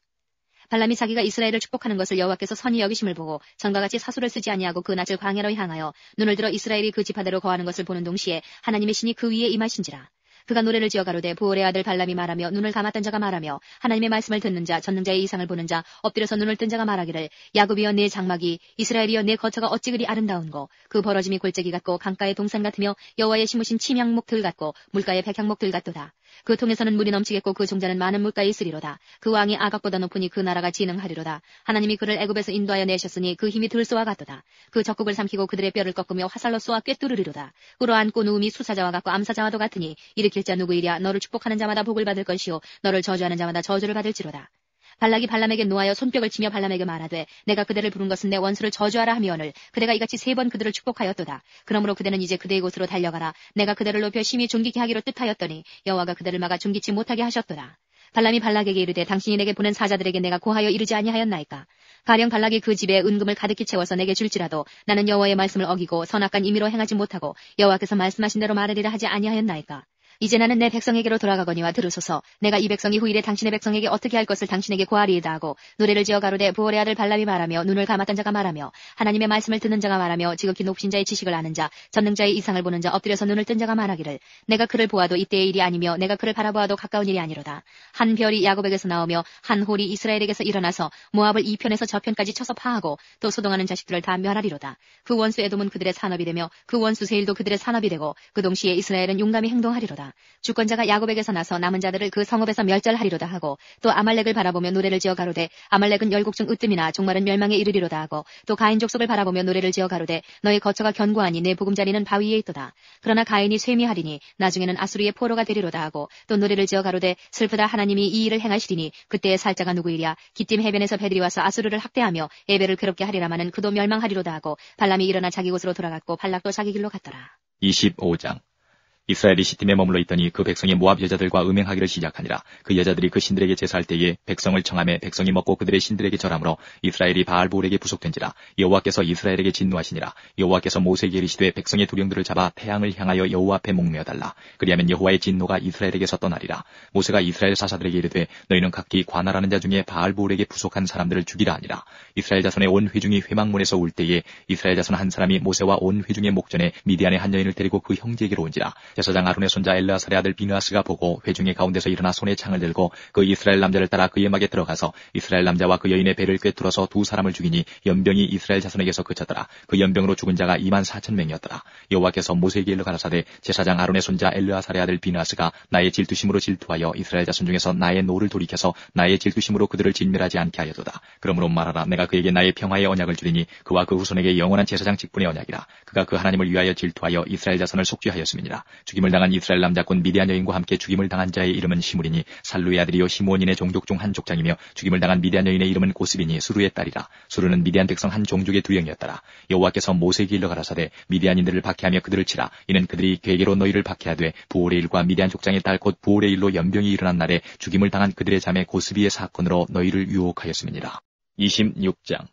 발람이 자기가 이스라엘을 축복하는 것을 여호와께서 선히 여기심을 보고 전과 같이 사소를 쓰지 아니하고 그 낯을 광야로 향하여 눈을 들어 이스라엘이 그 지파대로 거하는 것을 보는 동시에 하나님의 신이 그 위에 임하신지라. 그가 노래를 지어 가로되 부올의 아들 발람이 말하며 눈을 감았던 자가 말하며 하나님의 말씀을 듣는 자 전능자의 이상을 보는 자 엎드려서 눈을 뜬 자가 말하기를 야곱이여 내 장막이 이스라엘이여 내 거처가 어찌 그리 아름다운고 그 벌어짐이 골짜기 같고 강가의 동산 같으며 여호와의 심으신 침향목들 같고 물가의 백향목들 같도다. 그 통에서는 물이 넘치겠고 그 종자는 많은 물가에 있으리로다. 그 왕이 아각보다 높으니 그 나라가 진흥하리로다. 하나님이 그를 애굽에서 인도하여 내셨으니 그 힘이 들소와 같도다. 그 적국을 삼키고 그들의 뼈를 꺾으며 화살로 쏘아 꿰뚫으리로다. 꿇어앉고 누움이 수사자와 같고 암사자와도 같으니 일으킬 자 누구이랴. 너를 축복하는 자마다 복을 받을 것이요 너를 저주하는 자마다 저주를 받을지로다. 발락이 발람에게 노하여 손뼉을 치며 발람에게 말하되 내가 그대를 부른 것은 내 원수를 저주하라 하미오늘 그대가 이같이 3번 그들을 축복하였도다. 그러므로 그대는 이제 그대의 곳으로 달려가라. 내가 그대를 높여 심히 존귀케 하기로 뜻하였더니 여호와가 그대를 막아 존귀치 못하게 하셨도다. 발람이 발락에게 이르되 당신이 내게 보낸 사자들에게 내가 고하여 이르지 아니하였나이까. 가령 발락이 그 집에 은금을 가득히 채워서 내게 줄지라도 나는 여호와의 말씀을 어기고 선악간 임의로 행하지 못하고 여호와께서 말씀하신 대로 말하리라 하지 아니하였나이까. 이제 나는 내 백성에게로 돌아가거니와 들으소서. 내가 이 백성이 후일에 당신의 백성에게 어떻게 할 것을 당신에게 고하리이다 하고 노래를 지어 가로되 부올의 아들 발람이 말하며 눈을 감았던 자가 말하며 하나님의 말씀을 듣는 자가 말하며 지극히 높으신 자의 지식을 아는 자 전능자의 이상을 보는 자 엎드려서 눈을 뜬 자가 말하기를 내가 그를 보아도 이때의 일이 아니며 내가 그를 바라보아도 가까운 일이 아니로다. 한 별이 야곱에게서 나오며 한 홀이 이스라엘에게서 일어나서 모압을 이 편에서 저 편까지 쳐서 파하고 또 소동하는 자식들을 다 멸하리로다. 그 원수 에돔은 그들의 산업이 되며 그 원수 세일도 그들의 산업이 되고 그 동시에 이스라엘은 용감히 행동하리로다. 주권자가 야곱에게서 나서 남은 자들을 그 성읍에서 멸절하리로다 하고 또 아말렉을 바라보며 노래를 지어 가로되 아말렉은 열국 중 으뜸이나 종말은 멸망에 이르리로다 하고 또 가인 족속을 바라보며 노래를 지어 가로되 너희 거처가 견고하니 내 보금자리는 바위에 있도다. 그러나 가인이 쇠미하리니 나중에는 아수르의 포로가 되리로다 하고 또 노래를 지어 가로되 슬프다 하나님이 이 일을 행하시리니 그때의 살자가 누구이랴. 기띔 해변에서 배들이 와서 아수르를 학대하며 에벨을 괴롭게 하리라마는 그도 멸망하리로다 하고 발람이 일어나 자기 곳으로 돌아갔고 발락도 자기 길로 갔더라. 25장. 이스라엘이 시팀에 머물러 있더니 그 백성이 모압 여자들과 음행하기를 시작하니라. 그 여자들이 그 신들에게 제사할 때에 백성을 청하매 백성이 먹고 그들의 신들에게 절하므로 이스라엘이 바알볼에게 부속된지라. 여호와께서 이스라엘에게 진노하시니라. 여호와께서 모세에게 이르시되 백성의 두령들을 잡아 태양을 향하여 여호와 앞에 목매어 달라. 그리하면 여호와의 진노가 이스라엘에게서 떠나리라. 모세가 이스라엘 사사들에게 이르되 너희는 각기 관할하는 자 중에 바알볼에게 부속한 사람들을 죽이라 하니라. 이스라엘 자손의 온 회중이 회막문에서 울 때에 이스라엘 자손 한 사람이 모세와 온 회중의 목전에 미디안의 한 여인을 데리고 그 형제에게로 온지라. 제사장 아론의 손자 엘르아살의 아들 비느하스가 보고 회중의 가운데서 일어나 손에 창을 들고 그 이스라엘 남자를 따라 그의 막에 들어가서 이스라엘 남자와 그 여인의 배를 꿰뚫어서 2사람을 죽이니 연병이 이스라엘 자손에게서 그쳤더라. 그 연병으로 죽은 자가 24,000명이었더라. 여호와께서 모세에게 일러 가라사대 제사장 아론의 손자 엘르아살의 아들 비느하스가 나의 질투심으로 질투하여 이스라엘 자손 중에서 나의 노를 돌이켜서 나의 질투심으로 그들을 진멸하지 않게 하였도다. 그러므로 말하라. 내가 그에게 나의 평화의 언약을 주리니 그와 그 후손에게 영원한 제사장 직분의 언약이라. 그가 그 하나님을 위하여 질투하여 이스라엘 자손을 속죄하였음이니라. 죽임을 당한 이스라엘 남자꾼 미디안 여인과 함께 죽임을 당한 자의 이름은 시므리니 살루의 아들이요 시므온인의 종족 중 한 족장이며 죽임을 당한 미디안 여인의 이름은 고스비니 수루의 딸이라. 수루는 미디안 백성 한 종족의 두령이었더라. 여호와께서 모세에게 일러 가라사대 미디안인들을 박해하며 그들을 치라. 이는 그들이 괴계로 너희를 박해하되 부올의 일과 미디안 족장의 딸 곧 부올의 일로 연병이 일어난 날에 죽임을 당한 그들의 자매 고스비의 사건으로 너희를 유혹하였음이니라. 26장.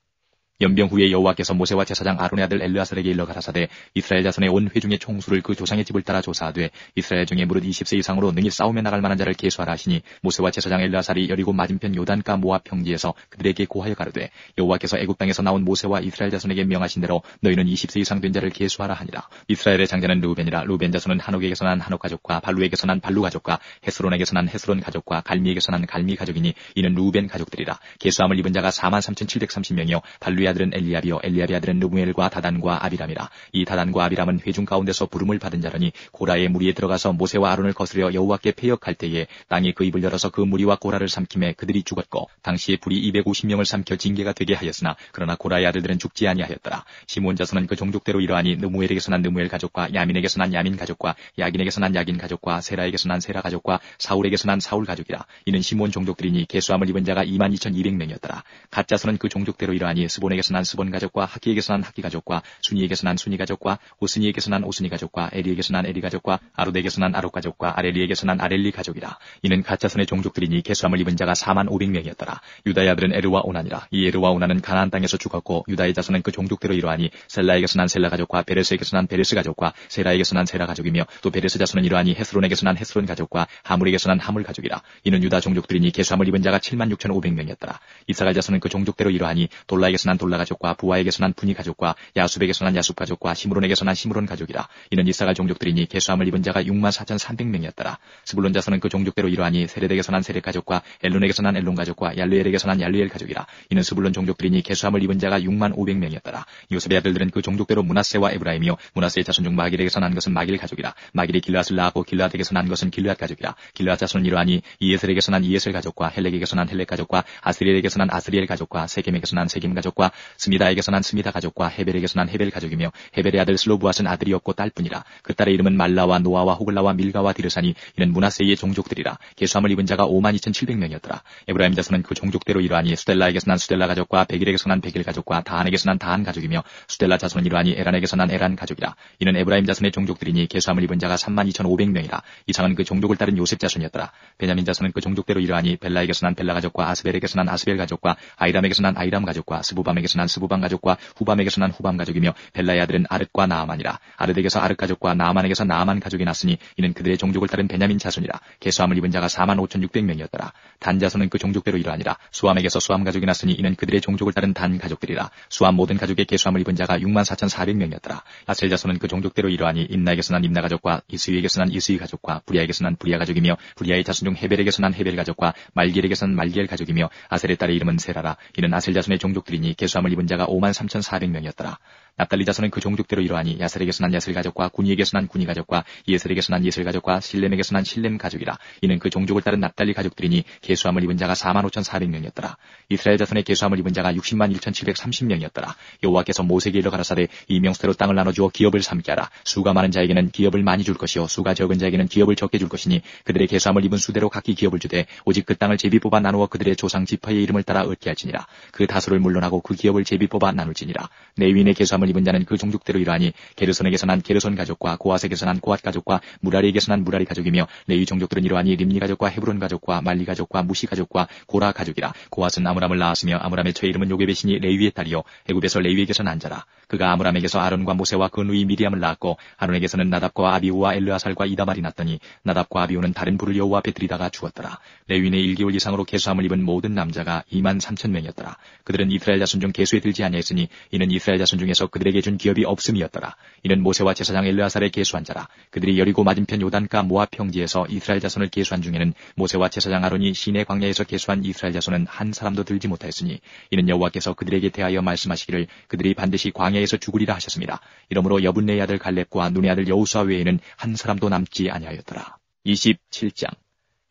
연병 후에 여호와께서 모세와 제사장 아론의 아들 엘르아살에게 일러 가라사대 이스라엘 자손의 온 회중의 총수를 그 조상의 집을 따라 조사하되 이스라엘 중에 무릇 20세 이상으로 능히 싸움에 나갈 만한 자를 계수하라 하시니 모세와 제사장 엘르아살이 여리고 맞은편 요단가 모압 평지에서 그들에게 고하여 가르되 여호와께서 애굽 땅에서 나온 모세와 이스라엘 자손에게 명하신 대로 너희는 20세 이상 된 자를 계수하라 하니라. 이스라엘의 장자는 르우벤이라. 르우벤 자손은 한옥에게서 난 한옥 가족과 발루에게서 난 발루 가족과 헤스론에게서 난 헤스론 가족과 갈미에게서 난 갈미 가족이니 이는 르우벤 가족들이라. 계수함을 입은 자가 43,730명이요 발루의 아들은 엘리압이요 엘리압의 아들은 르무엘과 다단과 아비람이라. 이 다단과 아비람은 회중 가운데서 부름을 받은 자라니 고라의 무리에 들어가서 모세와 아론을 거스려 여호와께 패역할 때에 땅이 그 입을 열어서 그 무리와 고라를 삼킴에 그들이 죽었고 당시에 불이 250명을 삼켜 징계가 되게 하였으나 그러나 고라의 아들들은 죽지 아니하였더라. 시므온 자손은 그 종족대로 이러하니 느무엘에게서 난 느무엘 가족과 야민에게서 난 야민 가족과 야긴에게서 난 야긴 가족과 세라에게서 난 세라 가족과 사울에게서 난 사울 가족이라. 이는 시므온 종족들이니 계수함을 입은 자가 22,200명이었더라. 갓 자손은 그 종족대로 이러하니 스본에게서 난 스본 가족과 하키에게서 난 하키 가족과 순이에게서 난 순이 가족과 오스니에게서 난 오스니 가족과 에리에게서 난 에리 가족과 아롯에게서 난 아롯 가족과 아렐리에게서 난 아렐리 가족이라. 이는 갓 자손의 종족들이니 계수함을 입은 자가 45,500명이었더라. 유다의 아들은 에르와 오난이라. 이 에르와 오난은 가나안 땅에서 죽었고 유다의 자손은 그 종족대로 이러하니 셀라에게서 난 셀라 가족과 베레스에게서 난 베레스 가족과 세라에게서 난 세라 가족이며 또 베레스 자손은 이러하니 헤스론에게서 난 헤스론 가족과 하물에게서 난 하물 가족이라. 이는 유다 종족들이니 계수함을 입은 자가 76,500명이었더라. 이사갈 자손은 그 종족대로 이러하니 돌라에게서 난 돌라 가족과 부하에게서 난 분이 가족과 야숲에게서 난 야숲 가족과 시므론에게서 난 시므론 가족이라. 이는 이사갈 종족들이니 계수함을 입은 자가 64,300명이었더라. 스불론 자손은 그 종족대로 이러하니 세렛에게서 난 세렛 가족과 엘론에게서 난 엘론 가족과 얄르엘에게서 난 얄르엘 가족이라. 이는 스불론 종족들이니 계수함을 입은 자가 65,000명이었더라. 요셉의 아들들은 그 종족대로 문하세와 에브라임이요 문하세의 자손 중 마길에게서 난 것은 마길 가족이라. 마길이 길르앗을 낳았고 길르앗에게서 난 것은 길르앗 가족이라. 길르앗 자손은 이러하니 이에셀에게서 난 이에셀 가족과 헬렉에게서 난 헬렉 가족과 아스리엘에게서 난 아스리엘 가족과 세겜에게서 난 세겜 가족과 스미다에게서 난 스미다 가족과 헤벨에게서 난 헤벨 가족이며 헤벨의 아들 슬로부앗은 아들이 없고 딸뿐이라. 그 딸의 이름은 말라와 노아와 호글라와 밀가와 디르사니 이는 문하세의 종족들이라. 계수함을 입은 자가 52,700명이었더라. 에브라임 자손은 그 종족대로 이러하니 수델라에게서 난 수델라 가족과 베길에게서 난 베길 가족과 다한에게서 난 다한 가족이며 수델라 자손은 이러하니 에란에게서 난 에란 가족이라. 이는 에브라임 자손의 종족들이니 계수함을 입은 자가 32,500명이라. 이상은 그 종족을 따른 요셉 자손이었더라. 베냐민 자손은 그 종족대로 이러하니 벨라에게서 난 벨라 가족과 아스벨에게서 난 아스벨 가족과 아이람에게서 난 아이람 가족과 스부밤에게서 난 스부밤 가족과 후밤에게서 난 후밤 가족이며 벨라의 아들은 아릇과 나아만이라. 아릇에게서 아릇 가족과 나아만에게서 나아만 가족이 났으니 이는 그들의 종족을 따른 베냐민 자손이라. 계수함을 입은 자가 45,600명이었더라. 단 자손은 그 종족대로 이러하니라. 수함에게서 수함 가족이 났으니 이는 그들의 종족을 따른 단 가족들이라. 수함 모든 가족의 계수함을 입은 자가 64,400명이었더라. 아셀 자손은 그 종족대로 이러하니 임나에게서 난 임나 가족과 이스위에게서 난 이스위 가족과 부리아에게서 난 부리아 가족이며 부리아의 자손 중 헤벨에게서 난 헤벨 가족과 말기엘에게서 난 말기엘 가족이며 아셀의 딸의 이름은 세라라. 이는 아셀 자손의 종족들이니 계수함을 입은 자가 53,400명이었더라. 납달리 자손은 그 종족대로 이러하니 야셀에게서 난 야셀 가족과 구니에게서 난 구니 가족과 예셀에게서 난 예셀 가족과 실렘에게서 난 실렘 가족이라. 이는 그 종족을 따른 납달리 가족들이니 계수함을 입은 자가 45,400명이었더라. 이스라엘 자손의 계수함을 입은 자가 601,730명이었더라. 여호와께서 모세에게 일러 가라사대 이 명수대로 땅을 나눠주어 기업을 삼게 하라. 수가 많은 자에게는 기업을 많이 줄 것이요 수가 적은 자에게는 기업을 적게 줄 것이니 그들의 계수함을 입은 수대로 각기 기업을 주되 오직 그 땅을 제비 뽑아 나누어 그들의 조상 지파의 이름을 따라 얻게 할지니라. 그 다수를 물론하고 그 기업을 제비 뽑아 나눌지니라. 레위인의 계수함을 입은 자는 그 종족대로 이러하니 게르손에게서 난 게르손 가족과 고앗에게서 난 고앗 가족과 무라리에게서 난 무라리 가족이며 레위 종족들은 이러하니 림니 가족과 헤브론 가족과 말리 가족과 무시 가족과 고라 가족이라. 고앗은 아므람을 낳았으며 아므람의 처 이름은 요게벳이니 레위의 딸이요 애굽에서 레위에게서 난 자라. 그가 아므람에게서 아론과 모세와 그 누이 미리암을 낳았고 아론에게서는 나답과 아비우와 엘르아살과 이다말이 났더니 나답과 아비우는 다른 불을 여호와 앞에 들이다가 죽었더라. 레위인의 1개월 이상으로 계수함을 입은 모든 남자가 23,000명이었더라. 그들은 이스라엘 자손 중 계수에 들지 아니하였으니 이는 이스라엘 자손 중에서 그들에게 준 기업이 없음이었더라. 이는 모세와 제사장 엘르아살의 계수한 자라. 그들이 여리고 맞은편 요단가 모압 평지에서 이스라엘 자손을 계수한 중에는 모세와 제사장 아론이 시내 광야에서 계수한 이스라엘 자손은 한 사람도 들지 못하였으니 이는 여호와께서 그들에게 대하여 말씀하시기를 그들이 반드시 광야에서 죽으리라 하셨습니다. 이러므로 여분네의 아들 갈렙과 눈의 아들 여호수아 외에는 한 사람도 남지 아니하였더라. 27장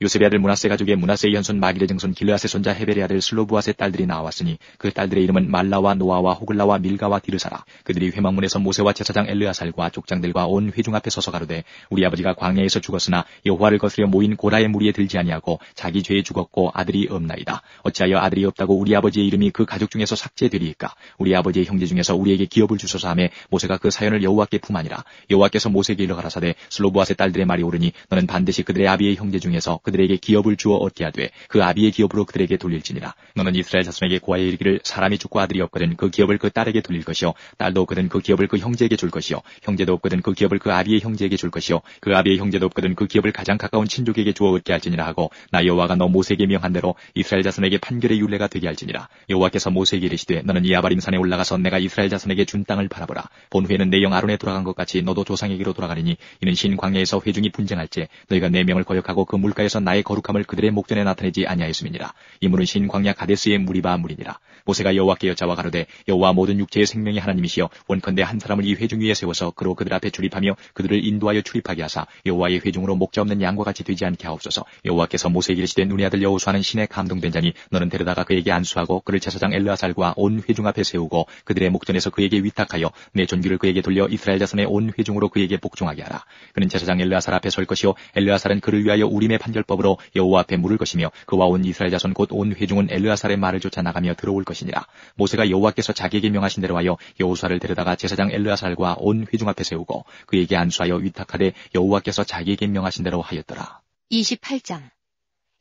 요셉의 아들 문하세 가족의 문하세의 현손 마길의 증손 길르앗의 손자 헤벨의 아들 슬로부앗의 딸들이 나왔으니 그 딸들의 이름은 말라와 노아와 호글라와 밀가와 디르사라. 그들이 회막문에서 모세와 제사장 엘르아살과 족장들과 온 회중 앞에 서서 가로되 우리 아버지가 광야에서 죽었으나 여호와를 거스려 모인 고라의 무리에 들지 아니하고 자기 죄에 죽었고 아들이 없나이다. 어찌하여 아들이 없다고 우리 아버지의 이름이 그 가족 중에서 삭제되리이까. 우리 아버지의 형제 중에서 우리에게 기업을 주소서 하매 모세가 그 사연을 여호와께 품하니라. 여호와께서 모세에게 일러 가라사대 슬로부앗의 딸들의 말이 옳으니 너는 반드시 그들의 아비의 형제 중에서 그들에게 기업을 주어 얻게 하되 그 아비의 기업으로 그들에게 돌릴지니라. 너는 이스라엘 자손에게 고하여 이르기를 사람이 죽고 아들이 없거든 그 기업을 그 딸에게 돌릴 것이요 딸도 없거든 그 기업을 그 형제에게 줄 것이요 형제도 없거든 그 기업을 그 아비의 형제에게 줄 것이요 그 아비의 형제도 없거든 그 기업을 가장 가까운 친족에게 주어 얻게 할지니라 하고 나 여호와가 너 모세에게 명한 대로 이스라엘 자손에게 판결의 율례가 되게 할지니라. 여호와께서 모세에게 이르시되 너는 이 아바림 산에 올라가서 내가 이스라엘 자손에게 준 땅을 바라보라. 본후에는 내 영 아론에 돌아간 것 같이 너도 조상에게로 돌아가리니 이는 신 광야에서 회중이 분쟁할 때 너희가 내 명을 거역하고 그 물가에서 나의 거룩함을 그들의 목전에 나타내지 아니하였음이니라. 이 물은 신 광야 가데스의 무리바 물이니라. 모세가 여호와께 여짜와 가로되 여호와 모든 육체의 생명의 하나님이시여 원컨대 한 사람을 이 회중 위에 세워서 그로 그들 앞에 출입하며 그들을 인도하여 출입하게 하사 여호와의 회중으로 목자 없는 양과 같이 되지 않게 하옵소서. 여호와께서 모세에게 이르시되 눈의 아들 여호수아는 신에 감동된 자니 너는 데려다가 그에게 안수하고 그를 제사장 엘르아살과 온 회중 앞에 세우고 그들의 목전에서 그에게 위탁하여 내 존귀를 그에게 돌려 이스라엘 자손의 온 회중으로 그에게 복종하게 하라. 그는 제사장 엘르아살 앞에 설 것이요 엘르아살은 그를 위하여 우림의 판결법으로 여호와 앞에 물을 것이며 그와 온 이스라엘 자손 곧 온 회중은 엘르아살의 말을 쫓아 나가며 들어올 것이니라. 모세가 여호와께서 자기에게 명하신 대로 하여 여호수아를 데려다가 제사장 엘르아살과 온 회중 앞에 세우고 그에게 안수하여 위탁하되 여호와께서 자기에게 명하신 대로 하였더라. 28장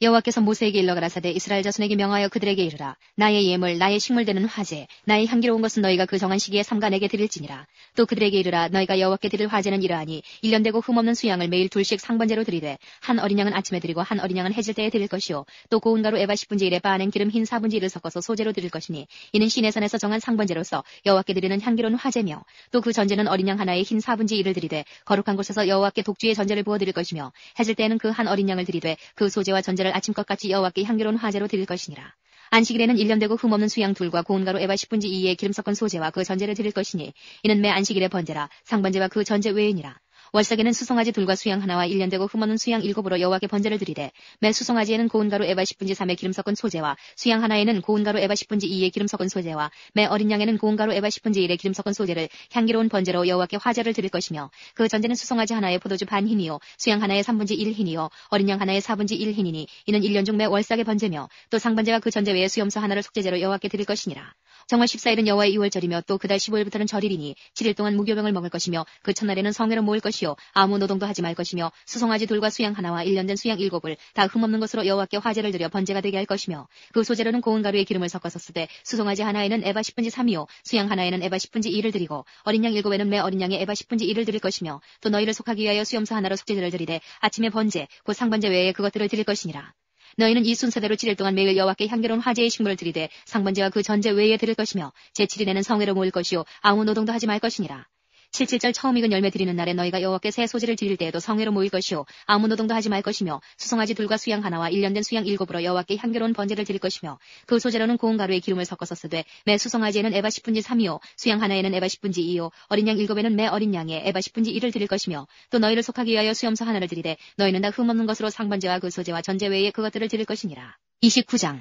여호와께서 모세에게 일러 가라사대 이스라엘 자손에게 명하여 그들에게 이르라. 나의 예물 나의 식물되는 화제 나의 향기로운 것은 너희가 그 정한 시기에 삼가 내게 드릴지니라. 또 그들에게 이르라. 너희가 여호와께 드릴 화제는 이러하니 1년 되고 흠없는 수양을 매일 둘씩 상번제로 드리되 한 어린 양은 아침에 드리고 한 어린 양은 해질 때에 드릴 것이요 또 고운 가루 에바 10분의 1에 바낸 기름 흰 4분의 1을 섞어서 소제로 드릴 것이니 이는 시내산에서 정한 상번제로서 여호와께 드리는 향기로운 화제며 또 그 전제는 어린 양 하나에 흰 4분의 1을 드리되 거룩한 곳에서 여호와께 독주의 전제를 부어 드릴 것이며 해질 때에는 그 한 어린 양을 드리되 그 소제와 전제를 아침것 같이 여호와께 향기로운 화제로 드릴 것이니라. 안식일에는 1년 되고 흠없는 수양 둘과 고운 가루 에바 10분의 2의 기름 섞은 소제와 그 전제를 드릴 것이니 이는 매 안식일의 번제라 상번제와 그 전제 외이니라. 월삭에는 수송아지 둘과 수양 하나와 1년 되고 흠없는 수양 7으로 여호와께 번제를 드리되 매 수송아지에는 고운 가루 에바 10분의 3의 기름 섞은 소제와 수양 하나에는 고운 가루 에바 10분의 2의 기름 섞은 소제와 매 어린 양에는 고운 가루 에바 10분의 1의 기름 섞은 소제를 향기로운 번제로 여호와께 화제를 드릴 것이며 그 전제는 수송아지 하나에 포도주 반 흰이요 수양 하나에 3분의 1 흰이요 어린 양 하나에 4분의 1 흰이니 이는 1년 중 매 월삭의 번제며 또 상번제와 그 전제 외에 수염소 하나를 속죄제로 여호와께 드릴 것이니라. 정월 14일은 여호와의 2월절이며 또 그달 15일부터는 절일이니 7일 동안 무교병을 먹을 것이며 그 첫날에는 성회로 모일 것이요 아무 노동도 하지 말 것이며 수송아지 둘과 수양 하나와 1년 된 수양 7을 다 흠없는 것으로 여호와께 화제를 드려 번제가 되게 할 것이며 그 소제로는 고운 가루에 기름을 섞어서 쓰되 수송아지 하나에는 에바 10분의 3이요 수양 하나에는 에바 10분의 2를 드리고 어린 양 7에는 매 어린 양에 에바 10분의 1을 드릴 것이며 또 너희를 속하기 위하여 수염소 하나로 속죄제를 드리되 아침에 번제 곧 상번제 외에 그것들을 드릴 것이니라. 너희는 이 순서대로 7일 동안 매일 여호와께 향기로운 화제의 식물을 드리되 상번제와 그 전제 외에 드릴 것이며 제7일에는 성회로 모일 것이요 아무 노동도 하지 말 것이니라. 77절 처음 익은 열매 드리는 날에 너희가 여호와께 새 소제를 드릴 때에도 성회로 모일 것이요 아무 노동도 하지 말 것이며 수송아지 둘과 수양 하나와 1년 된 수양 7으로 여호와께 향기로운 번제를 드릴 것이며 그 소제로는 고운 가루에 기름을 섞어서 쓰되 매 수송아지에는 에바 10분의 3이요 수양 하나에는 에바 10분의 2요 어린 양 7에는 매 어린 양에 에바 10분의 1을 드릴 것이며 또 너희를 속하기 위하여 수염소 하나를 드리되 너희는 다 흠없는 것으로 상번제와 그 소제와 전제 외에 그것들을 드릴 것이니라. 29장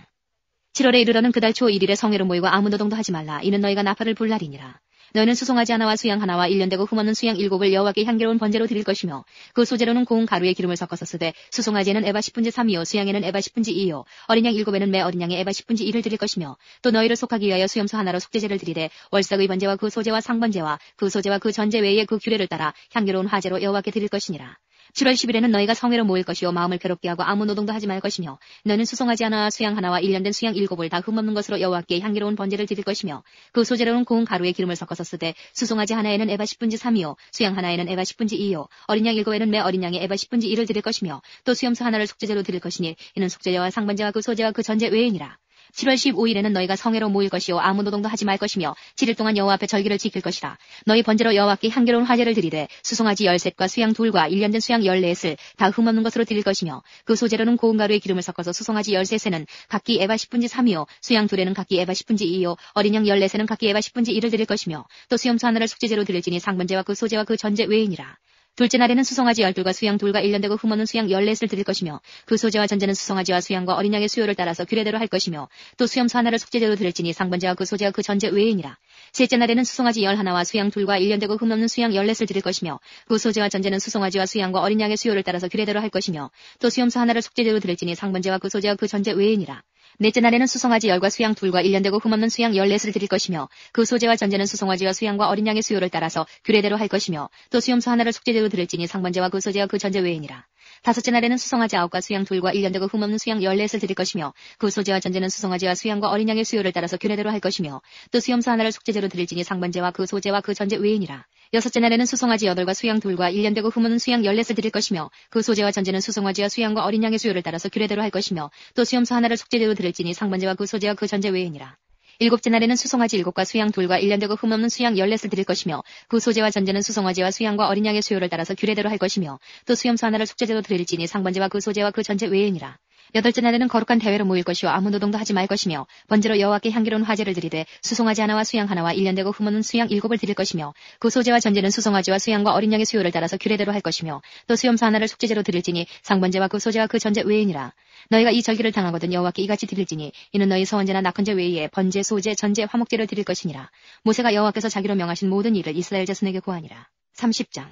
7월에 이르러는 그달 초 1일에 성회로 모이고 아무 노동도 하지 말라. 이는 너희가 나팔을 불 날이니라. 너희는 수송아지 하나와 수양 하나와 1년 되고 흠없는 수양 7을 여호와께 향기로운 번제로 드릴 것이며 그 소제로는 고운 가루에 기름을 섞어서 쓰되 수송아지에는 에바 10분의 3이요 수양에는 에바 10분의 2요 어린 양 7에는 매 어린 양에 에바 10분의 1을 드릴 것이며 또 너희를 속하기 위하여 수염소 하나로 속죄제를 드리되 월삭의 번제와 그 소제와 상번제와 그 소제와 그 전제 외에 그 규례를 따라 향기로운 화제로 여호와께 드릴 것이니라. 7월 10일에는 너희가 성회로 모일 것이요 마음을 괴롭게 하고 아무 노동도 하지 말 것이며 너는 수송아지 하나와 수양 하나와 1년 된 수양 7을 다 흠없는 것으로 여호와께 향기로운 번제를 드릴 것이며 그 소제로는 고운 가루에 기름을 섞어서 쓰되 수송아지 하나에는 에바 10분의 3이요 수양 하나에는 에바 10분의 2요 어린 양 7에는 매 어린 양에 에바 10분의 1을 드릴 것이며 또 수염소 하나를 속죄제로 드릴 것이니 이는 속죄제와 상번제와 그 소제와 그 전제 외이니라. 7월 15일에는 너희가 성회로 모일 것이요 아무 노동도 하지 말 것이며 7일 동안 여호와 앞에 절기를 지킬 것이라. 너희 번제로 여호와께 향기로운 화제를 드리되 수송아지 13과 수양 2과 1년 된 수양 14을 다 흠없는 것으로 드릴 것이며 그 소제로는 고운 가루에 기름을 섞어서 수송아지 13에는 각기 에바 10분의 3이요 수양 2에는 각기 에바 10분의 2이요 어린 양 14에는 각기 에바 10분의 1을 드릴 것이며 또 수염소 하나를 속죄제로 드릴지니 상번제와 그 소제와 그 전제 외이니라. 둘째 날에는 수송아지 12과 수양 2과 1년 되고 흠없는 수양 14을 드릴 것이며 그 소제와 전제는 수송아지와 수양과 어린 양의 수요를 따라서 규례대로 할 것이며 또 수염소 하나를 속죄제로 드릴지니 상번제와 그 소제와 그 전제 외이니라. 셋째 날에는 수송아지 11와 수양 2과 1년 되고 흠없는 수양 14을 드릴 것이며 그 소제와 전제는 수송아지와 수양과 어린 양의 수요를 따라서 규례대로 할 것이며 또 수염소 하나를 속죄제로 드릴지니 상번제와 그 소제와 그 전제 외이니라. 넷째 날에는 수송아지 10과 수양 2과 1년 되고 흠없는 수양 14을 드릴 것이며 그 소제와 전제는 수송아지와 수양과 어린 양의 수요를 따라서 규례대로 할 것이며 또 수염소 하나를 속죄제로 드릴지니 상번제와 그 소제와 그 전제 외이니라. 다섯째 날에는 수송아지 9과 수양 2과 1년 되고 흠없는 수양 14을 드릴 것이며 그 소재와 전제는 수송아지와 수양과 어린 양의 수요를 따라서 규례대로 할 것이며 또 수염소 하나를 속죄제로 드릴지니 상번제와 그 소재와 그 전제 외이니라. 여섯째 날에는 수송아지 8과 수양 2과 1년 되고 흠없는 수양 14을 드릴 것이며 그 소재와 전제는 수송아지와 수양과 어린 양의 수요를 따라서 규례대로 할 것이며 또 수염소 하나를 속죄제로 드릴지니 상번제와 그 소재와 그 전제 외이니라. 일곱째 날에는 수송아지 7과 수양 2과 1년 되고 흠없는 수양 14을 드릴 것이며 그 소재와 전제는 수송아지와 수양과 어린 양의 수요를 따라서 규례대로 할 것이며 또 수염소 하나를 속죄제로 드릴지니 상번제와 그 소재와 그 전제 외이니라. 여덟째 날에는 거룩한 대회로 모일 것이요 아무 노동도 하지 말 것이며 번제로 여호와께 향기로운 화제를 드리되 수송아지 하나와 수양 하나와 1년 되고 흠없는 수양 7을 드릴 것이며 그 소재와 전제는 수송아지와 수양과 어린 양의 수요를 따라서 규례대로 할 것이며 또 수염소 하나를 속죄제로 드릴지니 상번제와 그 소재와 그 전제 외이니라. 너희가 이 절기를 당하거든 여호와께 이같이 드릴지니 이는 너희 서원제나 낙헌제 외에 번제, 소제, 전제, 화목제를 드릴 것이니라. 모세가 여호와께서 자기로 명하신 모든 일을 이스라엘 자손에게 고하니라. 30장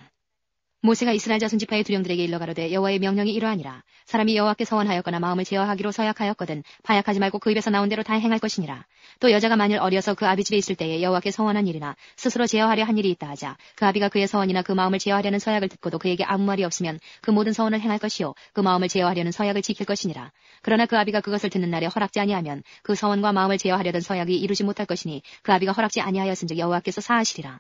모세가 이스라엘 자손 지파의 두령들에게 일러 가로되 여호와의 명령이 이러하니라. 사람이 여호와께 서원하였거나 마음을 제어하기로 서약하였거든 파약하지 말고 그 입에서 나온 대로 다 행할 것이니라. 또 여자가 만일 어려서 그 아비 집에 있을 때에 여호와께 서원한 일이나 스스로 제어하려 한 일이 있다 하자 그 아비가 그의 서원이나 그 마음을 제어하려는 서약을 듣고도 그에게 아무 말이 없으면 그 모든 서원을 행할 것이요 그 마음을 제어하려는 서약을 지킬 것이니라. 그러나 그 아비가 그것을 듣는 날에 허락지 아니하면 그 서원과 마음을 제어하려던 서약이 이루지 못할 것이니 그 아비가 허락지 아니하였은즉 여호와께서 사하시리라.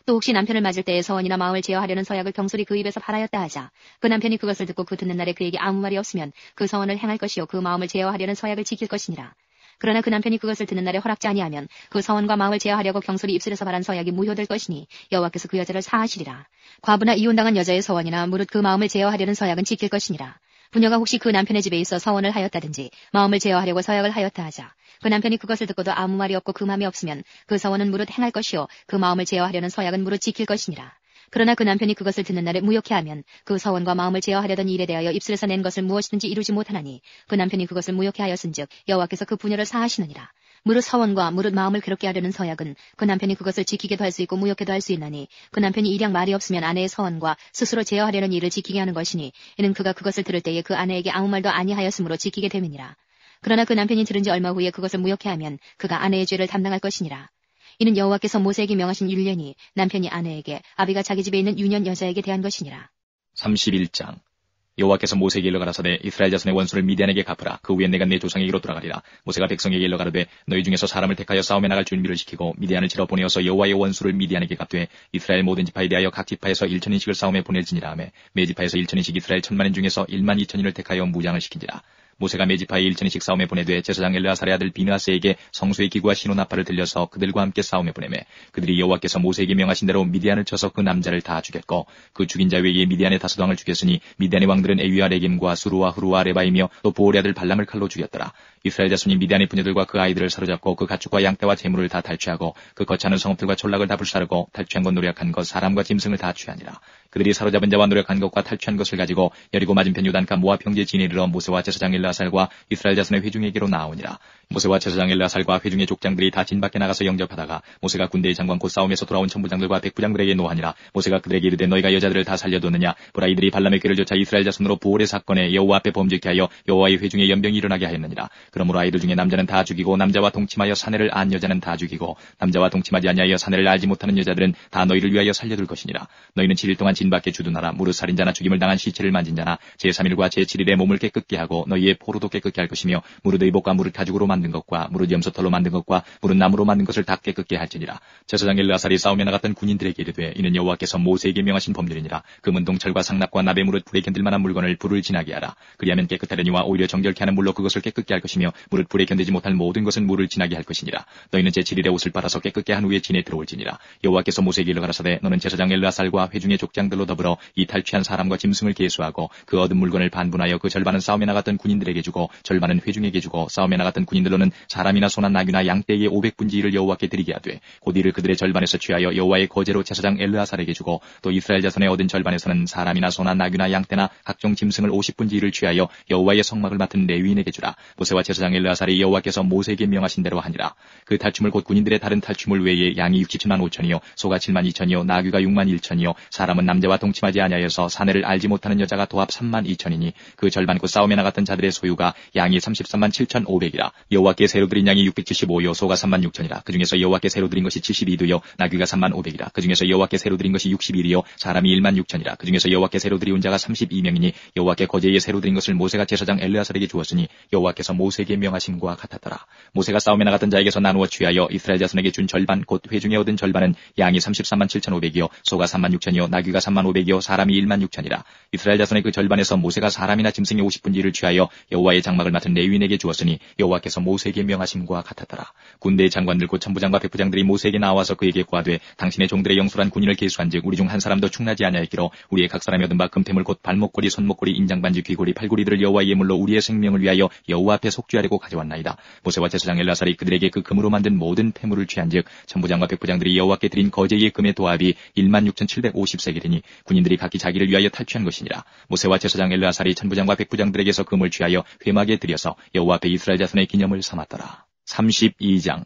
또 혹시 남편을 맞을 때에 서원이나 마음을 제어하려는 서약을 병술이 그 입에서 발하였다 하자 그 남편이 그것을 듣고 그 듣는 날에 그에게 아무 말이 없으면 그 서원을 행할 것이요 그 마음을 제어하려는 서약을 지킬 것이니라. 그러나 그 남편이 그것을 듣는 날에 허락지 아니하면 그 서원과 마음을 제어하려고 병술이 입술에서 발한 서약이 무효될 것이니 여호와께서 그 여자를 사하시리라. 과부나 이혼당한 여자의 서원이나 무릇 그 마음을 제어하려는 서약은 지킬 것이니라. 부녀가 혹시 그 남편의 집에 있어 서원을 하였다든지 마음을 제어하려고 서약을 하였다 하자 그 남편이 그것을 듣고도 아무 말이 없고 그 마음이 없으면 그 서원은 무릇 행할 것이요 그 마음을 제어하려는 서약은 무릇 지킬 것이니라. 그러나 그 남편이 그것을 듣는 날에 무효케 하면 그 서원과 마음을 제어하려던 일에 대하여 입술에서 낸 것을 무엇이든지 이루지 못하나니 그 남편이 그것을 무효케 하였은즉 여호와께서 그 부녀를 사하시느니라. 무릇 서원과 무릇 마음을 괴롭게 하려는 서약은 그 남편이 그것을 지키게도 할 수 있고 무효케도 할 수 있나니 그 남편이 일량 말이 없으면 아내의 서원과 스스로 제어하려는 일을 지키게 하는 것이니 이는 그가 그것을 들을 때에 그 아내에게 아무 말도 아니하였으므로 지키게 됨이니라. 그러나 그 남편이 들은 지 얼마 후에 그것을 무효케 하면 그가 아내의 죄를 담당할 것이니라. 이는 여호와께서 모세에게 명하신 율례니 남편이 아내에게 아비가 자기 집에 있는 유년 여자에게 대한 것이니라. 31장 여호와께서 모세에게 일러 가라사대 이스라엘 자손의 원수를 미디안에게 갚으라. 그 후에 내가 내 조상에게로 돌아가리라. 모세가 백성에게 일러 가로되 너희 중에서 사람을 택하여 싸움에 나갈 준비를 시키고 미디안을 치러 보내어서 여호와의 원수를 미디안에게 갚되 이스라엘 모든 지파에 대하여 각 지파에서 1,000인씩을 싸움에 보낼지니라 하매 매 지파에서 1,000인씩 이스라엘 1,000만인 중에서 12,000인을 택하여 무장을 시킨지라. 모세가 매 지파에 1,000인씩 싸움에 보내되 제사장 엘르아살의 아들 비느하스에게 성소의 기구와 시노나팔을 들려서 그들과 함께 싸움에 보내매 그들이 여호와께서 모세에게 명하신 대로 미디안을 쳐서 그 남자를 다 죽였고 그 죽인 자 외에 미디안의 다섯 왕을 죽였으니 미디안의 왕들은 에위와 레겜과 수루와 후루와 레바이며 또 보올의 아들 발람을 칼로 죽였더라. 이스라엘 자손이 미디안의 부녀들과 그 아이들을 사로잡고 그 가축과 양떼와 재물을 다 탈취하고 그 거처하는 성읍들과 촌락을 다 불사르고 탈취한 것 노력한 것 사람과 짐승을 다 취하니라. 그들이 사로잡은 자와 노력한 것과 탈취한 것을 가지고 여리고 맞은편 요단가 모압 형제 진에 이르러 모세와 제사장 엘르아살과 이스라엘 자손의 회중에게로 나오니라. 모세와 제사장 엘르아살과 회중의 족장들이 다 진 밖에 나가서 영접하다가 모세가 군대의 장관 곧 싸움에서 돌아온 천부장들과 백부장들에게 노하니라. 모세가 그들에게 이르되 너희가 여자들을 다 살려뒀느냐. 보라 이들이 발람의 꾀를 좇아 이스라엘 자손으로 보올의 사건에 여호와 앞에 범죄케 하여 여호와의 회중에 연병이 일어나게 하였느니라. 그러므로 아이들 중에 남자는 다 죽이고 남자와 동침하여 사내를 안 여자는 다 죽이고 남자와 동침하지 아니하여 사내를 알지 못하는 여자들은 다 너희를 위하여 살려둘 것이니라. 너희는 7일 동안 진 밖에 주둔하라. 무릇 살인자나 죽임을 당한 시체를 만진 자나 제3일과 제7일에 몸을 깨끗게 하고 너희의 포로도 깨끗게 할 것이며 무릇 의복과 무릇 가죽으로 만든 것과 무릇 염소털로 만든 것과 무릇 나무로 만든 것을 다 깨끗게 할지니라. 제사장 엘르아살이 싸움에 나갔던 군인들에게 이르되 이는 여호와께서 모세에게 명하신 법률이니라. 금은 동철과 상납과 나베 무릇 불에 견딜 만한 물건을 불을 지나게 하라. 그리하면 깨끗하려니와 오히려 정결케 하는 물로 그것을 깨끗게 할 것이며 무릇 불에 견디지 못할 모든 것은 물을 지나게 할 것이니라. 너희는 제7일에 옷을 빨아서 깨끗게 한 후에 진에 들어올지니라. 여호와께서 모세에게 일러 가라사대 너는 제사장 엘르아살과 회중의 족장들로 더불어 이 탈취한 사람과 짐승을 계수하고 그 얻은 물건을 반분하여 그 절반은 싸움에 나갔던 군인들에게 주고 절반은 회중에게 주고 싸움에 나갔던 군인들로는 사람이나 소나 나귀나 양떼의 500분지 1을 여호와께 드리게 하되 곧 이를 그들의 절반에서 취하여 여호와의 거제로 제사장 엘르아살에게 주고 또 이스라엘 자손의 얻은 절반에서는 사람이나 소나 나귀나 양떼나 각종 짐승을 50분지 1을 취하여 여호와의 성막을 맡은 레위인에게 주라. 모세와 제사장 제사장 엘르아살이 여호와께서 모세에게 명하신 대로 하니라. 그 탈춤을 곧 군인들의 다른 탈춤을 외에 양이 67만 5천이요 소가 7만 2천이요 나귀가 6만 1천이요 사람은 남자와 동침하지 아니하여서 사내를 알지 못하는 여자가 도합 3만 2천이니 그 절반 곧 싸움에 나갔던 자들의 소유가 양이 33만 7천 5백이라. 여호와께 새로 드린 양이 675요 소가 3만 6천이라. 그 중에서 여호와께 새로 드린 것이 72두요 나귀가 3만 5백이라. 그 중에서 여호와께 새로 드린 것이 61이요 사람이 1만 6천이라. 그 중에서 여호와께 새로 드리운 자가 32명이니 여호와께 거제에 새로 드린 것을 모세가 제사장 엘르아살에게 주었으니 여호와께서 모세에게 명하심과 같았더라. 모세가 싸움에 나갔던 자에게서 나누어 취하여 이스라엘 자손에게 준 절반 곧 회중에 얻은 절반은 양이 33만 7천 5백이요 소가 3만 6천이요 나귀가 3만 5백이요 사람이 1만 6천이라. 이스라엘 자손의 그 절반에서 모세가 사람이나 짐승의 50분지를 취하여 여호와의 장막을 맡은 레위인에게 주었으니 여호와께서 모세에게 명하심과 같았더라. 군대의 장관들 곧 천부장과 백부장들이 모세에게 나와서 그에게 구하되 당신의 종들의 영술한 군인을 계수한즉 우리 중 한 사람도 충나지 아니하였기로 우리의 각 사람이 얻은 바 금태물 곧 발목걸이 손목걸이 인장반지 귀걸이 팔걸이들을 여호와의 예물로 우리의 생명을 위하여 여호와 앞에 속죄하려고 가져왔나이다. 모세와 제사장 엘르아살이 그들에게 그 금으로 만든 모든 폐물을 취한즉 천부장과 백부장들이 여호와께 드린 거제의 금의 도합이 16,750세겔이니 군인들이 각기 자기를 위하여 탈취한 것이니라. 모세와 제사장 엘르아살이 천부장과 백부장들에게서 금을 취하여 회막에 들여서 여호와 앞에 이스라엘 자손의 기념을 삼았더라. 32장.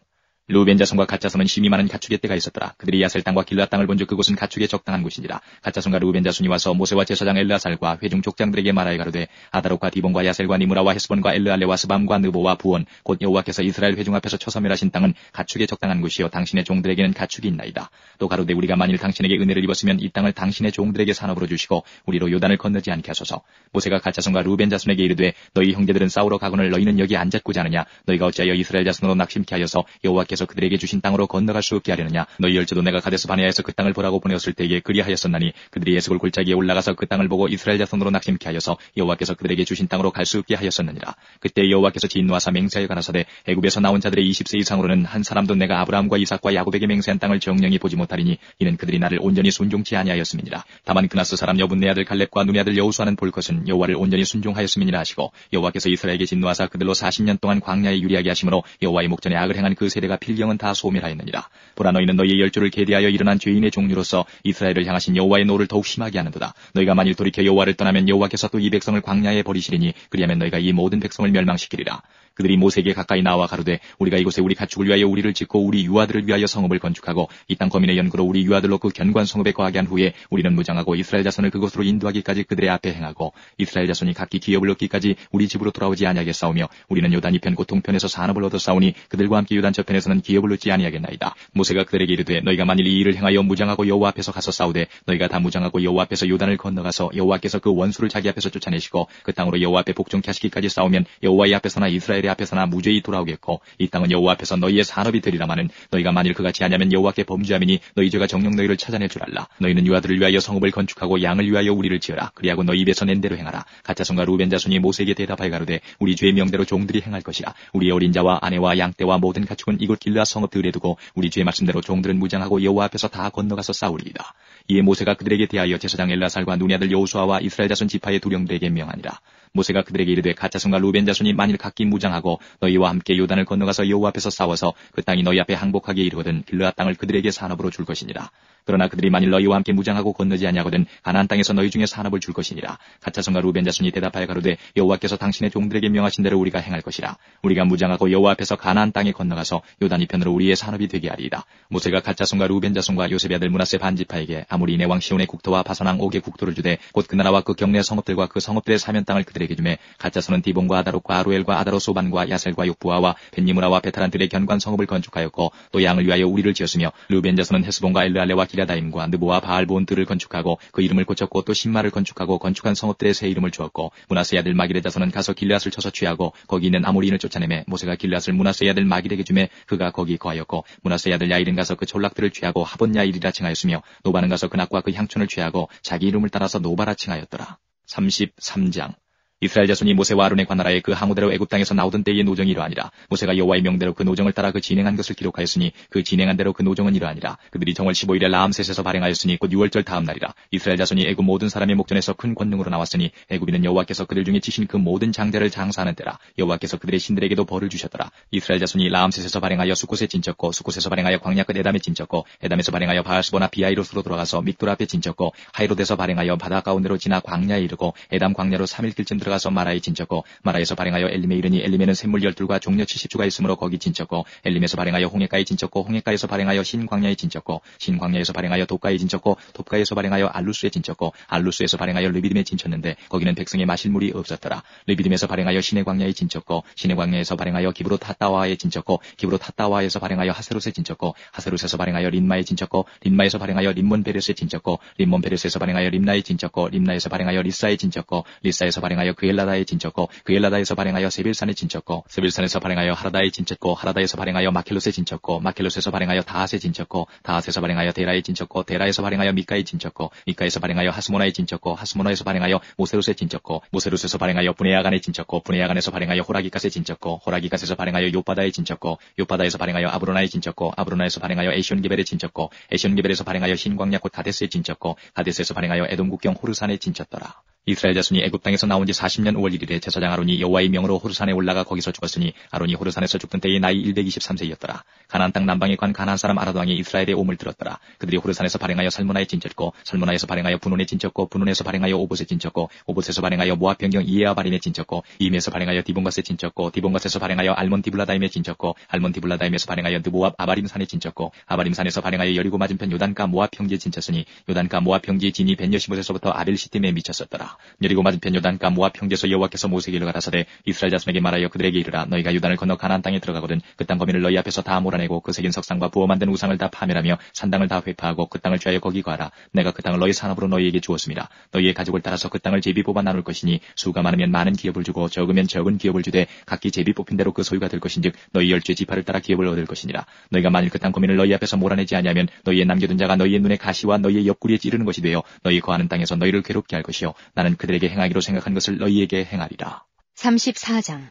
루벤 자손과 갓 자손은 심히 많은 가축의 떼가 있었더라. 그들이 야셀 땅과 길앗 땅을 본즉 그곳은 가축에 적당한 곳이니라. 갓 자손과 루벤 자손이 와서 모세와 제사장 엘르아살과 회중 족장들에게 말하여 가로되 아다롯과 디본과 야셀과 니므라와 헤스본과 엘르알레와 스밤과 느보와 부온 곧 여호와께서 이스라엘 회중 앞에서 처서멸하신 땅은 가축에 적당한 곳이요 당신의 종들에게는 가축이 있나이다. 또 가로되 우리가 만일 당신에게 은혜를 입었으면 이 땅을 당신의 종들에게 산업으로 주시고 우리로 요단을 건너지 않게 하소서. 모세가 갓 자손과 루벤 자손에게 이르되 너희 형제들은 싸우러 가거늘 너희는 여기 앉았고자 하느냐. 너희가 어찌하여 이스라엘 자손으로 낙심케 하여서 여호와께서 그들에게 주신 땅으로 건너갈 수 없게 하려느냐. 너희 열조도 내가 가데스 바네아에서 그 땅을 보라고 보내었을 때에 그리하였었나니 그들이 에스골 골짜기에 올라가서 그 땅을 보고 이스라엘 자손으로 낙심케 하여서 여호와께서 그들에게 주신 땅으로 갈 수 없게 하였었느니라. 그때 여호와께서 진노하사 맹세하여 가라사대 애굽에서 나온 자들의 20세 이상으로는 한 사람도 내가 아브라함과 이삭과 야곱에게 맹세한 땅을 정령히 보지 못하리니 이는 그들이 나를 온전히 순종치 아니하였음이니라. 다만 그나스 사람 여분네 아들 갈렙과 눈의 아들 여호수아는 볼 것은 여호와를 온전히 순종하였음이니라 하시고 여호와께서 이스라엘에게 진노하사 그들로 40년 동안 광야에 유리하게 하심으로 여호와의 목전에 악을 행한 그 세대가 필경은 다 소멸하였느니라. 보라 너희는 너희의 열조를 계대하여 일어난 죄인의 종류로서 이스라엘을 향하신 여호와의 노를 더욱 심하게 하는도다. 너희가 만일 돌이켜 여호와를 떠나면 여호와께서 또 이 백성을 광야에 버리시리니 그리하면 너희가 이 모든 백성을 멸망시키리라. 그들이 모세에게 가까이 나와 가로되 우리가 이곳에 우리 가축을 위하여 우리를 짓고 우리 유아들을 위하여 성읍을 건축하고 이 땅 거민의 연구로 우리 유아들로 그 견고한 성읍에 거하게 한 후에 우리는 무장하고 이스라엘 자손을 그곳으로 인도하기까지 그들의 앞에 행하고 이스라엘 자손이 각기 기업을 얻기까지 우리 집으로 돌아오지 아니하겠사오며 우리는 요단 이편 곧 동편에서 산업을 얻어 싸우니 그들과 함께 요단 저편에서는 기업을 얻지 아니하겠나이다. 모세가 그들에게 이르되 너희가 만일 이 일을 행하여 무장하고 여호와 앞에서 가서 싸우되 너희가 다 무장하고 여호와 앞에서 요단을 건너가서 여호와께서 그 원수를 자기 앞에서 쫓아내시고 그 땅으로 여호와 앞에 복종케 하시기까지 싸우면 여호와의 앞에서나 이스라엘의 앞에서나 무죄히 돌아오겠고 이 땅은 여호와 앞에서 너희의 산업이 되리라마는 너희가 만일 그같이 하냐면 여호와께 범죄함이니 너희 죄가 정녕 너희를 찾아낼 줄 알라. 너희는 유아들을 위하여 성읍을 건축하고 양을 위하여 우리를 지으라. 그리하고 너희 입에서 낸 대로 행하라. 갓 자손과 루벤 자손이 모세에게 대답하여 가로되 우리 죄의 명대로 종들이 행할 것이라. 우리의 어린 자와 아내와 양떼와 모든 가축은 이곳 길르앗 성읍 들에 두고 우리 죄의 말씀대로 종들은 무장하고 여호와 앞에서 다 건너가서 싸우리이다. 이에 모세가 그들에게 대하여 제사장 엘르아살과 눈의 아들 여호수아와 이스라엘 자손 지파의 두령들에게 명하니라. 모세가 그들에게 이르되 갓 자손과 루벤 자손이 만일 각기 무장하고 너희와 함께 요단을 건너가서 여호와 앞에서 싸워서 그 땅이 너희 앞에 항복하게 이르거든 길르앗 땅을 그들에게 산업으로 줄 것이니라. 그러나 그들이 만일 너희와 함께 무장하고 건너지 아니하거든 가나안 땅에서 너희 중에 산업을 줄 것이니라. 갓 자손과 루벤 자손이 대답하여 가로되 여호와께서 당신의 종들에게 명하신 대로 우리가 행할 것이라. 우리가 무장하고 여호와 앞에서 가나안 땅에 건너가서 요단 이편으로 우리의 산업이 되게 하리이다. 모세가 갓 자손과 루벤 자손과 요셉의 아들 므낫세 반지파에게 아모리 내 왕 시온의 국토와 바산왕 옥의 국토를 주되 곧 그 나라와 그 경내 성읍들과 그 성읍들의 사면 땅을 그들에게 주매 갓 자손은 디본과 아다롯과 아루엘과 아다롯 소반과 야셀과 욕부아와 벳니므라와 베타란들의 견고한 성읍을 건축하였고 또 양을 위하여 우리를 지었으며 루벤 자손은 헤스본과 엘르알레와 기라다임과 느보와 바알본들을 건축하고 그 이름을 고쳤고 또 신마를 건축하고 건축한 성읍들의 새 이름을 주었고 므낫세의 아들 마길의 자손은 가서 길앗을 쳐서 취하고 거기 있는 아모리인을 쫓아내매 모세가 길앗을 므낫세의 아들 마길에게 주매 그가 거기 거하였고 므낫세의 아들 야일은 가서 그 촌락들을 취하고 하본 야일이라 칭하였으며 노바는 가서 그 낙과 그 향촌을 취하고 자기 이름을 따라서 노바라 칭하였더라. 33장. 이스라엘 자손이 모세와 아론의 관나라에 그 항우대로 애굽 땅에서 나오던 때의 노정이 이러하니라. 모세가 여호와의 명대로 그 노정을 따라 그 진행한 것을 기록하였으니 그 진행한 대로 그 노정은 이러하니라. 그들이 정월 15일에 라암셋에서 발행하였으니 곧 6월절 다음 날이라. 이스라엘 자손이 애굽 모든 사람의 목전에서 큰 권능으로 나왔으니 애굽인은 여호와께서 그들 중에 치신 그 모든 장자를 장사하는 때라. 여호와께서 그들의 신들에게도 벌을 주셨더라. 이스라엘 자손이 라암셋에서 발행하여 수콧에 진쳤고 수콧에서 발행하여 광야 끝 에담에 진쳤고 에담에서 발행하여 바알스보나 비아이롯으로 돌아가서 믹돌 앞에 진쳤고 하이롯에서 발행하여 바다 가운데로 지나 광야에 이르고 에담 광야로 3일 길쯤 들어가서 마라에 진쳤고 마라에서 발행하여 엘림에 이르니 엘림에는 샘물 12과 종려 70주가 있으므로 거기 진쳤고 엘림에서 발행하여 홍해가에 진쳤고 홍해가에서 발행하여 신광야에 진쳤고 신광야에서 발행하여 돛가에 진쳤고 돛가에서 발행하여 알루스에 진쳤고 알루스에서 발행하여 르비딤에 진쳤는데 거기는 백성의 마실 물이 없었더라. 르비딤에서 발행하여 신의 광야에 진쳤고 신의 광야에서 발행하여 기브롯 핫다와에 진쳤고 기브롯 핫다와에서 발행하여 하세롯에 진쳤고 하세롯에서 발행하여 린마에 진쳤고 린마에서 발행하여 림몬 베레스에 진쳤고 림몬 베레스에서 발행하여 림나에 진쳤고 림나에서 발행하여 리사에 진쳤고 리사에서 발행하여 그엘라다에 진쳤고 그엘라다에서 발행하여 세빌산에 진쳤고 세빌산에서 발행하여 하라다에 진쳤고 하라다에서 발행하여 마켈롯에 진쳤고 마켈롯에서 발행하여 다핫에 진쳤고 다핫에서 발행하여 데라에 진쳤고 데라에서 발행하여 미카에 진쳤고 미카에서 발행하여 하스모나에 진쳤고 하스모나에서 발행하여 모세롯에 진쳤고 모세롯에서 발행하여 브네야간에 진쳤고 브네야간에서 발행하여 호라기갓에 진쳤고 호라기갓에서 발행하여 요바다에 진쳤고 요바다에서 발행하여 아브로나에 진쳤고 아브로나에서 발행하여 에시온게벨에 진쳤고 에시온게벨에서 발행하여 신광야 곧 가데스에 진쳤고 가데스에서 발행하여 에돔 국경 호르산에 진쳤더라. 이스라엘 자손이 애굽 땅에서 나온 지 40년 5월 1일에 제사장 아론이 여호와의 명으로 호르산에 올라가 거기서 죽었으니 아론이 호르산에서 죽던 때의 나이 123세였더라. 가나안 땅 남방에 관 가나안 사람 아라도 왕이 이스라엘의 옴을 들었더라. 그들이 호르산에서 발행하여 살모나에 진쳤고 살모나에서 발행하여 분온에 진쳤고 분온에서 발행하여 오봇에 진쳤고 오봇에서 발행하여 모압 변경 이에아바림에 진쳤고 이임에서 발행하여 디본갓에 진쳤고 디본갓에서 발행하여 알몬 디블라다임에 진쳤고 알몬 디블라다임에서 발행하여 느모압 아바림산에 진쳤고 아바림산에서 발행하여 여리고 맞은편 요단가 모압 평지에 진쳤으니 요단가 모압 평지의 진이 벤여시못에서부터 아벨시팀에 미쳤었더라. 여리고 맞은편 요단가 모압 평지에서 여호와께서 모세에게 이르 가라사대 이스라엘 자손에게 말하여 그들에게 이르라 너희가 요단을 건너 가나안 땅에 들어가거든 그 땅 거민을 너희 앞에서 다 몰아내고 그 새긴 석상과 부어 만든 우상을 다 파멸하며 산당을 다 회파하고 그 땅을 취하여 거기 거하라. 내가 그 땅을 너희 산업으로 너희에게 주었습니다. 너희의 가족을 따라서 그 땅을 제비 뽑아 나눌 것이니 수가 많으면 많은 기업을 주고 적으면 적은 기업을 주되 각기 제비 뽑힌 대로 그 소유가 될 것인즉 너희 열주의 지파를 따라 기업을 얻을 것이니라. 너희가 만일 그 땅 거민을 너희 앞에서 몰아내지 아니하면 너희의 남겨둔 자가 너희의 눈에 가시와 너희의 옆구리에 찌르는 것이 되어 너희 거하는 땅에서 너희를 괴롭게 할 것이요 나는 그들에게 행하기로 생각한 것을 너희에게 행하리라. 34장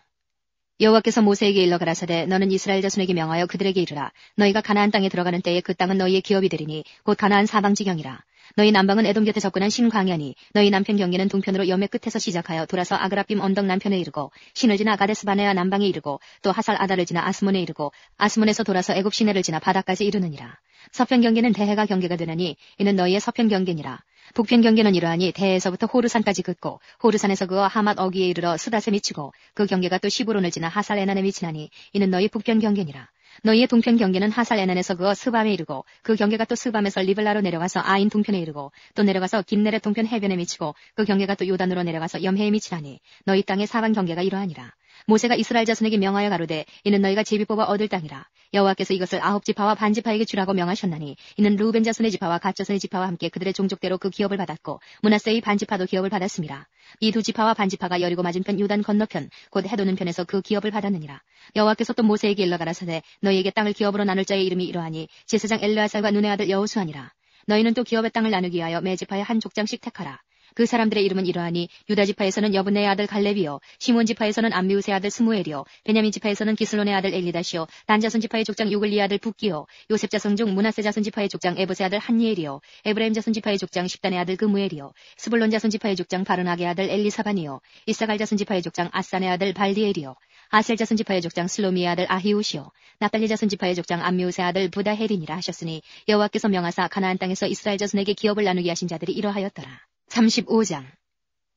여호와께서 모세에게 일러 가라사대 너는 이스라엘 자손에게 명하여 그들에게 이르라 너희가 가나안 땅에 들어가는 때에 그 땅은 너희의 기업이 되리니 곧 가나안 사방지경이라. 너희 남방은 에돔 곁에 접근한 신광야니 너희 남편 경계는 동편으로 염해 끝에서 시작하여 돌아서 아그라빔 언덕 남편에 이르고 신을 지나 가데스 바네아 남방에 이르고 또 하살 아다를 지나 아스몬에 이르고 아스몬에서 돌아서 애굽 시내를 지나 바다까지 이르느니라. 서편 경계는 대해가 경계가 되느니 이는 너희의 서편 경계니라. 북편 경계는 이러하니 대해에서부터 호르산까지 긋고 호르산에서 그어 하맛 어귀에 이르러 스닷에 미치고 그 경계가 또 시브론을 지나 하살 에난에 미치나니 이는 너희 북편 경계니라. 너희의 동편 경계는 하살 에난에서 그어 스밤에 이르고 그 경계가 또 스밤에서 리블라로 내려가서 아인 동편에 이르고 또 내려가서 긴네렛 동편 해변에 미치고 그 경계가 또 요단으로 내려가서 염해에 미치나니 너희 땅의 사방 경계가 이러하니라. 모세가 이스라엘 자손에게 명하여 가로되 이는 너희가 제비 뽑아 얻을 땅이라. 여호와께서 이것을 9지파와 반지파에게 주라고 명하셨나니 이는 르우벤 자손의 지파와 갓 자손의 지파와 함께 그들의 종족대로 그 기업을 받았고 므낫세의 반지파도 기업을 받았습니다. 이 두 지파와 반지파가 여리고 맞은편 요단 건너편 곧 해도는 편에서 그 기업을 받았느니라. 여호와께서 또 모세에게 일러 가라사대 너희에게 땅을 기업으로 나눌 자의 이름이 이러하니 제사장 엘르아살과 눈의 아들 여호수아니라. 너희는 또 기업의 땅을 나누기 위하여 매 지파에 한 족장씩 택하라. 그 사람들의 이름은 이러하니 유다 지파에서는 여분네의 아들 갈렙이요 시몬 지파에서는 암미우스의 아들 스무엘이요 베냐민 지파에서는 기슬론의 아들 엘리다시요 단 자손 지파의 족장 요글리의 아들 붓기요 요셉 자손 중 므낫세 자손 지파의 족장 에봇의 아들 한니엘이요 에브라임 자손 지파의 족장 십단의 아들 그무엘이요 스불론 자손 지파의 족장 바르나게 아들 엘리사반이요 이사갈 자손 지파의 족장 아산의 아들 발디엘이요 아셀 자손 지파의 족장 슬로미의 아들 아히우시요 납달리 자손 지파의 족장 암미우스의 아들 부다헬이니라 하셨으니 여호와께서 명하사 가나안 땅에서 이스라엘 자손에게 기업을 나누게 하신 자들이 이러하였더라. 35장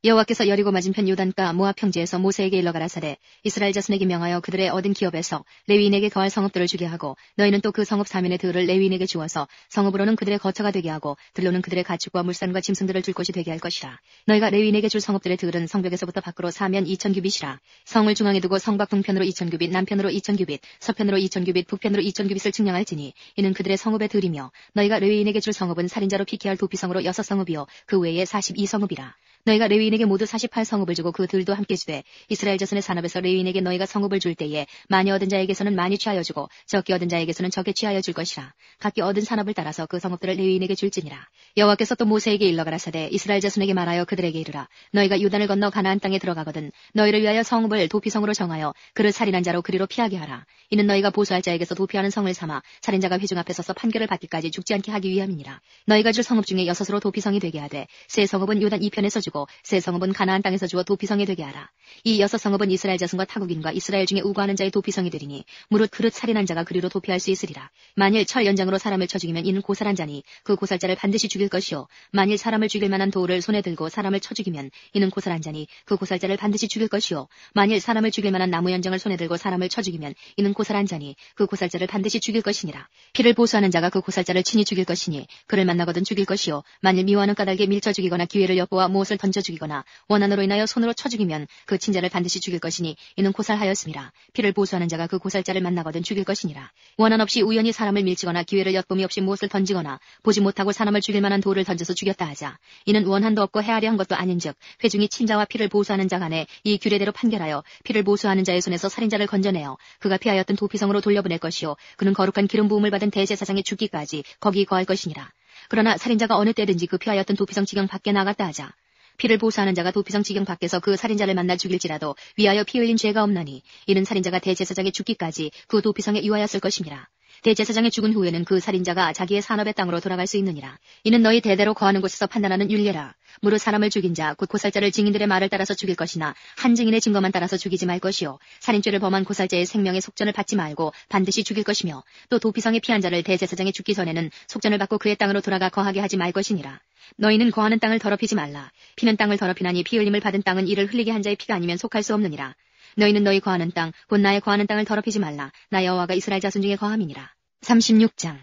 여호와께서 여리고 맞은편 요단가 모압 평지에서 모세에게 일러 가라사대 이스라엘 자손에게 명하여 그들의 얻은 기업에서 레위인에게 거할 성읍들을 주게 하고 너희는 또 그 성읍 사면의 들을 레위인에게 주어서 성읍으로는 그들의 거처가 되게 하고 들로는 그들의 가축과 물산과 짐승들을 줄 곳이 되게 할 것이라. 너희가 레위인에게 줄 성읍들의 들은 성벽에서부터 밖으로 사면 2000규빗이라. 성을 중앙에 두고 성곽 동편으로 2000규빗 남편으로 2000규빗 서편으로 2000규빗 북편으로 2000규빗을 측량할지니 이는 그들의 성읍의 들이며 너희가 레위인에게 줄 성읍은 살인자로 피케할 도피성으로 6성읍이요 그 외에 42성읍이라. 너희가 레위인에게 모두 48성읍을 주고 그 들도 함께 주되 이스라엘 자손의 산업에서 레위인에게 너희가 성읍을 줄 때에 많이 얻은 자에게서는 많이 취하여 주고 적게 얻은 자에게서는 적게 취하여 줄 것이라. 각기 얻은 산업을 따라서 그 성읍들을 레위인에게 줄지니라. 여호와께서 또 모세에게 일러 가라사대 이스라엘 자손에게 말하여 그들에게 이르라. 너희가 요단을 건너 가나안 땅에 들어가거든 너희를 위하여 성읍을 도피성으로 정하여 그를 살인한 자로 그리로 피하게 하라. 이는 너희가 보수할 자에게서 도피하는 성을 삼아 살인자가 회중 앞에 서서 판결을 받기까지 죽지 않게 하기 위함이니라. 너희가 줄 성읍 중에 6으로 도피성이 되게 하되 새 성읍은 요단 이편에서 주고 주고 세 성읍은 가나안 땅에서 주어 도피성이 되게 하라. 이 6성읍은 이스라엘 자손과 타국인과 이스라엘 중에 우거하는 자의 도피성이 되리니 무릇 그릇 살인한 자가 그리로 도피할 수 있으리라. 만일 철 연장으로 사람을 쳐 죽이면 이는 고살한 자니 그 고살자를 반드시 죽일 것이요 만일 사람을 죽일 만한 돌을 손에 들고 사람을 쳐 죽이면 이는 고살한 자니 그 고살자를 반드시 죽일 것이요 만일 사람을 죽일 만한 나무 연장을 손에 들고 사람을 쳐 죽이면 이는 고살한 자니 그 고살자를 반드시 죽일 것이니라. 피를 보수하는 자가 그 고살자를 친히 죽일 것이니 그를 만나거든 죽일 것이요 만일 미워하는 까닭에 밀쳐 죽이거나 기회를 엿보아 무엇을 던져 죽이거나 원한으로 인하여 손으로 쳐 죽이면 그 친자를 반드시 죽일 것이니 이는 고살하였음이라. 피를 보수하는 자가 그 고살자를 만나거든 죽일 것이니라. 원한 없이 우연히 사람을 밀치거나 기회를 엿봄이 없이 무엇을 던지거나 보지 못하고 사람을 죽일 만한 돌을 던져서 죽였다 하자. 이는 원한도 없고 헤아려 한 것도 아닌즉 회중이 친자와 피를 보수하는 자 간에 이 규례대로 판결하여 피를 보수하는 자의 손에서 살인자를 건져내어 그가 피하였던 도피성으로 돌려보낼 것이요 그는 거룩한 기름 부음을 받은 대제사장의 죽기까지 거기 거할 것이니라. 그러나 살인자가 어느 때든지 그 피하였던 도피성 지경 밖에 나갔다 하자. 피를 보수하는 자가 도피성 지경 밖에서 그 살인자를 만나 죽일지라도 위하여 피 흘린 죄가 없나니 이는 살인자가 대제사장의 죽기까지 그 도피성에 유하였을 것임이라. 대제사장이 죽은 후에는 그 살인자가 자기의 산업의 땅으로 돌아갈 수 있느니라. 이는 너희 대대로 거하는 곳에서 판단하는 율례라. 무릇 사람을 죽인 자 곧 고살자를 증인들의 말을 따라서 죽일 것이나 한 증인의 증거만 따라서 죽이지 말 것이요 살인죄를 범한 고살자의 생명의 속전을 받지 말고 반드시 죽일 것이며 또 도피성에 피한 자를 대제사장이 죽기 전에는 속전을 받고 그의 땅으로 돌아가 거하게 하지 말 것이니라. 너희는 거하는 땅을 더럽히지 말라. 피는 땅을 더럽히나니 피 흘림을 받은 땅은 이를 흘리게 한 자의 피가 아니면 속할 수 없느니라. 너희는 너희 거하는 땅 곧 나의 거하는 땅을 더럽히지 말라. 나 여호와가 이스라엘 자손 중에 거함이니라. 36장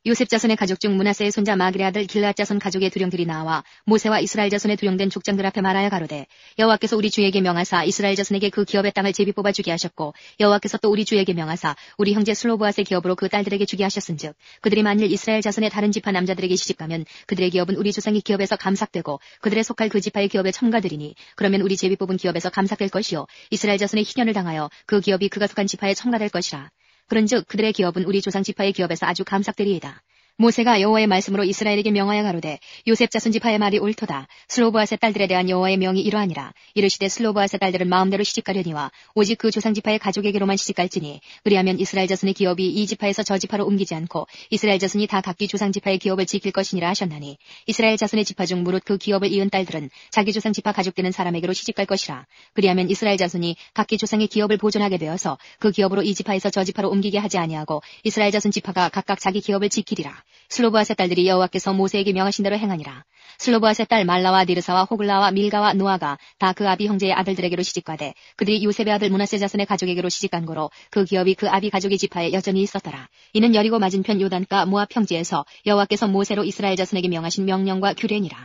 요셉 자손의 가족 중 므낫세의 손자 마길의 아들 길르앗 자손 가족의 두령들이 나와 모세와 이스라엘 자손의 두령된 족장들 앞에 말하여 가로되 여호와께서 우리 주에게 명하사 이스라엘 자손에게 그 기업의 땅을 제비 뽑아 주게 하셨고 여호와께서 또 우리 주에게 명하사 우리 형제 슬로보앗의 기업으로 그 딸들에게 주게 하셨은즉 그들이 만일 이스라엘 자손의 다른 지파 남자들에게 시집가면 그들의 기업은 우리 조상의 기업에서 감삭되고 그들의 속할 그 지파의 기업에 첨가되리니 그러면 우리 제비 뽑은 기업에서 감삭될 것이요 이스라엘 자손의 희년을 당하여 그 기업이 그가 속한 지파에 첨가될 것이라. 그런즉 그들의 기업은 우리 조상 지파의 기업에서 아주 감삭되리이다. 모세가 여호와의 말씀으로 이스라엘에게 명하여 가로되 요셉 자손 지파의 말이 옳도다. 슬로보앗의 딸들에 대한 여호와의 명이 이러하니라. 이르시되 슬로보앗의 딸들은 마음대로 시집가려니와 오직 그 조상 지파의 가족에게로만 시집갈지니 그리하면 이스라엘 자손의 기업이 이 지파에서 저 지파로 옮기지 않고 이스라엘 자손이 다 각기 조상 지파의 기업을 지킬 것이니라 하셨나니 이스라엘 자손의 지파 중 무릇 그 기업을 이은 딸들은 자기 조상 지파 가족되는 사람에게로 시집갈 것이라. 그리하면 이스라엘 자손이 각기 조상의 기업을 보존하게 되어서 그 기업으로 이 지파에서 저 지파로 옮기게 하지 아니하고 이스라엘 자손 지파가 각각 자기 기업을 지키리라. 슬로보앗의 딸들이 여호와께서 모세에게 명하신 대로 행하니라. 슬로보앗의 딸 말라와 니르사와 호글라와 밀가와 노아가 다 그 아비 형제의 아들들에게로 시집가되 그들이 요셉의 아들 므낫세 자손의 가족에게로 시집간 거로 그 기업이 그 아비 가족의 지파에 여전히 있었더라. 이는 여리고 맞은편 요단가 모압 평지에서 여호와께서 모세로 이스라엘 자손에게 명하신 명령과 규례니라.